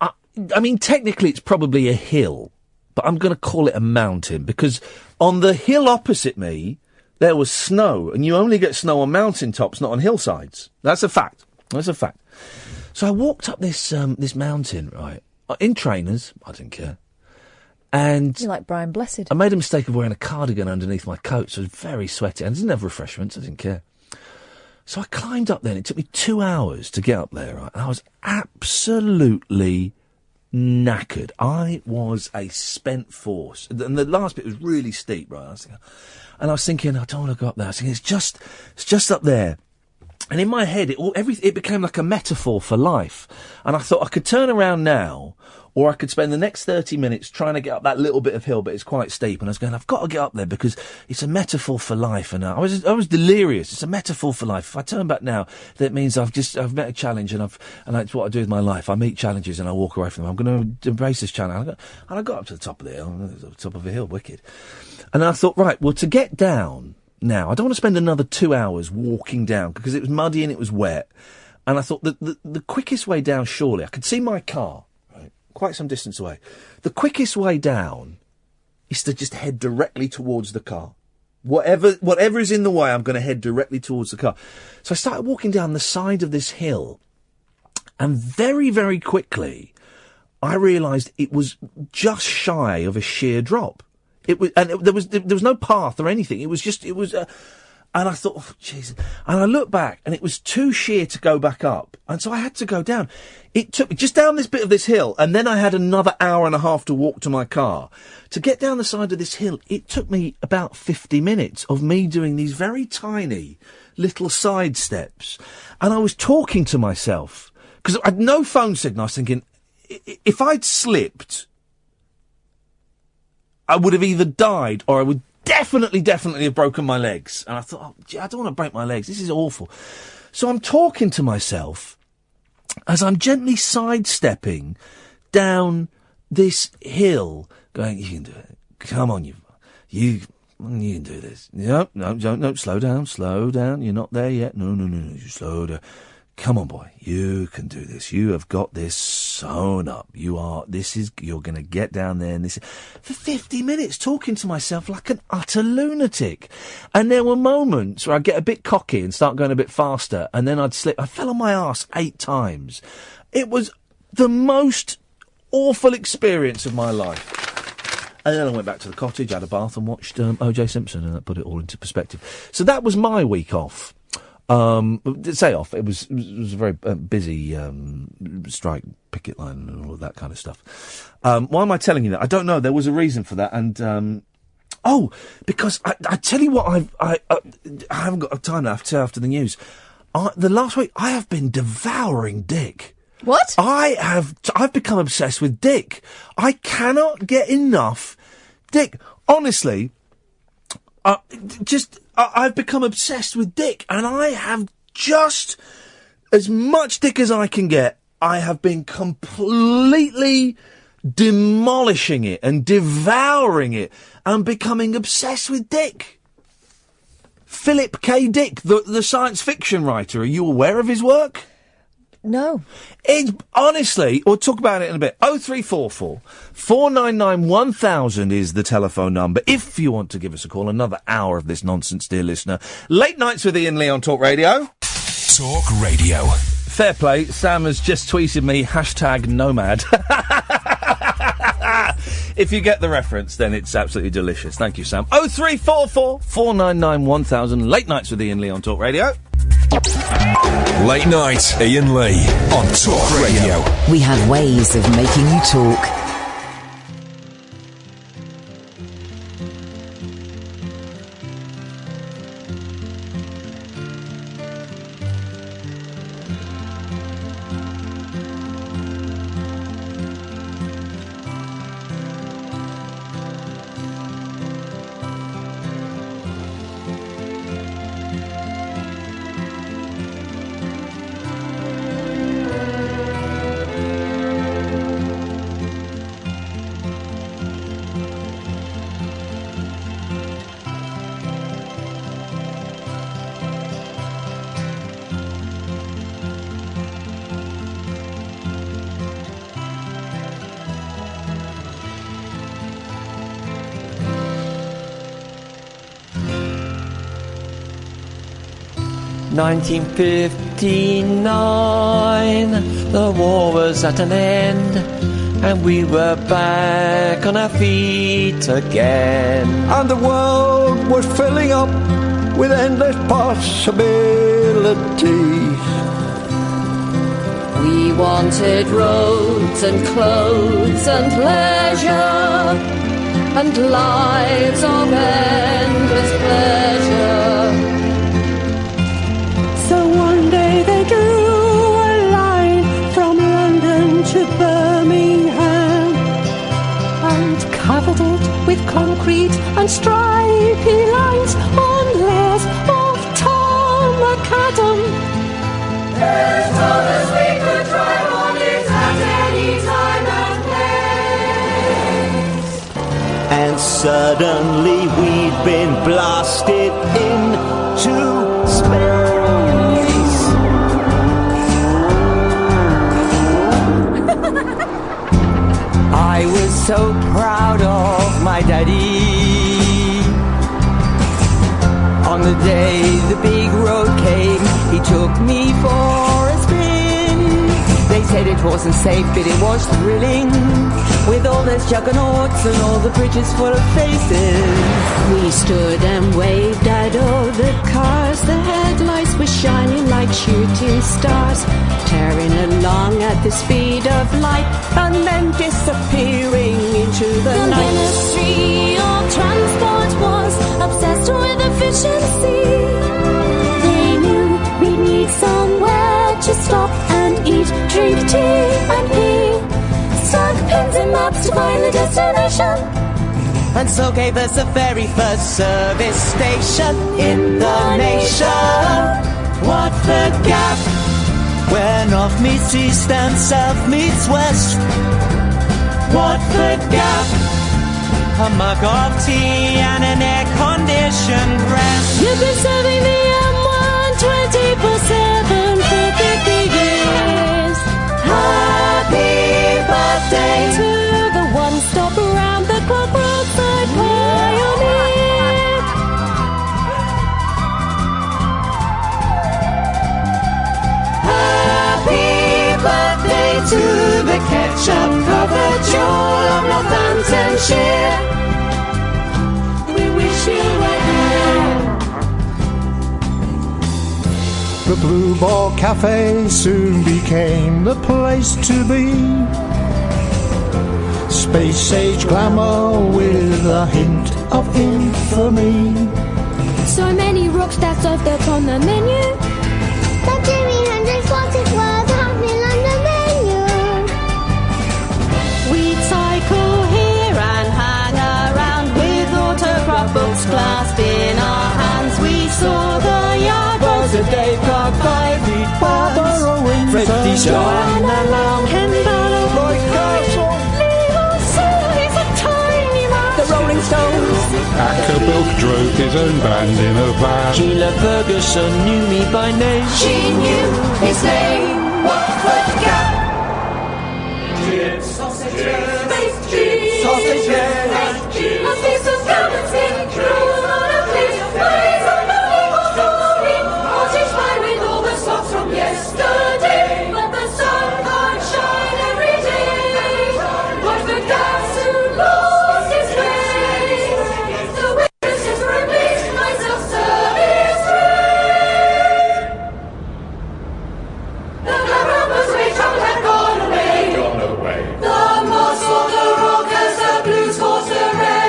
I mean, technically it's probably a hill, but I'm going to call it a mountain, because on the hill opposite me, there was snow, and you only get snow on mountaintops, not on hillsides. That's a fact. That's a fact. So I walked up this mountain, right, in trainers. I didn't care. And you're like Brian Blessed. I made a mistake of wearing a cardigan underneath my coat, so I was very sweaty. And I didn't have refreshments. I didn't care. So I climbed up there, and it took me 2 hours to get up there, right? And I was absolutely knackered. I was a spent force. And the last bit was really steep, right? I was thinking, I don't want to go up there. I was thinking, it's just up there. And in my head, it became like a metaphor for life. And I thought I could turn around now, or I could spend the next 30 minutes trying to get up that little bit of hill, but it's quite steep. And I was going, I've got to get up there because it's a metaphor for life. And I was delirious. It's a metaphor for life. If I turn back now, that means I've met a challenge, and it's what I do with my life. I meet challenges and I walk away from them. I'm going to embrace this challenge. And I got up to the top of the hill, the top of a hill, wicked. And I thought, right, well, to get down now, I don't want to spend another 2 hours walking down because it was muddy and it was wet. And I thought that the quickest way down, surely, I could see my car, right, quite some distance away. The quickest way down is to just head directly towards the car. Whatever is in the way, I'm going to head directly towards the car. So I started walking down the side of this hill, and very, very quickly, I realised it was just shy of a sheer drop. It was, and there was no path or anything. It was, and I thought, oh, Jesus. And I looked back, and it was too sheer to go back up. And so I had to go down. It took me just down this bit of this hill, and then I had another hour and a half to walk to my car. To get down the side of this hill, it took me about 50 minutes of me doing these very tiny little side steps. And I was talking to myself, because I had no phone signal. I was thinking, if I'd slipped, I would have either died or I would definitely have broken my legs. And I thought, oh, gee, I don't want to break my legs. This is awful. So I'm talking to myself as I'm gently sidestepping down this hill, going, you can do it. Come on, you can do this. No, slow down. You're not there yet. No, you slow down. Come on, boy, you can do this. You have got this sewn up. You're going to get down there, and for 50 minutes talking to myself like an utter lunatic. And there were moments where I'd get a bit cocky and start going a bit faster, and then I'd slip. I fell on my arse 8 times. It was the most awful experience of my life. And then I went back to the cottage, had a bath, and watched O.J. Simpson, and that put it all into perspective. So that was my week off. Say off. It was a very busy strike, picket line, and all of that kind of stuff. Why am I telling you that? I don't know. There was a reason for that, and because I tell you what, I haven't got time now after the news. The last week I have been devouring Dick. What? I've become obsessed with Dick. I cannot get enough Dick. Honestly, I've become obsessed with Dick, and I have just as much Dick as I can get. I have been completely demolishing it and devouring it and becoming obsessed with Dick. Philip K. Dick, the science fiction writer, are you aware of his work? No. Honestly, we'll talk about it in a bit. 0344 499 1000 is the telephone number. If you want to give us a call, another hour of this nonsense, dear listener. Late Nights with Iain Lee on Talk Radio. Talk Radio. Fair play. Sam has just tweeted me, #nomad. If you get the reference, then it's absolutely delicious. Thank you, Sam. 0344 499 1000. Late Nights with Iain Lee on Talk Radio. Late Night, Iain Lee on Talk Radio. We have ways of making you talk. "1959, the war was at an end, and we were back on our feet again. And the world was filling up with endless possibilities. We wanted roads and clothes and leisure, and lives of endless pleasure. So one day they drew a line from London to Birmingham and covered it with concrete and stripy lines on layers of tar macadam. They told us we could drive on it at any time and place. And suddenly we'd been blasted into space. I was so proud of my daddy. On the day the big road came, he took me for a spin. They said it wasn't safe, but it was thrilling, with all those juggernauts and all the bridges full of faces. We stood and waved at all the cars. The headlights were shining like shooting stars, tearing along at the speed of light and then disappearing into the night. The Ministry of Transport was obsessed with efficiency. They knew we'd need somewhere to stop and eat, drink tea and pee. Stuck pins in maps to find the destination, and so gave us the very first service station in the nation. Watford Gap, where north meets east and south meets west. Watford Gap, a mug of tea and an air-conditioned rest. You've been serving the M1 24/7 for 50 years. Happy birthday to the one-stop around the clock roadside pioneer. Happy birthday to the ketchup-covered jewel of Northamptonshire. We wish you were here. The Blue Ball Cafe soon became the place to be. Space age glamour with a hint of infamy. So many rock stars served up on the menu. The Jimi Hendrix Classic was a happening London venue. We'd cycle here and hang around with autograph books clasped in our hands. We saw the Yardbirds of Dave Clark, 5 feet Barbara Windsor, Freddie John Alarm, Ken Barlow, Roy Castle, the Rolling Stones. Ackerbilk drove his own band in a van. Sheila Ferguson knew me by name. She knew his name.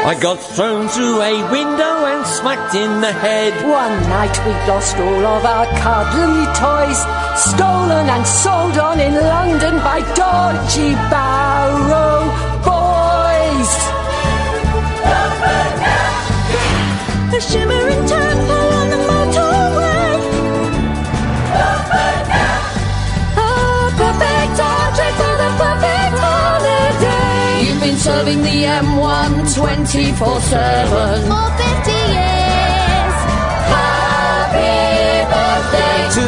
I got thrown through a window and smacked in the head. One night we lost all of our cuddly toys, stolen and sold on in London by dodgy barrow boys. A shimmering temple on the motorway. A perfect object of the perfect holiday. You've been serving the M1 24/7 For 50 years. Happy birthday To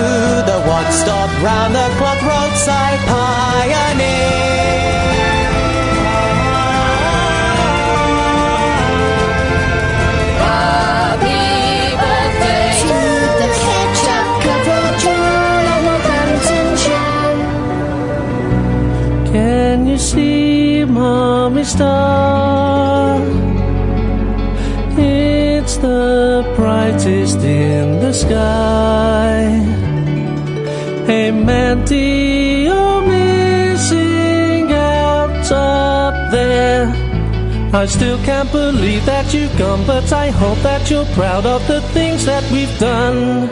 the one-stop round-the-clock roadside pioneer. Happy birthday To the ketchup cathedral on Northamptonshire. Can you see Mommy Star? It's the brightest in the sky. Hey Mandy, you're missing out up there. I still can't believe that you've gone, but I hope that you're proud of the things that we've done.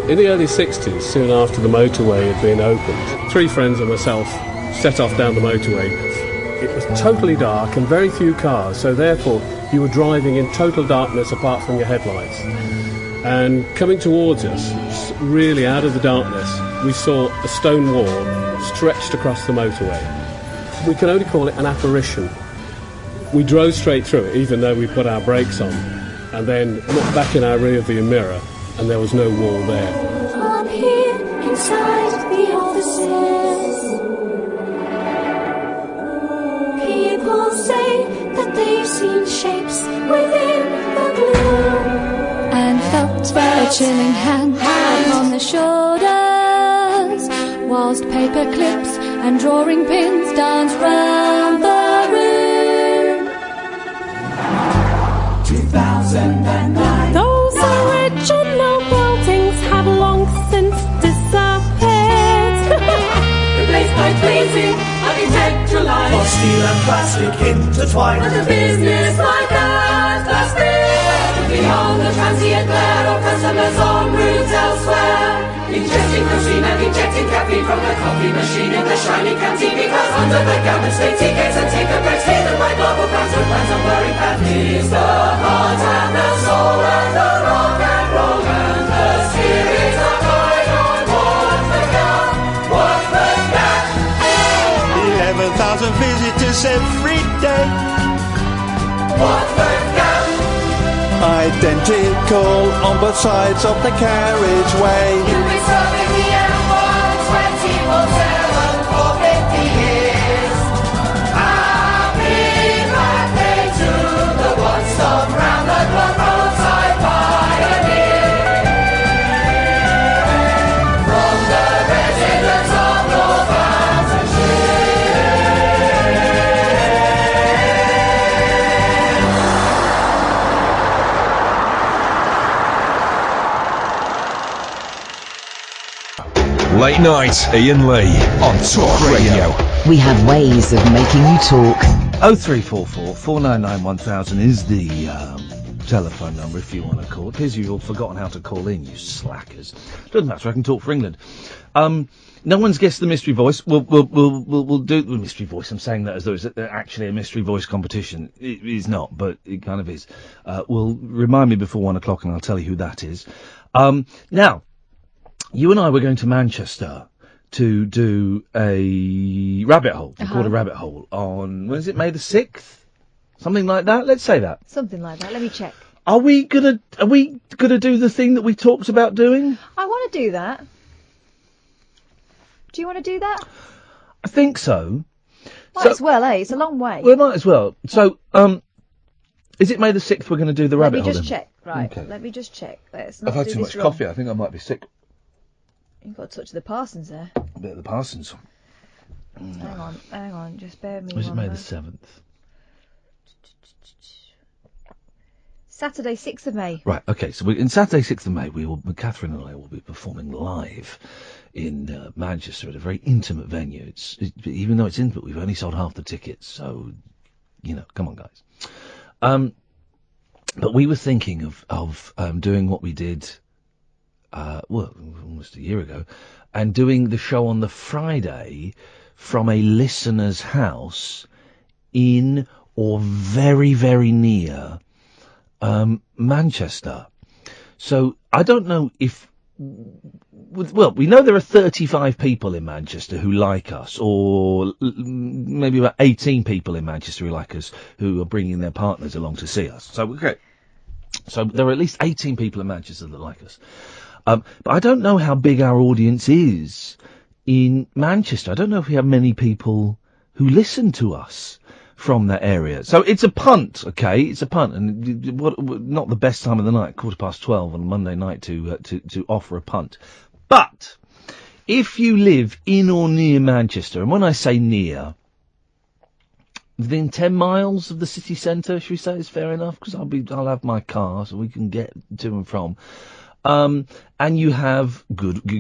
In the early 60s, soon after the motorway had been opened, 3 friends and myself set off down the motorway. It was totally dark and very few cars, so therefore you were driving in total darkness apart from your headlights. And coming towards us, really out of the darkness, we saw a stone wall stretched across the motorway. We can only call it an apparition. We drove straight through it, even though we put our brakes on, and then looked back in our rearview mirror, and there was no wall there. I'm here inside the offices. People say that they've seen shapes within the gloom, and felt a chilling hand upon the shoulders, whilst paper clips and drawing pins dance round the room. 2009. Those original buildings have long since disappeared. Replaced by pleasing architectural lines. For steel and plastic intertwined. And a business like that that's there. Beyond the transient glare of customers en route elsewhere. Ingesting protein and injecting caffeine from the coffee machine in the shiny canteen. Because under the garments they take it and take a break. Hidden by global brands and plans of blurring path. Is the heart and the soul and the rock and roll and the spirit of guide on What's the Gap? What's the Gap? 11,000 visitors every day. What's the Gap? Identical on both sides of the carriageway. You'll be serving the M1 24/7 for 50 years. Happy birthday to the one-stop round-the-clock roadside pioneer. From the residents of Northamptonshire. Late night, Iain Lee on Talk Radio. We have ways of making you talk. 0344 499 1000 is the telephone number if you want to call. It appears you've all forgotten how to call in, you slackers. Doesn't matter, I can talk for England. No one's guessed the mystery voice. We'll do the mystery voice. I'm saying that as though it's actually a mystery voice competition. It is not, but it kind of is. Will remind me before 1 o'clock and I'll tell you who that is. Now, you and I were going to Manchester to do a rabbit hole, record a rabbit hole on, when is it, May the 6th? Something like that? Let's say that. Something like that. Let me check. Are we gonna do the thing that we talked about doing? I want to do that. Do you want to do that? I think so. Might as well, eh? It's a long way. We might as well. So, is it May the 6th we're going to do the rabbit hole? Let me just then? check. Right. Okay. Let me just check. Let's I've not had do too this much wrong. coffee. I think I might be sick. You've got a touch of the Parsons there. A bit of the Parsons. Hang on. Just bear with me. Was it one May the moment. 7th? Saturday, 6th of May. Right, okay, so in Saturday, 6th of May, Catherine and I will be performing live in Manchester at a very intimate venue. Even though it's intimate, we've only sold half the tickets, so come on, guys. But we were thinking of doing what we did, almost a year ago, and doing the show on the Friday from a listener's house in or very, very near Manchester. So I don't know if... we know there are 35 people in Manchester who like us, or maybe about 18 people in Manchester who like us, who are bringing their partners along to see us. So, okay. So there are at least 18 people in Manchester that like us. But I don't know how big our audience is in Manchester. I don't know if we have many people who listen to us from that area. So it's a punt, okay? It's a punt, and not the best time of the night, 12:15 on a Monday night to offer a punt. But if you live in or near Manchester, and when I say near, within 10 miles of the city centre, should we say, is fair enough? Because I'll have my car, so we can get to and from. And you've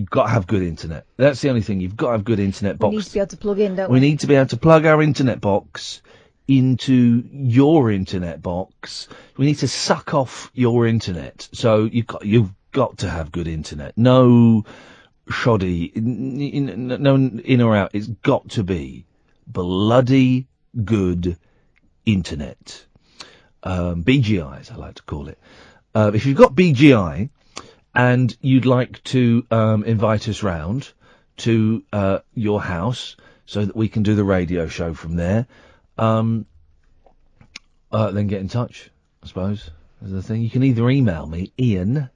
got to have good internet. That's the only thing. You've got to have good internet box. We need to be able to plug in, don't we? We need to be able to plug our internet box into your internet box. We need to suck off your internet. So you've got to have good internet. No shoddy, no in or out. It's got to be bloody good internet. BGI, as I like to call it. If you've got BGI and you'd like to invite us round to your house so that we can do the radio show from there, then get in touch, I suppose, is the thing. You can either email me, ian@ianlee.com.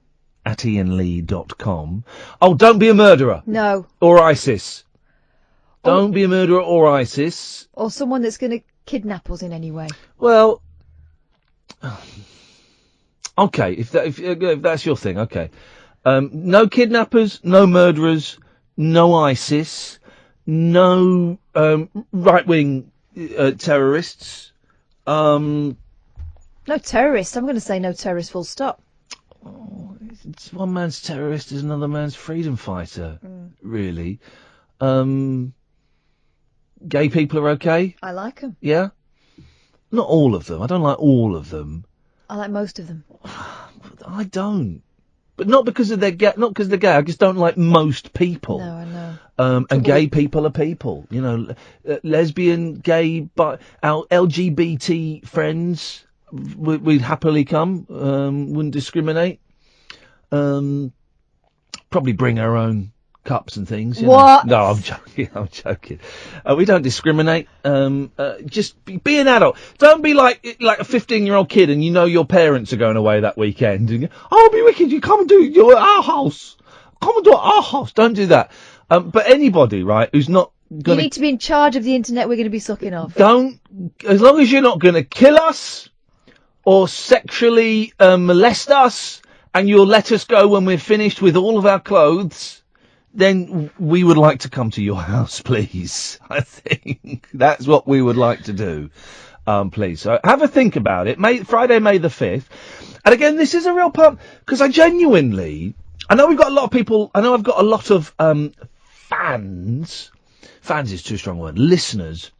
Oh, don't be a murderer. No. Or ISIS. Don't be a murderer or ISIS. Or someone that's going to kidnap us in any way. Well, okay, if that's your thing, okay. No kidnappers, no murderers, no ISIS, no right-wing terrorists. No terrorists. I'm going to say no terrorists, full stop. Oh, it's one man's terrorist is another man's freedom fighter, really. Gay people are okay? I like them. Yeah? Not all of them. I don't like all of them. I like most of them. I don't. But not because of not because they're gay. I just don't like most people. No, I know. And gay people are people. You know, lesbian, gay, but our LGBT friends, we'd happily come. Wouldn't discriminate. Probably bring our own cups and things. What? No, I'm joking. We don't discriminate. Just be an adult. Don't be like a 15-year-old kid and you know your parents are going away that weekend. And I'll be wicked. You come and do it at our house. Come and do it at our house. Don't do that. But anybody, right, who's not You need to be in charge of the internet we're going to be sucking off. As long as you're not going to kill us or sexually molest us and you'll let us go when we're finished with all of our clothes, then we would like to come to your house, please. I think that's what we would like to do, please. So have a think about it. Friday, May the 5th. And again, this is a real pump, because I know we've got a lot of people, I know I've got a lot of fans is too strong a word, listeners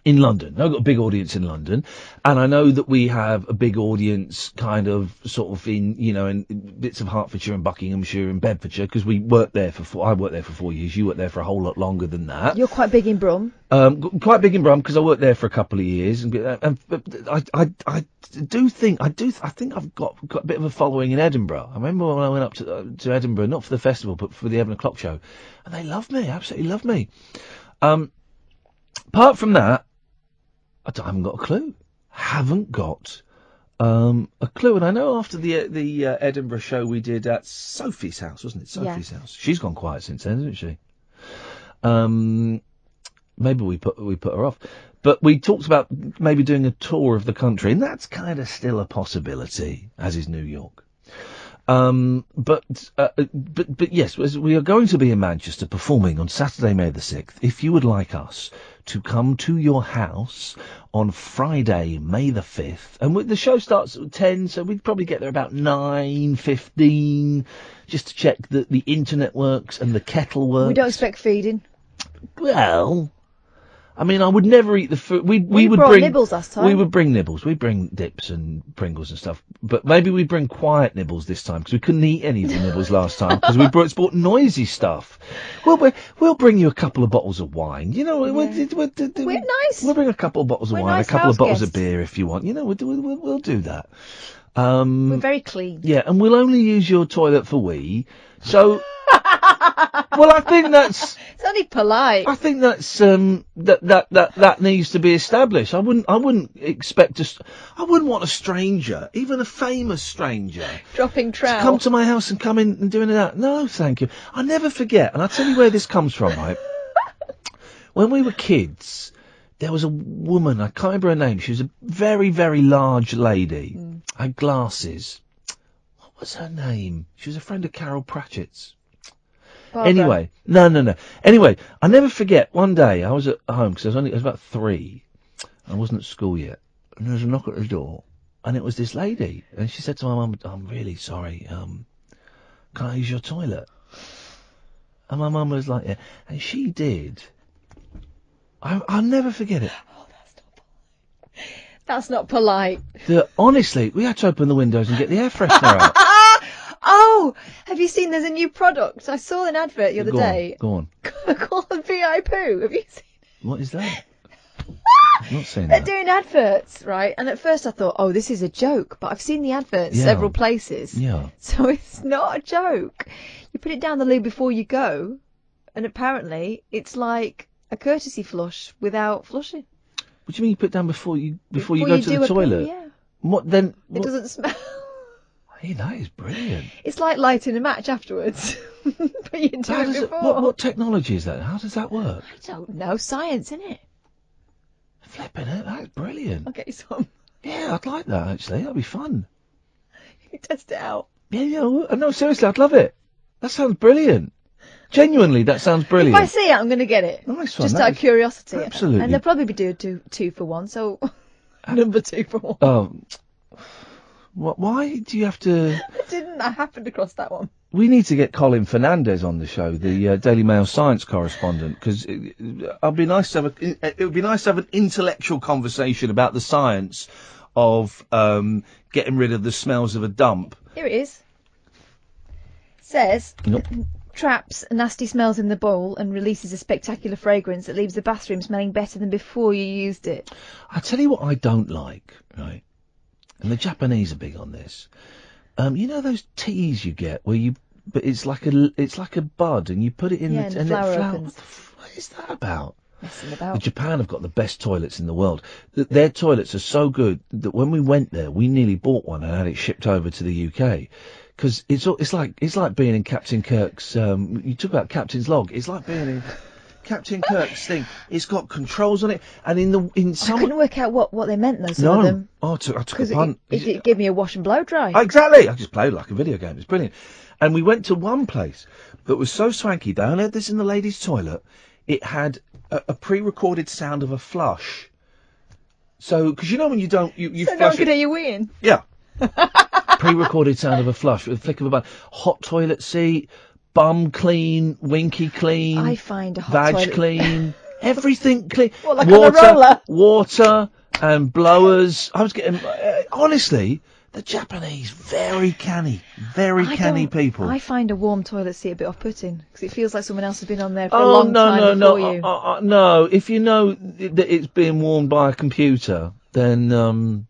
in London. I've got a big audience in London, and I know that we have a big audience kind of sort of in bits of Hertfordshire and Buckinghamshire and Bedfordshire, because I worked there for 4 years, you worked there for a whole lot longer than that. You're quite big in Brum. Quite big in Brum, because I worked there for a couple of years, and I think I've got a bit of a following in Edinburgh. I remember when I went up to Edinburgh, not for the festival, but for the 11 o'clock show, and they loved me, absolutely loved me. Apart from that, I haven't got a clue. Haven't got a clue. And I know after the Edinburgh show we did at Sophie's house, wasn't it? Sophie's house. She's gone quiet since then, hasn't she? Maybe we put her off. But we talked about maybe doing a tour of the country, and that's kind of still a possibility, as is New York. But yes, we are going to be in Manchester performing on Saturday, May the 6th. If you would like us to come to your house on Friday, May the 5th, and the show starts at 10, so we'd probably get there about 9:15, just to check that the internet works and the kettle works. We don't expect feeding. Well, I mean, I would never eat the food. We would brought bring nibbles last time. We would bring nibbles. We'd bring dips and Pringles and stuff. But maybe we'd bring quiet nibbles this time because we couldn't eat any of the nibbles last time because we brought noisy stuff. We'll bring you a couple of bottles of wine. You know, we're nice. We'll bring a couple of bottles of wine, nice a couple of house bottles guests. of beer if you want. You know, we'll do that. We're very clean. Yeah, and we'll only use your toilet for wee. So, well, I think that's. It's only polite. I think that's that needs to be established. I wouldn't expect I wouldn't want a stranger, even a famous stranger, Dropping trout. to come to my house and come in and doing that. No, thank you. I never forget, and I'll tell you where this comes from, right? When we were kids, there was a woman, I can't remember her name, she was a very, very large lady, had glasses. What was her name? She was a friend of Carol Pratchett's. Barbara. Anyway, no. Anyway, I never forget, one day I was at home, because I was about 3, I wasn't at school yet, and there was a knock at the door, and it was this lady, and she said to my mum, I'm really sorry, can I use your toilet? And my mum was like, yeah, and she did. I'll never forget it. Oh, that's not polite. Honestly, we had to open the windows and get the air freshener out. Oh, have you seen there's a new product? I saw an advert the other day. Go on. Called VI Poo. Have you seen it? What is that? I've not seen They're that. doing adverts, right? And at first I thought, oh, this is a joke. But I've seen the adverts several places. Yeah. So it's not a joke. You put it down the loo before you go, and apparently it's like a courtesy flush without flushing. What do you mean you put it down before you go to do the a poo, toilet? yeah. What then? It doesn't smell. Hey, that is brilliant. It's like lighting a match afterwards. But you do it before. What technology is that? How does that work? I don't know. Science, innit? Flipping it, that's brilliant. I'll get you some. Yeah, I'd like that actually. That'd be fun. You test it out. Yeah. No, seriously, I'd love it. That sounds brilliant. Genuinely, that sounds brilliant. If I see it, I'm going to get it. Nice one. Just out of curiosity. Absolutely. And they'll probably be doing two for one, so number 2 for 1. Oh. Why do you have to... I happened across that one. We need to get Colin Fernandez on the show, the Daily Mail science correspondent, because it would be nice to have an intellectual conversation about the science of getting rid of the smells of a dump. Here it is. Says... Nope. Traps nasty smells in the bowl and releases a spectacular fragrance that leaves the bathroom smelling better than before you used it. I tell you what I don't like, right? And the Japanese are big on this. You know those teas you get but it's like a bud and you put it in and the flower it opens. What is that about? Messing about. Japan have got the best toilets in the world. Their toilets are so good that when we went there, we nearly bought one and had it shipped over to the UK. Because it's like being in Captain Kirk's. You talk about Captain's log. It's like being in Captain Kirk's thing. It's got controls on it, and I couldn't work out what they meant though. Some of them. I took a punt. It gave me a wash and blow dry. Exactly. I just played like a video game. It's brilliant. And we went to one place that was so swanky. They only had this in the ladies' toilet. It had a pre-recorded sound of a flush. So, because you know when you don't, you so flush no one could it. hear you weeing. Yeah. Pre-recorded sound of a flush with a flick of a button. Hot toilet seat, bum clean, winky clean. I find a hot vag toilet clean, everything clean. What, like on a roller? Water and blowers. I was getting honestly, the Japanese very canny people. I find a warm toilet seat a bit off-putting because it feels like someone else has been on there for a long time before you. No. If you know that it's being warmed by a computer, then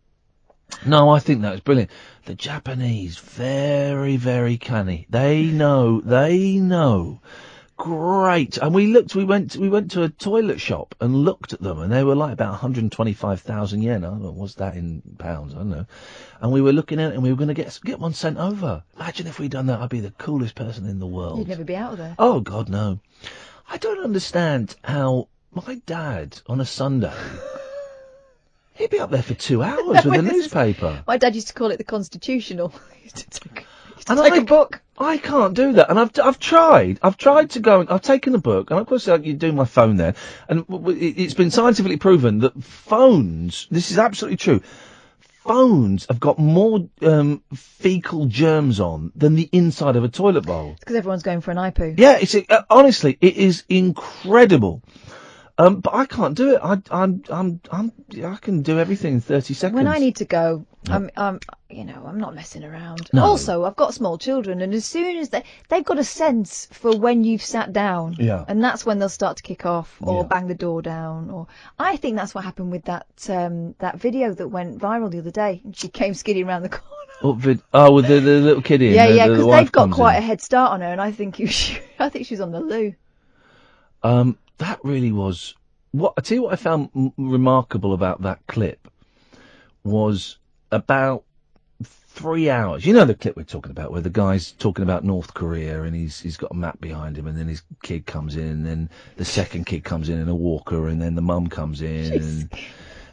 no, I think that's brilliant. The Japanese, very, very canny. They know. Great. And we went to a toilet shop and looked at them, and they were like about 125,000 yen. I don't know, what's that in pounds? I don't know. And we were looking at it, and we were going to get one sent over. Imagine if we'd done that. I'd be the coolest person in the world. You'd never be out of there. Oh, God, no. I don't understand how my dad, on a Sunday... He'd be up there for 2 hours with a newspaper. My dad used to call it the Constitutional. He used to take a book. I can't do that, and I've tried to go. I've taken a book, and of course you do my phone there, and it's been scientifically proven that phones. This is absolutely true. Phones have got more fecal germs on than the inside of a toilet bowl. It's because everyone's going for an iPoo. Yeah, honestly, it is incredible. But I can't do it. I can do everything in 30 seconds. When I need to go, I'm not messing around. No. Also, I've got small children, and as soon as they've got a sense for when you've sat down, and that's when they'll start to kick off or bang the door down. Or I think that's what happened with that video that went viral the other day. And she came skidding around the corner. With the little kiddie. Yeah, because they've got quite a head start on her, and I think she's on the loo. That really was I tell you what I found remarkable about that clip was about 3 hours. You know the clip we're talking about, where the guy's talking about North Korea and he's got a map behind him, and then his kid comes in, and then the second kid comes in a walker, and then the mum comes in,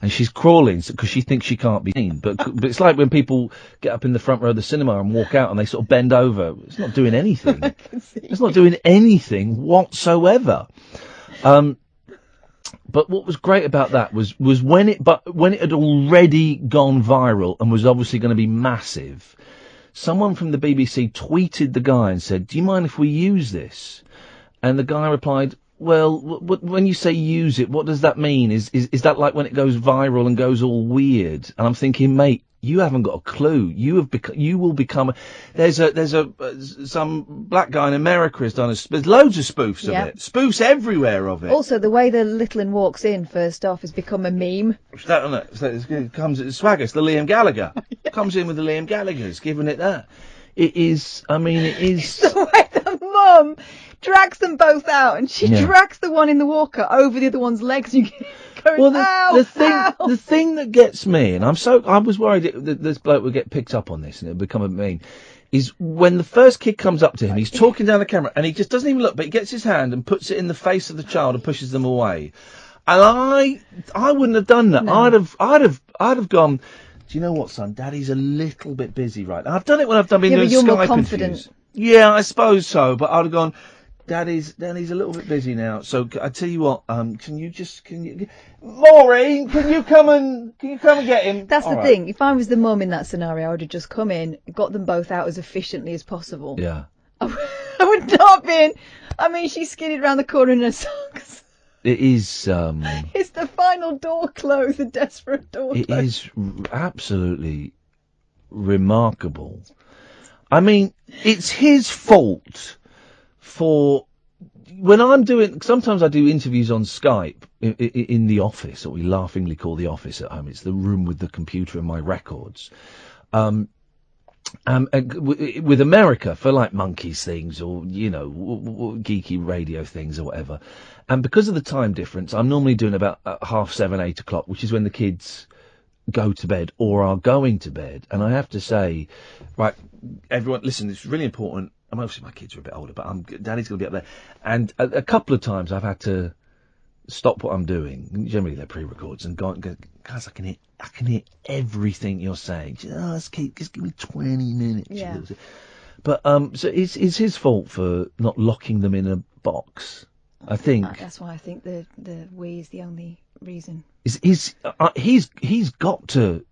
and she's crawling because she thinks she can't be seen. But it's like when people get up in the front row of the cinema and walk out and they sort of bend over. It's not doing anything. It's not doing anything whatsoever. But what was great about that was when it had already gone viral and was obviously going to be massive, someone from the BBC tweeted the guy and said, "Do you mind if we use this?" And the guy replied, "Well, when you say use it, what does that mean? Is that like when it goes viral and goes all weird?" And I'm thinking, mate, you haven't got a clue. You will become. There's some black guy in America has done there's loads of spoofs of it. Spoofs everywhere of it. Also, the way the little one walks in first off has become a meme. It comes at Swagger. It's the Liam Gallagher. Comes in with the Liam Gallagher's, giving it that. It is. I mean, it is. The way the mum drags them both out, and she drags the one in the walker over the other one's legs. And you going, the thing that gets me, and I was worried that this bloke would get picked up on this and it would become a meme, is when the first kid comes up to him, he's talking down the camera, and he just doesn't even look, but he gets his hand and puts it in the face of the child and pushes them away. And I wouldn't have done that. No. I'd have gone, "Do you know what, son? Daddy's a little bit busy right now." I've done it when I've been doing Skype more confident. Interviews. Yeah, I suppose so, but I'd have gone, Daddy's a little bit busy now, so I tell you what, Maureen, can you come and get him? That's the thing. If I was the mum in that scenario, I would have just come in, got them both out as efficiently as possible. Yeah. I would not have been. I mean, she skidded around the corner in her socks. It is. It's the final door close, the desperate door close. It is absolutely remarkable. I mean, it's his fault for when I'm doing. Sometimes I do interviews on Skype in the office, what we laughingly call the office at home. It's the room with the computer and my records. With America for like Monkeys things or geeky radio things or whatever. And because of the time difference, I'm normally doing about 7:30, 8 o'clock, which is when the kids go to bed or are going to bed. And I have to say, right, everyone, listen, it's really important. I mean, obviously my kids are a bit older, but Daddy's going to be up there. And a couple of times I've had to stop what I'm doing. Generally they're pre-records and go, guys, I can hear everything you're saying. Just give me 20 minutes. Yeah. But so it's his fault for not locking them in a box. I think that's why I think the we is the only reason. He's got to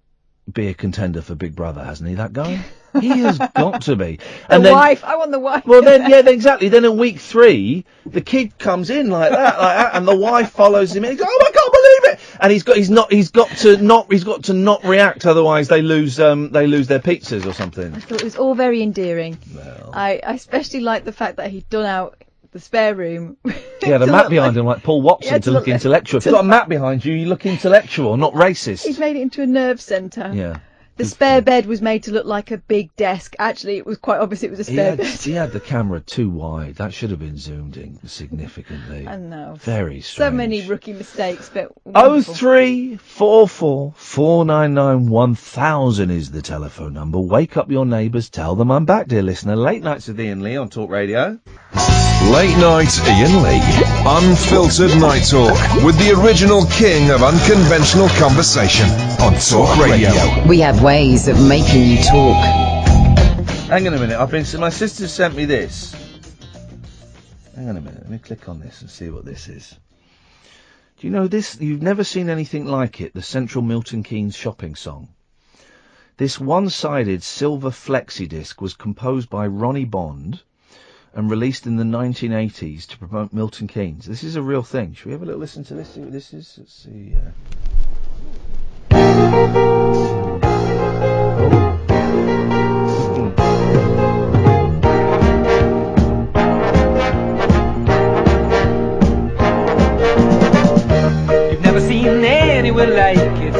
be a contender for Big Brother, hasn't he? That guy, he has got to be. And wife, I want the wife. Well, then exactly. Then in week 3, the kid comes in like that, and the wife follows him in. He goes, "Oh, I can't believe it!" And he's got to not react, otherwise they lose their pizzas or something. I thought it was all very endearing. Well. I especially liked the fact that he'd done out the spare room. He had a map behind him like Paul Watson to look intellectual. If you've got a map behind you, you look intellectual, not racist. He's made it into a nerve centre. Yeah. The spare bed was made to look like a big desk. Actually, it was quite obvious it was a spare bed. He had the camera too wide. That should have been zoomed in significantly. I know. Very strange. So many rookie mistakes, but 0344 499 1000 is the telephone number. Wake up your neighbours. Tell them I'm back, dear listener. Late Nights with Iain Lee on Talk Radio. Late Night Iain Lee. Unfiltered night talk with the original king of unconventional conversation on Talk Radio. We have ways of making you talk. Hang on a minute. My sister sent me this. Hang on a minute. Let me click on this and see what this is. Do you know this? You've never seen anything like it. The Central Milton Keynes shopping song. This one-sided silver flexi disc was composed by Ronnie Bond and released in the 1980s to promote Milton Keynes. This is a real thing. Should we have a little listen to this? See what this is? Let's see. You've never seen anywhere like it.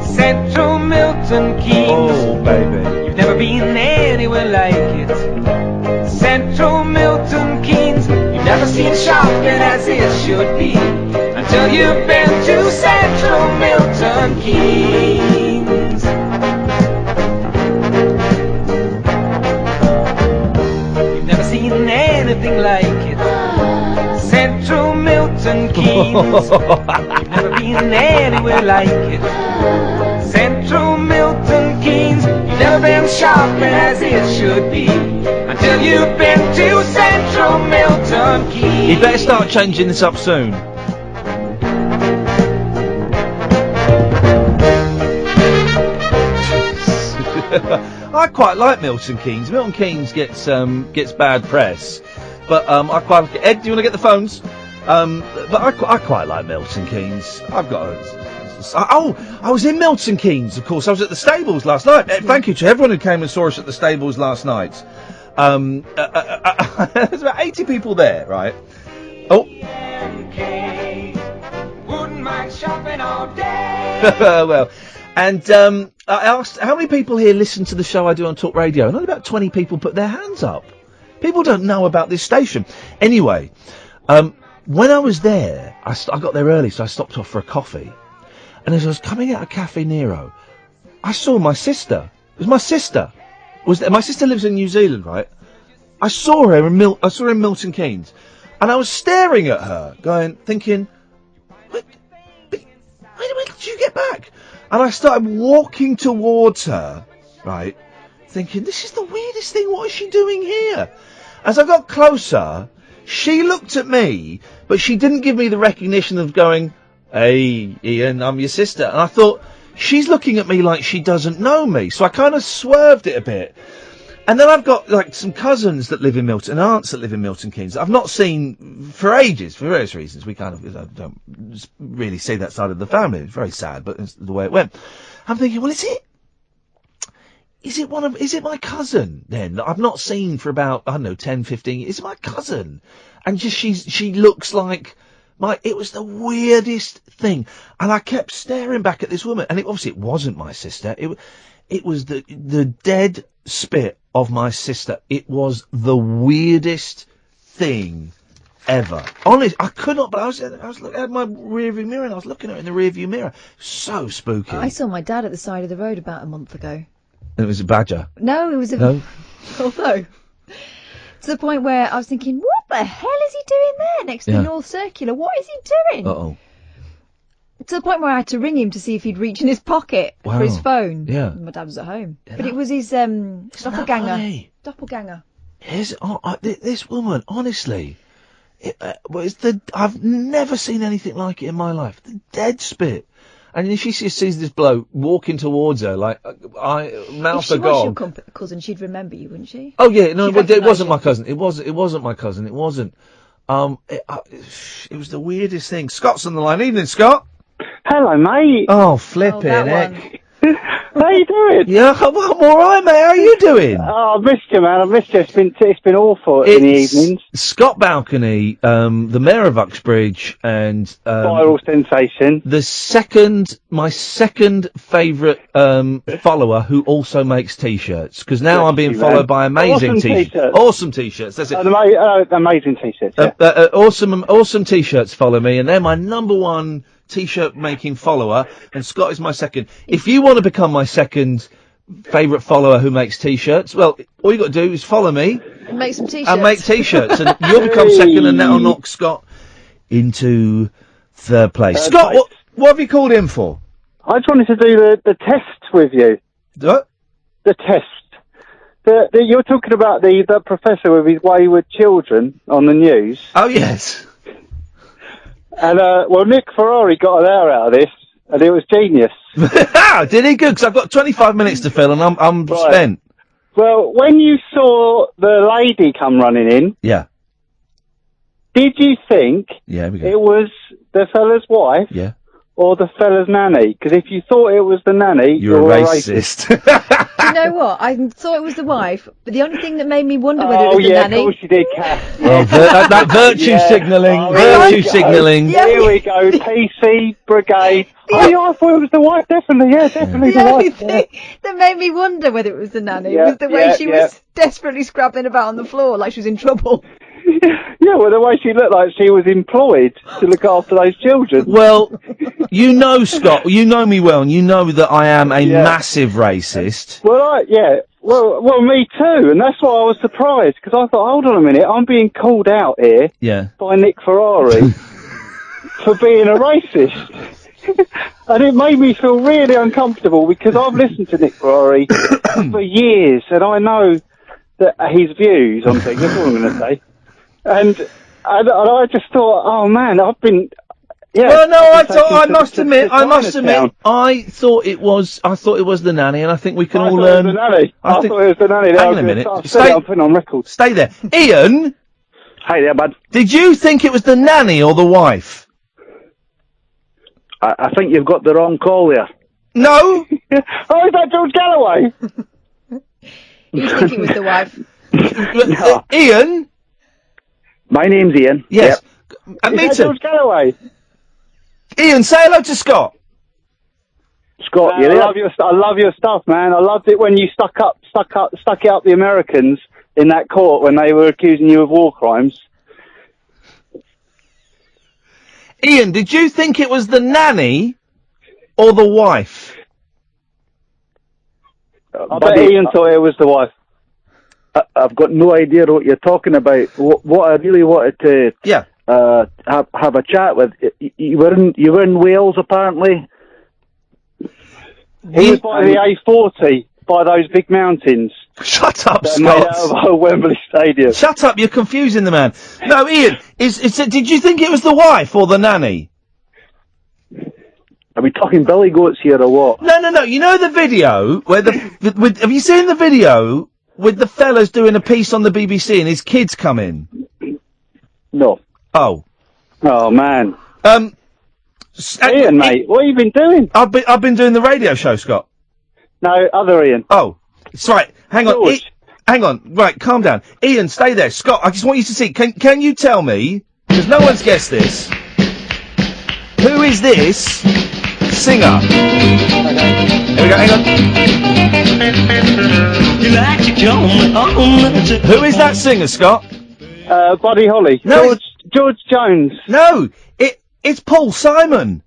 Central Milton Keynes. Oh, baby. You've never been anywhere like it. Central Milton Keynes. You've never seen shopping as it should be until you've been to Central Milton Keynes. You've never seen anything like it. Central Milton Keynes. You've never been anywhere like it. Central Milton Keynes. You've never been shopping as it should be until you've been to Central Milton Keynes. You better start changing this up soon. I quite like Milton Keynes. Milton Keynes gets bad press, but I quite like it. Ed, do you want to get the phones? But I quite like Milton Keynes. I've got I was in Milton Keynes, of course. I was at the stables last night. Thank you to everyone who came and saw us at the stables last night. There's about 80 people there, right? Oh. Wouldn't mind shopping all day. Well, and I asked how many people here listen to the show I do on Talk Radio, and only about 20 people put their hands up. People don't know about this station. Anyway, when I was there, I got there early, so I stopped off for a coffee. And as I was coming out of Cafe Nero, I saw my sister. It was my sister. My sister lives in New Zealand, right? I saw her in Milton Keynes, and I was staring at her, thinking, when did you get back? And I started walking towards her, right, thinking, this is the weirdest thing. What is she doing here? As I got closer, she looked at me, but she didn't give me the recognition of going, hey, Ian, I'm your sister. And I thought, she's looking at me like she doesn't know me. So I kind of swerved it a bit. And then I've got, some cousins that live in Milton, and aunts that live in Milton Keynes that I've not seen for ages, for various reasons. We kind of don't really see that side of the family. It's very sad, but it's the way it went. I'm thinking, well, is it my cousin, then, that I've not seen for about, 10, 15 years? Is it my cousin? And just, she looks like... it was the weirdest thing, and I kept staring back at this woman, and obviously it wasn't my sister. It was the dead spit of my sister. It was the weirdest thing ever. Honestly, I could not. But I had my rearview mirror, and I was looking at her in the rearview mirror. So spooky. I saw my dad at the side of the road about a month ago. And it was a badger. No, it was a. No. Although. To the point where I was thinking, what the hell is he doing there next to the North Circular? What is he doing? Uh-oh. To the point where I had to ring him to see if he'd reach in his pocket for his phone. Yeah. And my dad was at home. Yeah, but it was his doppelganger. Doppelganger. This woman, honestly, I've never seen anything like it in my life. The dead spit. And if she sees this bloke walking towards her, mouth agog. If she was your cousin, she'd remember you, wouldn't she? Oh yeah, no, it wasn't my cousin. It wasn't my cousin. It wasn't. It was the weirdest thing. Scott's on the line. Evening, Scott. Hello, mate. Oh, flipping heck. How you doing? Yeah, I'm alright, mate. How are you doing? Oh, I've missed you, man. I've missed you. It's been awful in the evenings. Scott Balcony, the Mayor of Uxbridge, and viral sensation. My second favourite follower who also makes T-shirts, because now I'm being followed by amazing T-shirts. Awesome T-shirts. That's it. Amazing T-shirts. Yeah. Awesome T-shirts follow me, and they're my number one T-shirt making follower, and Scott is my second. If you want to become my second favourite follower who makes T-shirts, well, all you got to do is follow me and make some T-shirts. And make T-shirts, and you'll become second, and that'll knock Scott into third place. Scott, what have you called in for? I just wanted to do the test with you. What? The test. You're talking about the professor with his wayward children on the news. Oh yes. And, Nick Ferrari got an hour out of this, and it was genius. Did he? Good, because I've got 25 minutes to fill, and I'm spent. Well, when you saw the lady come running in, Yeah. did you think Yeah, we go. it was the fella's wife? Yeah. Or the fella's nanny? Because if you thought it was the nanny, You're a racist. Do you know what? I thought it was the wife, but the only thing that made me wonder whether it was the nanny... of course you did, Kath. Oh, that virtue signalling. Virtue signalling. Here we go. PC Brigade. Oh, yeah, I thought it was the wife. Definitely, definitely The the only wife. thing that made me wonder whether it was the nanny Yeah, was the way yeah, she yeah. was desperately scrabbling about on the floor like she was in trouble. Yeah, well, the way she looked like she was employed to look after those children. Well, you know, Scott, you know me well, and you know that I am a massive racist. Well, well, me too, and that's why I was surprised, because I thought, hold on a minute, I'm being called out here Yeah. by Nick Ferrari for being a racist. And it made me feel really uncomfortable, because I've listened to Nick Ferrari for years, and I know that his views on things, that's all I'm going to say. And I just thought, oh man, I've been... Yeah, well, no, I must admit, Chinatown. I thought it was the nanny, and I think we can all thought it learn. was the nanny. I thought it was the nanny. Hang on a minute. I'm putting on record. Stay there, Ian. Hi there, bud. Did you think it was the nanny or the wife? I think you've got the wrong call there. No. Oh, is that George Galloway? You think it was the wife? No. Ian. My name's Ian. Yes. Yep. And Is me that too. George Galloway? Ian, say hello to Scott. Scott, Man, you I there? love your stuff, man. I loved it when you stuck it up the Americans in that court when they were accusing you of war crimes. Ian, did you think it was the nanny or the wife? I bet Ian thought it was the wife. I've got no idea what you're talking about. What I really wanted to have a chat with. You were in Wales apparently. He was by the A40, by those big mountains. Shut up, They're made out Scott. of Wembley Stadium. Shut up, you're confusing the man. No, Ian, did you think it was the wife or the nanny? Are we talking billy goats here or what? No. You know the video where have you seen the video with the fellas doing a piece on the BBC and his kids come in? No. Oh. Oh, man. Ian, mate, what have you been doing? I've been doing the radio show, Scott. No, other Ian. Oh, it's right. Hang on. George. Hang on. Right, calm down. Ian, stay there. Scott, I just want you to see. Can you tell me, because no one's guessed this, who is this singer? Here we go, hang on. Who is that singer, Scott? Buddy Holly. No, George Jones. No, it's Paul Simon.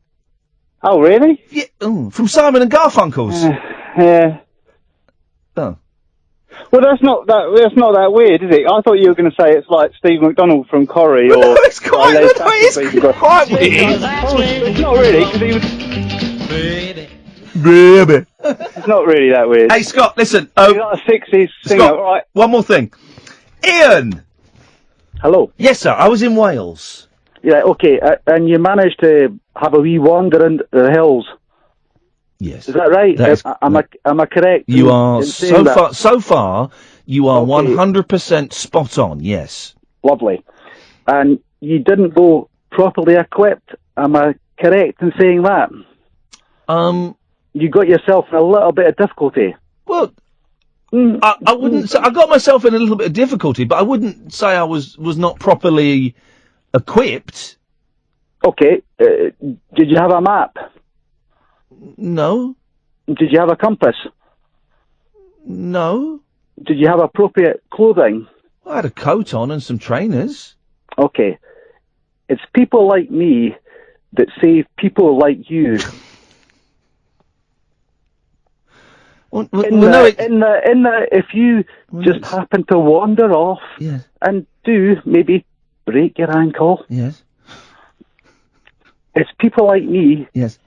Oh, really? Yeah, from Simon and Garfunkel's. Yeah. Oh. Well, that's not that weird, is it? I thought you were going to say it's like Steve McDonald from Corrie, or... No, it's quite Les weird. Quite weird. It's not really, because he was... Baby. It's not really that weird. Hey, Scott, listen. He's like a 60s singer, Scott, right? one more thing. Ian! Hello. Yes, sir, I was in Wales. Yeah, okay, and you managed to have a wee wander in the hills. Yes. Is that right? That is- Am I correct? You in- are, in saying that? so far, you are 100% spot on, yes. Lovely. And you didn't go properly equipped. Am I correct in saying that? You got yourself in a little bit of difficulty. Well, I wouldn't say, I got myself in a little bit of difficulty, but I wouldn't say I was not properly equipped. Okay. Did you have a map? No. Did you have a compass? No. Did you have appropriate clothing? I had a coat on and some trainers. Okay. It's people like me that save people like you. If you just happen to wander off and do maybe break your ankle. Yes. It's people like me. Yes.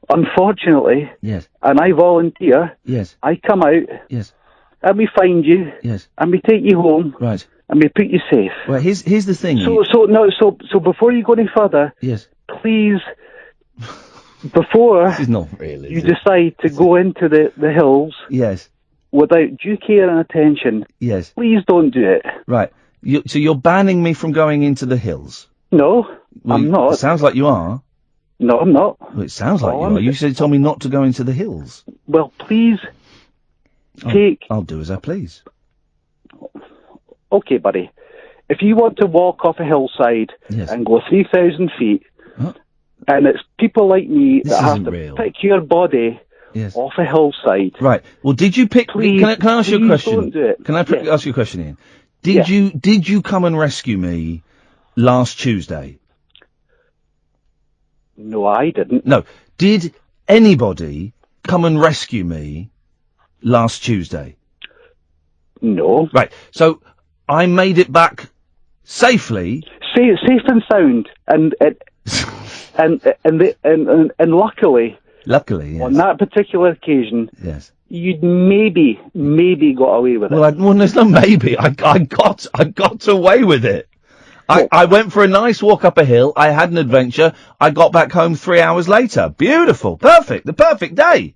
Unfortunately. Yes. And I volunteer. Yes. I come out. Yes. And we find you. Yes. And we take you home. Right. And we put you safe. Well, here's the thing. So before you go any further. Yes. Please. Before this is not really, you decide to go into the hills. Yes. without due care and attention, yes, please don't do it. Right. So you're banning me from going into the hills? No, I'm not. It sounds like you are. No, I'm not. Well, it sounds like you are. You told me not to go into the hills. Well, please take... I'll do as I please. Okay, buddy. If you want to walk off a hillside and go 3,000 feet, and it's people like me that have to pick your body off a hillside... Right. Well, did you pick... Please, can I ask you a question? Don't do it. Can I ask you a question, Ian? Did you come and rescue me last Tuesday? No, I didn't. No. Did anybody come and rescue me last Tuesday? No. Right. So I made it back safely. Safe and sound, and luckily, yes. on that particular occasion, yes, you'd maybe got away with it. Well, there's no maybe. I got away with it. I went for a nice walk up a hill. I had an adventure. I got back home 3 hours later. Beautiful. Perfect. The perfect day.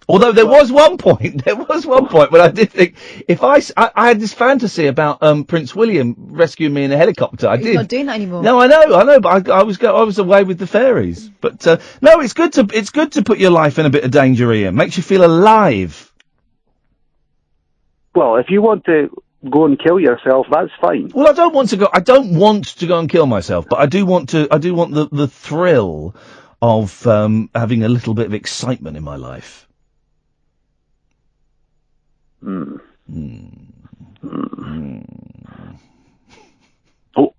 Although there was one point when I did think, if I had this fantasy about Prince William rescuing me in a helicopter. I did. He's not doing that anymore. No, I know, but I was away with the fairies. But no, it's good to put your life in a bit of danger, Ian. Makes you feel alive. Well, if you want to go and kill yourself, that's fine. Well, I don't want to go and kill myself, but I do want the thrill of having a little bit of excitement in my life.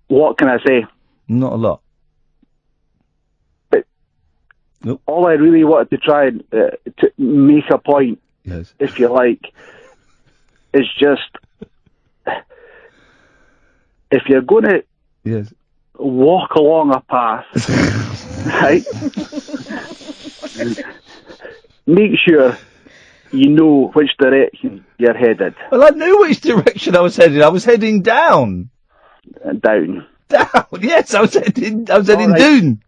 What can I say? Not a lot. But all I really wanted to try and to make a point, if you like, is just if you're going to walk along a path, right? Make sure you know which direction you're headed. Well, I knew which direction I was headed. I was heading down. Down. Down. Yes, I was heading down.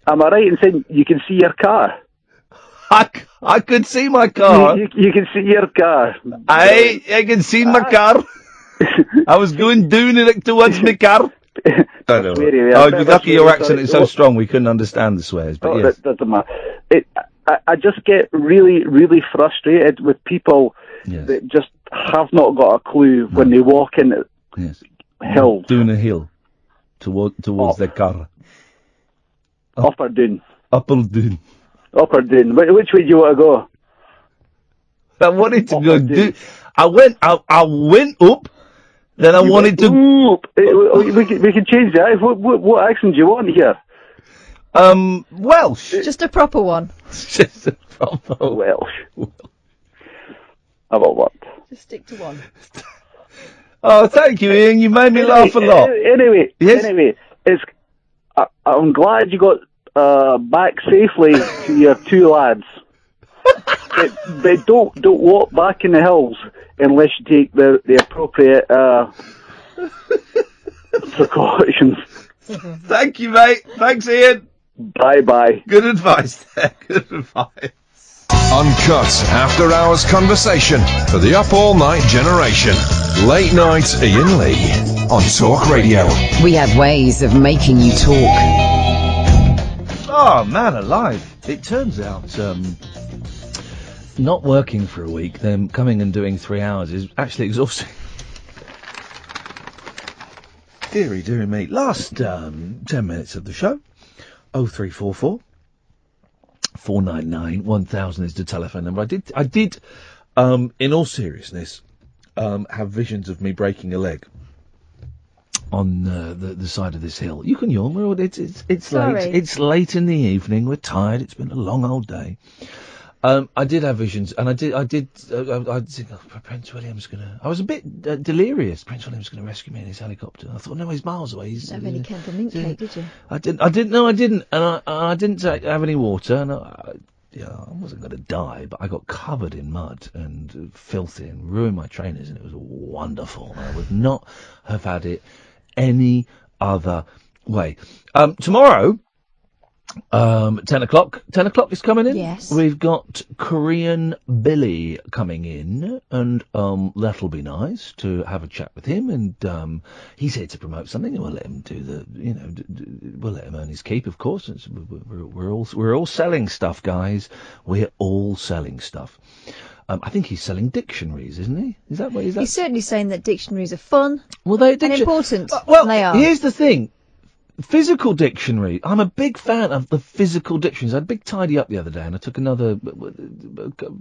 Am I right in saying you can see your car? I could see my car. You can see your car. I can see my car. I was going down it towards my car. I know. Lucky your accent is so strong we couldn't understand the swears, but yes. That doesn't matter. I just get really, really frustrated with people that just have not got a clue when they walk in hills. Down a hill towards their car. Up or down? Up or down. Up or down. Which way do you want to go? I wanted to go down. I went up. Then I wanted to... We can change that. What accent do you want here? Welsh. Just a proper one. Just a proper Welsh. How about what? Just stick to one. Oh, thank you, Ian. You made me laugh a lot. Anyway, I'm glad you got back safely to your two lads. But don't walk back in the hills unless you take the appropriate precautions. Thank you, mate. Thanks, Ian. Bye-bye. Good advice there. Good advice. Uncut after-hours conversation for the up-all-night generation. Late Night Iain Lee on Talk Radio. We have ways of making you talk. Oh, man alive. It turns out, not working for a week, then coming and doing 3 hours is actually exhausting. Deary me. Last 10 minutes of the show. 0344 499 1000 is the telephone number. I did, in all seriousness, have visions of me breaking a leg on the side of this hill. You can yawn. It's late. It's late in the evening. We're tired. It's been a long old day. I did have visions, and I did think, Prince William's gonna... I was a bit delirious. Prince William's gonna rescue me in his helicopter. I thought, no, he's miles away. You didn't have any Kent and Mint cake, did you? I didn't. And I didn't have any water, and I wasn't gonna die, but I got covered in mud and filthy and ruined my trainers, and it was wonderful. I would not have had it any other way. Tomorrow... 10 o'clock. 10 o'clock is coming in. Yes. We've got Korean Billy coming in, and that'll be nice to have a chat with him. And he's here to promote something, and we'll let him do the, we'll let him earn his keep, of course. We're all selling stuff, guys. We're all selling stuff. I think he's selling dictionaries, isn't he? Is that what he's? He's certainly saying that dictionaries are fun. Well, and important. Well, they are. Here's the thing. Physical dictionary. I'm a big fan of the physical dictionaries. I had a big tidy up the other day, and I took another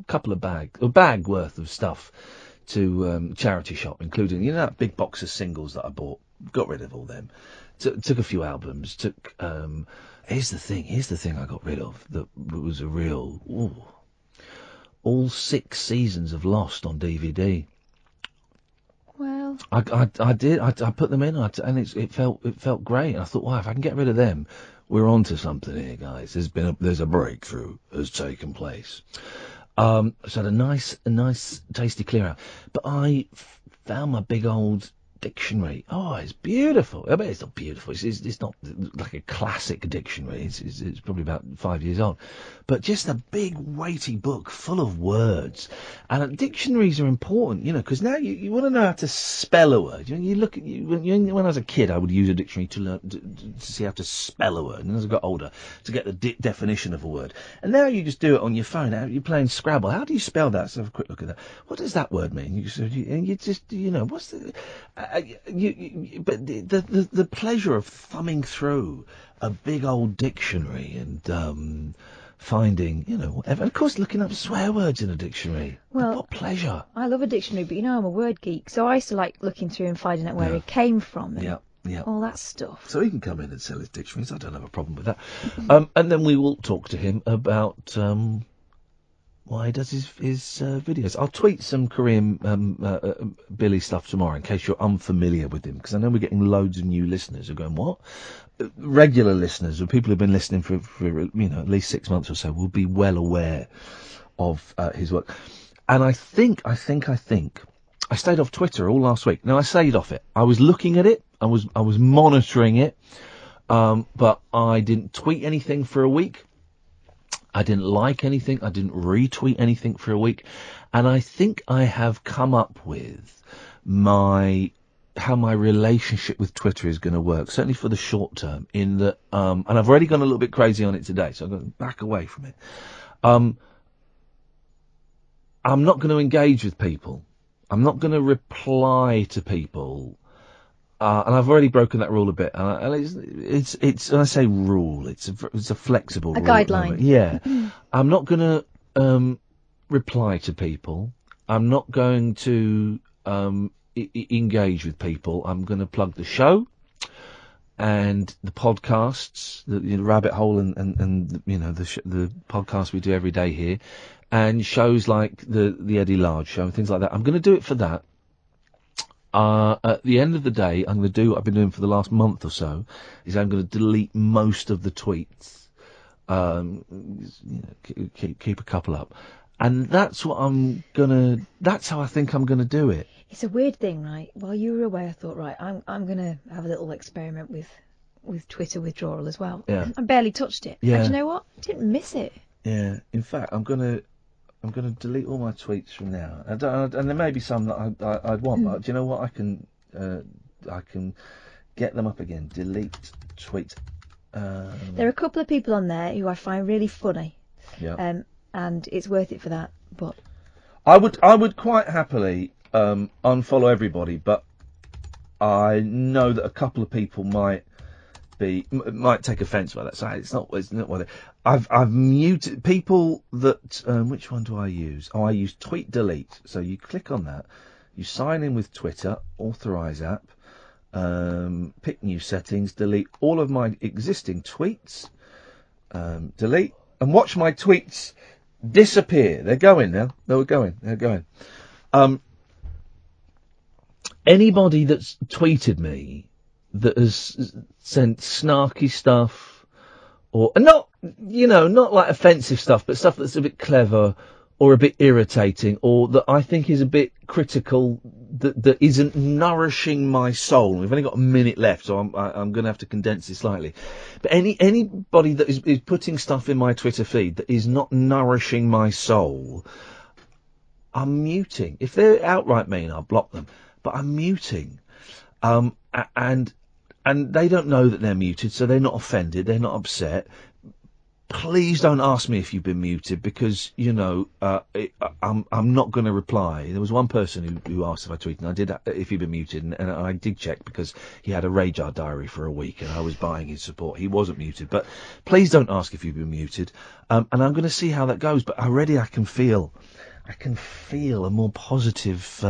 couple of bag worth of stuff to charity shop, including that big box of singles that I bought. Got rid of all them. Took a few albums. Here's the thing I got rid of that was a real. All 6 seasons of Lost on DVD. Well, I did. I put them in, and it felt great. And I thought, wow, if I can get rid of them, we're on to something here, guys. There's a breakthrough has taken place. So I had a nice tasty clear out. But I found my big old dictionary. Oh, it's beautiful. I mean, it's not beautiful. It's not like a classic dictionary. It's probably about 5 years old. But just a big weighty book full of words. And dictionaries are important, because now you want to know how to spell a word. You look at when I was a kid, I would use a dictionary to learn to see how to spell a word. And as I got older, to get the definition of a word. And now you just do it on your phone. You're playing Scrabble. How do you spell that? Let's have a quick look at that. What does that word mean? You just what's the but the pleasure of thumbing through a big old dictionary and finding, whatever. And of course, looking up swear words in a dictionary. Well, what pleasure! I love a dictionary, but I'm a word geek, so I used to like looking through and finding out where it came from. And all that stuff. So he can come in and sell his dictionaries. I don't have a problem with that. And then we will talk to him about why he does his videos. I'll tweet some Korean Billy stuff tomorrow in case you're unfamiliar with him, because I know we're getting loads of new listeners who are going, what? Regular listeners, or people who've been listening for at least 6 months or so, will be well aware of his work. And I think I stayed off Twitter all last week. Now, I stayed off it. I was looking at it. I was monitoring it. But I didn't tweet anything for a week. I didn't like anything. I didn't retweet anything for a week. And I think I have come up with how my relationship with Twitter is going to work, certainly for the short term, in that, and I've already gone a little bit crazy on it today, so I'm going to back away from it. I'm not going to engage with people. I'm not going to reply to people. And I've already broken that rule a bit. And it's when I say rule, it's a flexible rule. Guideline. Yeah. I'm not going to reply to people. I'm not going to engage with people. I'm going to plug the show and the podcasts, the Rabbit Hole and the podcast we do every day here, and shows like the Eddie Large show and things like that. I'm going to do it for that. At the end of the day, I'm going to do what I've been doing for the last month or so, is I'm going to delete most of the tweets, keep a couple up. And that's how I think I'm going to do it. It's a weird thing, right? While you were away, I thought, right, I'm going to have a little experiment with Twitter withdrawal as well. Yeah. I barely touched it. Yeah. And you know what? I didn't miss it. Yeah. In fact, I'm going to delete all my tweets from now, and there may be some that I'd want, but do you know what? I can get them up again. Delete tweet. There are a couple of people on there who I find really funny. Yeah. And it's worth it for that. But I would quite happily unfollow everybody, but I know that a couple of people might take offence by that. So it's not worth it. I've muted people that. Which one do I use? Oh, I use Tweet Delete. So you click on that, you sign in with Twitter, authorize app, pick new settings, delete all of my existing tweets, delete, and watch my tweets disappear. They're going now. They're going. Anybody that's tweeted me that has sent snarky stuff, or not like offensive stuff, but stuff that's a bit clever, or a bit irritating, or that I think is a bit critical, that isn't nourishing my soul. We've only got a minute left, so I'm going to have to condense it slightly. But anybody that is putting stuff in my Twitter feed that is not nourishing my soul, I'm muting. If they're outright mean, I'll block them. But I'm muting. And they don't know that they're muted, so they're not offended, they're not upset. Please don't ask me if you've been muted, because, I'm not going to reply. There was one person who asked if I tweeted, and I did, if he'd been muted, and I did check, because he had a Radar diary for a week, and I was buying his support. He wasn't muted, but please don't ask if you've been muted. And I'm going to see how that goes, but already I can feel a more positive,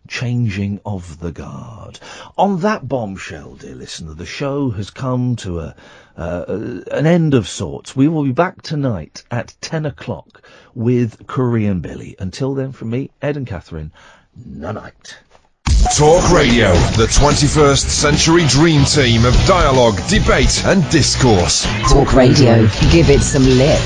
changing of the guard. On that bombshell, dear listener, the show has come to an end of sorts. We will be back tonight at 10 o'clock with Korean Billy. Until then, from me, Ed and Catherine, night. Talk Radio, the 21st century dream team of dialogue, debate and discourse. Talk Radio, give it some lip.